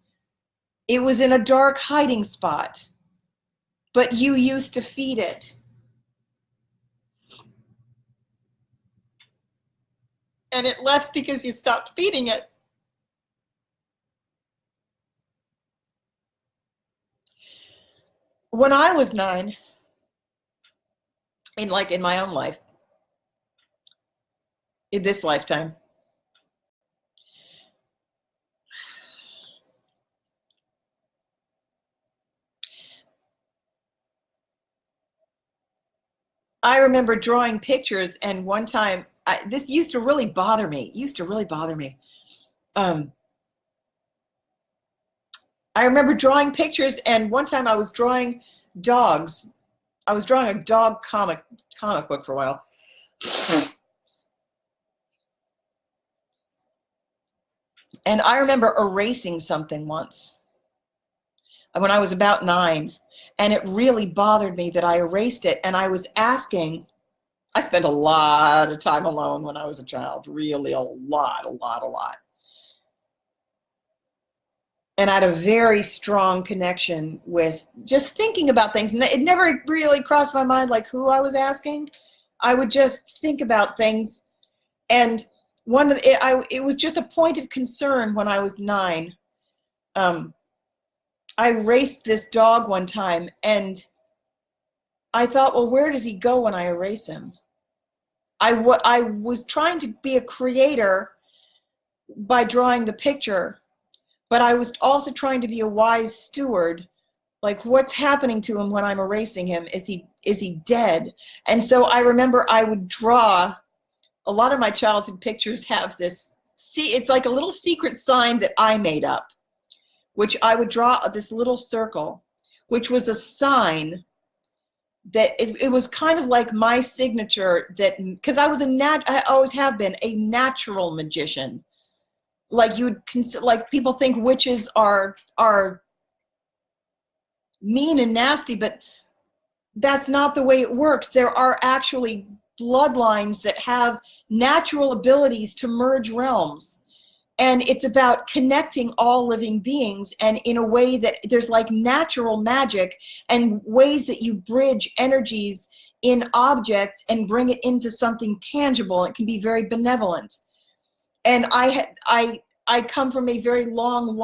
It was in a dark hiding spot, but you used to feed it. And it left because you stopped feeding it. When I was 9, in my own life, in this lifetime, I remember drawing pictures, and one time, this used to really bother me. I remember drawing pictures, and one time I was drawing dogs. I was drawing a dog comic book for a while. And I remember erasing something once when I was about 9, and it really bothered me that I erased it. And I was asking, I spent a lot of time alone when I was a child, really a lot. And I had a very strong connection with just thinking about things. And it never really crossed my mind like who I was asking. I would just think about things. And it was just a point of concern when I was 9. I erased this dog one time, and I thought, well, where does he go when I erase him? I was trying to be a creator by drawing the picture, but I was also trying to be a wise steward. Like, what's happening to him when I'm erasing him? Is he dead? And so I remember I would draw. A lot of my childhood pictures have this. See, it's like a little secret sign that I made up, which I would draw this little circle, which was a sign that it was kind of like my signature, that because I always have been a natural magician. Like like people think witches are mean and nasty, but that's not the way it works. There are actually bloodlines that have natural abilities to merge realms. And it's about connecting all living beings, and in a way that there's like natural magic and ways that you bridge energies in objects and bring it into something tangible. It can be very benevolent. And I come from a very long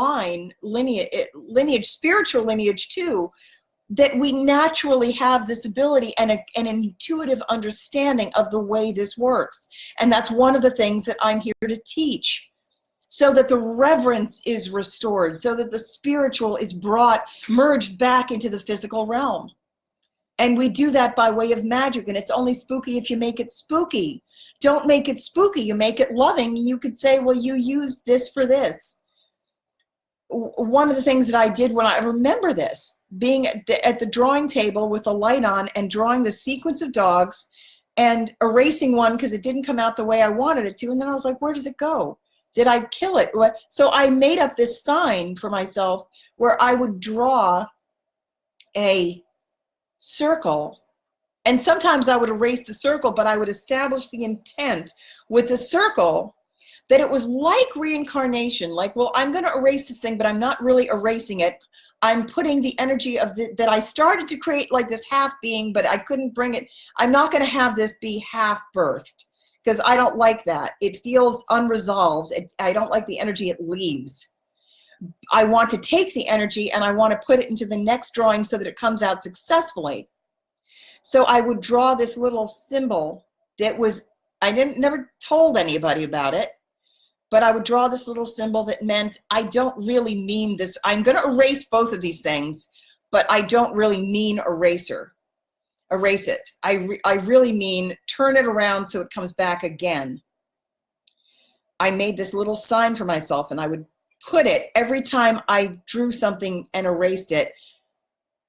lineage, spiritual lineage too, that we naturally have this ability and an intuitive understanding of the way this works. And that's one of the things that I'm here to teach, so that the reverence is restored, so that the spiritual is merged back into the physical realm. And we do that by way of magic, and it's only spooky if you make it spooky. Don't make it spooky, you make it loving. You could say, well, you use this for this. One of the things that I did when I remember this, being at the drawing table with the light on and drawing the sequence of dogs and erasing one because it didn't come out the way I wanted it to. And then I was like, where does it go? Did I kill it? So I made up this sign for myself where I would draw a circle. And sometimes I would erase the circle, but I would establish the intent with the circle that it was like reincarnation. Like, well, I'm going to erase this thing, but I'm not really erasing it. I'm putting the energy of that I started to create, like this half being, but I couldn't bring it. I'm not going to have this be half birthed, because I don't like that. It feels unresolved. I don't like the energy it leaves. I want to take the energy and I want to put it into the next drawing so that it comes out successfully. So I would draw this little symbol that was, I never told anybody about it, but I would draw this little symbol that meant I don't really mean this. I'm going to erase both of these things, but I don't really mean erase it. I really mean turn it around so it comes back again. I made this little sign for myself, and I would put it every time I drew something and erased it.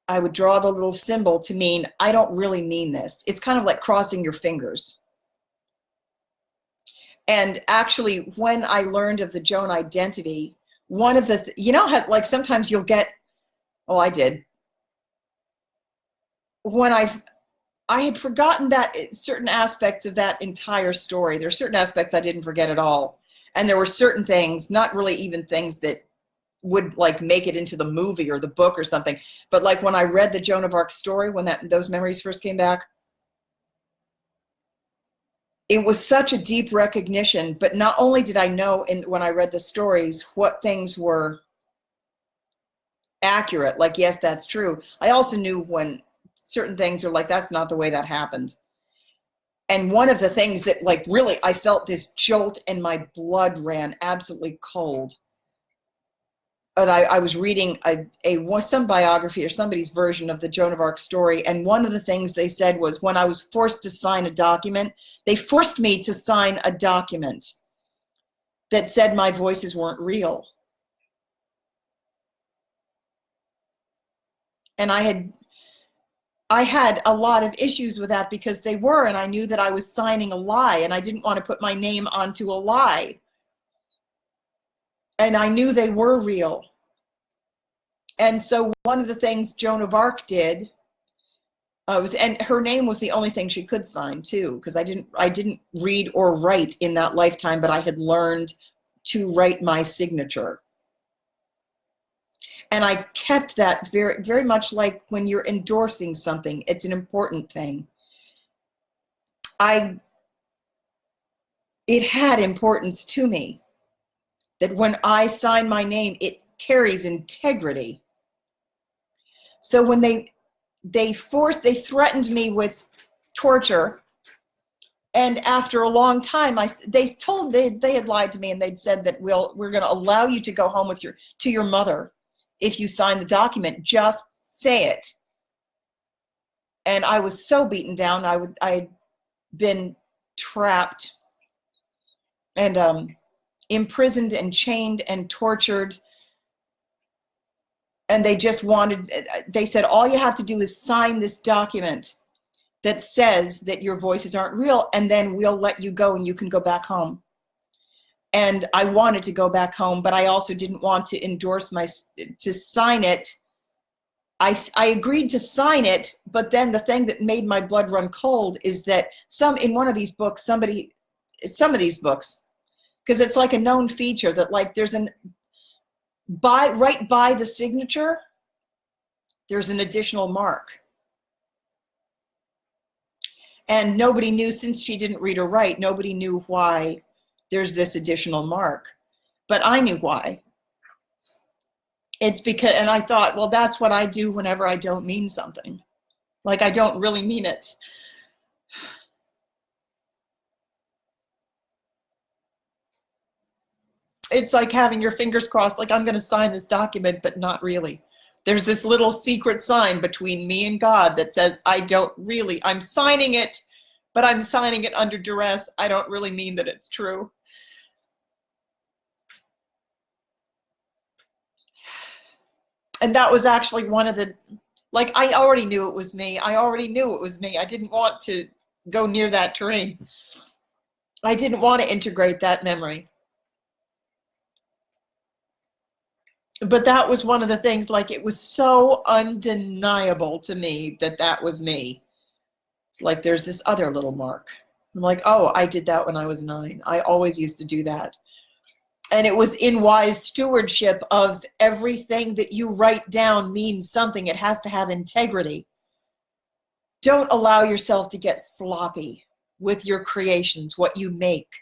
I would draw the little symbol to mean I don't really mean this. It's kind of like crossing your fingers. And actually, when I learned of the Joan identity, one of the, you know how like sometimes you'll get, oh, I did. When I had forgotten that certain aspects of that entire story. There are certain aspects I didn't forget at all. And there were certain things, not really even things that would like make it into the movie or the book or something. But like when I read the Joan of Arc story, when those memories first came back, it was such a deep recognition. But not only did I know when I read the stories what things were accurate, like, yes, that's true. I also knew when certain things are like, that's not the way that happened. And one of the things that like really I felt this jolt and my blood ran absolutely cold. And I was reading some biography or somebody's version of the Joan of Arc story, and one of the things they said was when I was forced to sign a document, they forced me to sign a document that said my voices weren't real. And I had a lot of issues with that because they were, and I knew that I was signing a lie, and I didn't want to put my name onto a lie. And I knew they were real. And so one of the things Joan of Arc did and her name was the only thing she could sign too, because I didn't read or write in that lifetime, but I had learned to write my signature. And I kept that very, very much like when you're endorsing something, it's an important thing. It had importance to me that when I sign my name, it carries integrity. So when they threatened me with torture, and after a long time, they had lied to me, and they'd said that we're going to allow you to go home to your mother if you sign the document. Just say it. And I was so beaten down. I'd been trapped and imprisoned and chained and tortured. And they said, all you have to do is sign this document that says that your voices aren't real, and then we'll let you go and you can go back home. And I wanted to go back home, but I also didn't want to to sign it. I agreed to sign it, but then the thing that made my blood run cold is that in one of these books, some of these books, because it's like a known feature that like there's right by the signature, there's an additional mark. And nobody knew, since she didn't read or write, nobody knew why there's this additional mark. But I knew why. It's because, and I thought, well, that's what I do whenever I don't mean something. Like I don't really mean it. It's like having your fingers crossed, like I'm going to sign this document, but not really. There's this little secret sign between me and God that says, I'm signing it, but I'm signing it under duress. I don't really mean that it's true. And that was actually one of the, like, I already knew it was me. I didn't want to go near that terrain. I didn't want to integrate that memory. But that was one of the things, like, it was so undeniable to me that was me. It's like there's this other little mark. I'm like, oh, I did that when I was 9. I always used to do that. And it was in wise stewardship of everything that you write down means something. It has to have integrity. Don't allow yourself to get sloppy with your creations, what you make.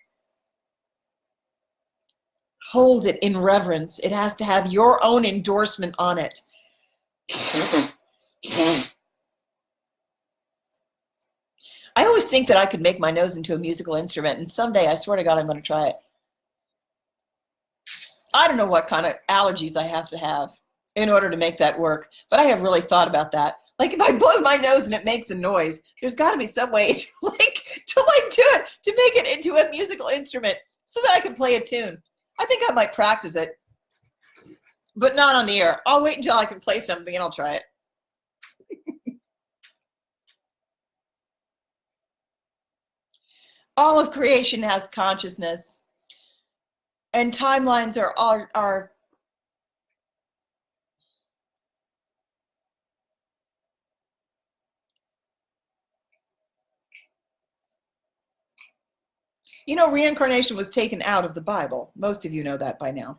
Hold it in reverence. It has to have your own endorsement on it. I always think that I could make my nose into a musical instrument, and someday, I swear to God, I'm going to try it. I don't know what kind of allergies I have to have in order to make that work, but I have really thought about that. Like, if I blow my nose and it makes a noise, there's got to be some way to do it, to make it into a musical instrument so that I can play a tune. I think I might practice it, but not on the air. I'll wait until I can play something and I'll try it. All of creation has consciousness, and timelines are you know, reincarnation was taken out of the Bible. Most of you know that by now.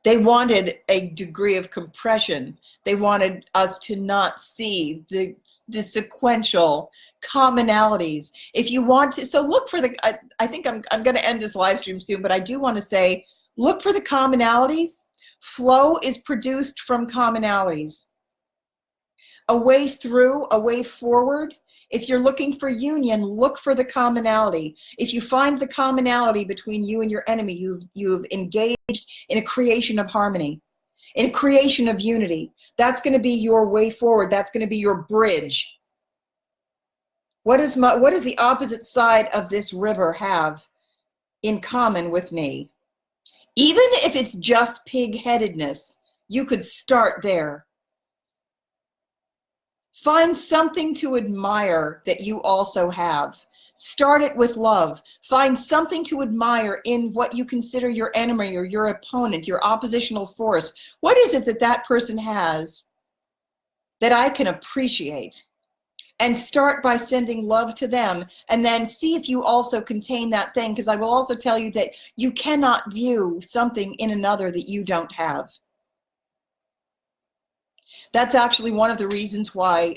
They wanted a degree of compression. They wanted us to not see the sequential commonalities. If you want to, so look for the, I think I'm going to end this live stream soon, but I do want to say, look for the commonalities. Flow is produced from commonalities. A way through, a way forward. If you're looking for union, look for the commonality. If you find the commonality between you and your enemy, you've engaged in a creation of harmony, in a creation of unity. That's going to be your way forward. That's going to be your bridge. What does the opposite side of this river have in common with me? Even if it's just pig-headedness, you could start there. Find something to admire that you also have. Start it with love. Find something to admire in what you consider your enemy or your opponent, your oppositional force. What is it that that person has that I can appreciate? And start by sending love to them, and then see if you also contain that thing, because I will also tell you that you cannot view something in another that you don't have. That's actually one of the reasons why,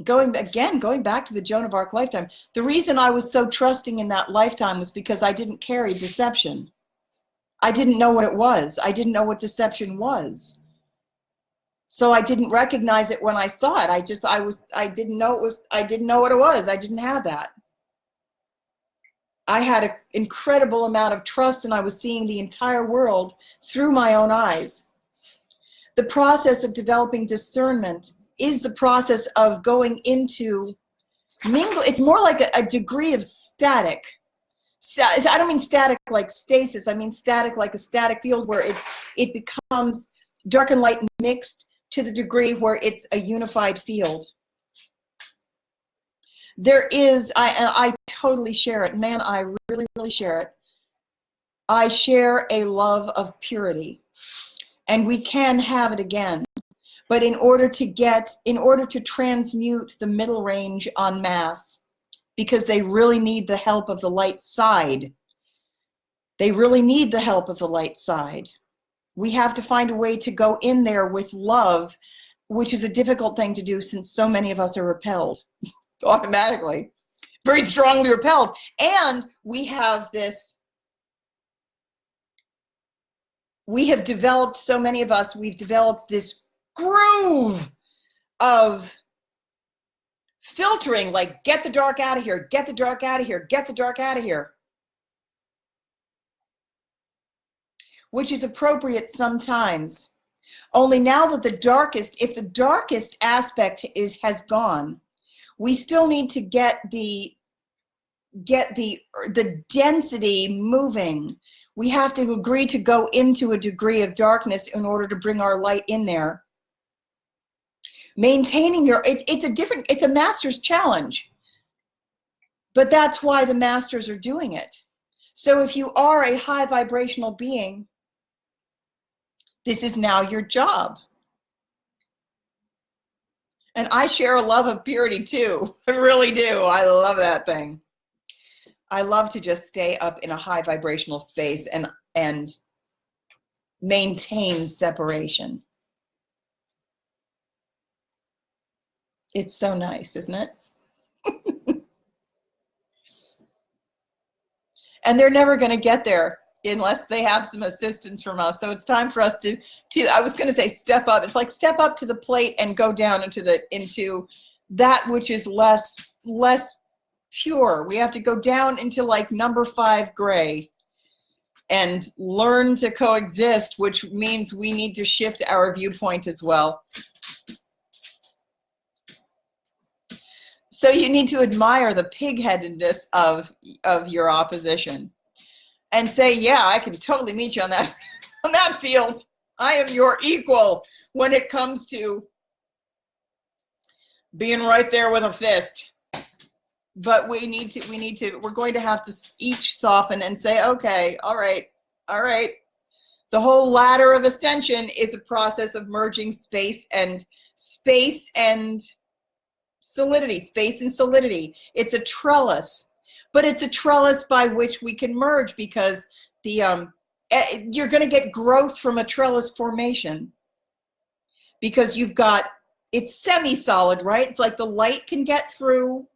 going back to the Joan of Arc lifetime, the reason I was so trusting in that lifetime was because I didn't carry deception. I didn't know what it was. I didn't know what deception was. So I didn't recognize it when I saw it. I didn't know what it was. I didn't have that. I had an incredible amount of trust, and I was seeing the entire world through my own eyes. The process of developing discernment is the process of going into mingle. It's more like a degree of static. I don't mean static like stasis. I mean static like a static field where it becomes dark and light mixed to the degree where it's a unified field. There is, I totally share it. Man, I really, really share it. I share a love of purity, and we can have it again. But in order to transmute the middle range en masse, because they really need the help of the light side. They really need the help of the light side. We have to find a way to go in there with love, which is a difficult thing to do since so many of us are repelled automatically, very strongly repelled. And we have developed, so many of us, we've developed this groove of filtering, like, get the dark out of here, get the dark out of here, get the dark out of here, which is appropriate sometimes. Only now that if the darkest aspect has gone, we still need to get the density moving. We have to agree to go into a degree of darkness in order to bring our light in there. Maintaining it's a master's challenge, but that's why the masters are doing it. So if you are a high vibrational being, this is now your job. And I share a love of purity too. I really do. I love that thing. I love to just stay up in a high vibrational space and maintain separation. It's so nice, isn't it? And they're never going to get there unless they have some assistance from us. So it's time for us to I was going to say step up. It's like step up to the plate and go down into that which is less pure. We have to go down into like number 5 gray and learn to coexist, which means we need to shift our viewpoint as well. So you need to admire the pig-headedness of your opposition and say, yeah, I can totally meet you on that on that field. I am your equal when it comes to being right there with a fist. But we're going to have to each soften and say, okay, all right. The whole ladder of ascension is a process of merging space and solidity, space and solidity. It's a trellis, but it's a trellis by which we can merge, because you're going to get growth from a trellis formation, because it's semi-solid, right? It's like the light can get through,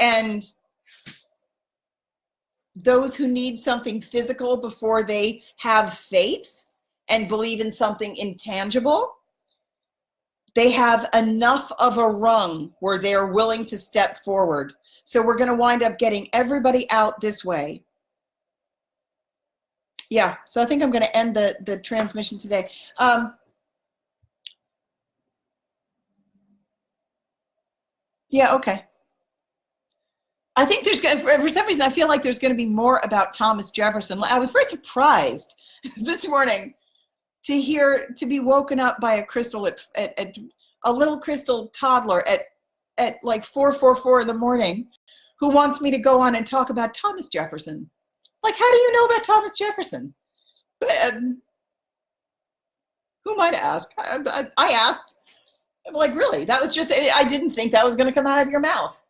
and those who need something physical before they have faith and believe in something intangible, they have enough of a rung where they are willing to step forward. So we're going to wind up getting everybody out this way. Yeah, so I think I'm going to end the transmission today. Yeah, okay. I think for some reason, I feel like there's going to be more about Thomas Jefferson. I was very surprised this morning to be woken up by a crystal at a little crystal toddler at like 4:44 in the morning, who wants me to go on and talk about Thomas Jefferson. Like, how do you know about Thomas Jefferson? Who am I to ask? I asked. I'm like, really? That was just, I didn't think that was going to come out of your mouth.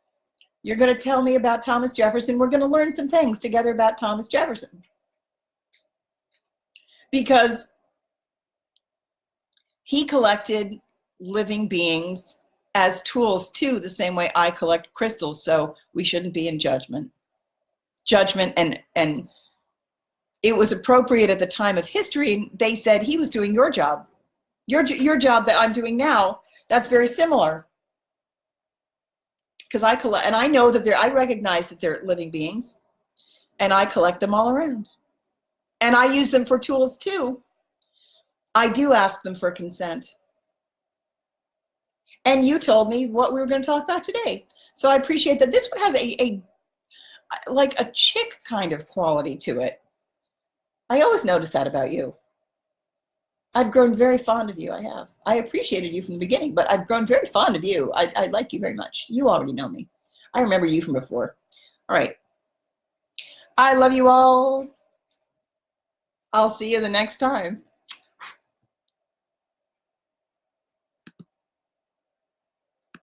You're going to tell me about Thomas Jefferson. We're going to learn some things together about Thomas Jefferson. Because he collected living beings as tools too, the same way I collect crystals. So we shouldn't be in judgment. And it was appropriate at the time of history. They said he was doing your job. Your job that I'm doing now, that's very similar. Because I collect, and I know that I recognize that they're living beings, and I collect them all around. And I use them for tools too. I do ask them for consent. And you told me what we were going to talk about today. So I appreciate that. This one has like a chick kind of quality to it. I always notice that about you. I've grown very fond of you. I have. I appreciated you from the beginning, but I've grown very fond of you. I like you very much. You already know me. I remember you from before. All right. I love you all. I'll see you the next time.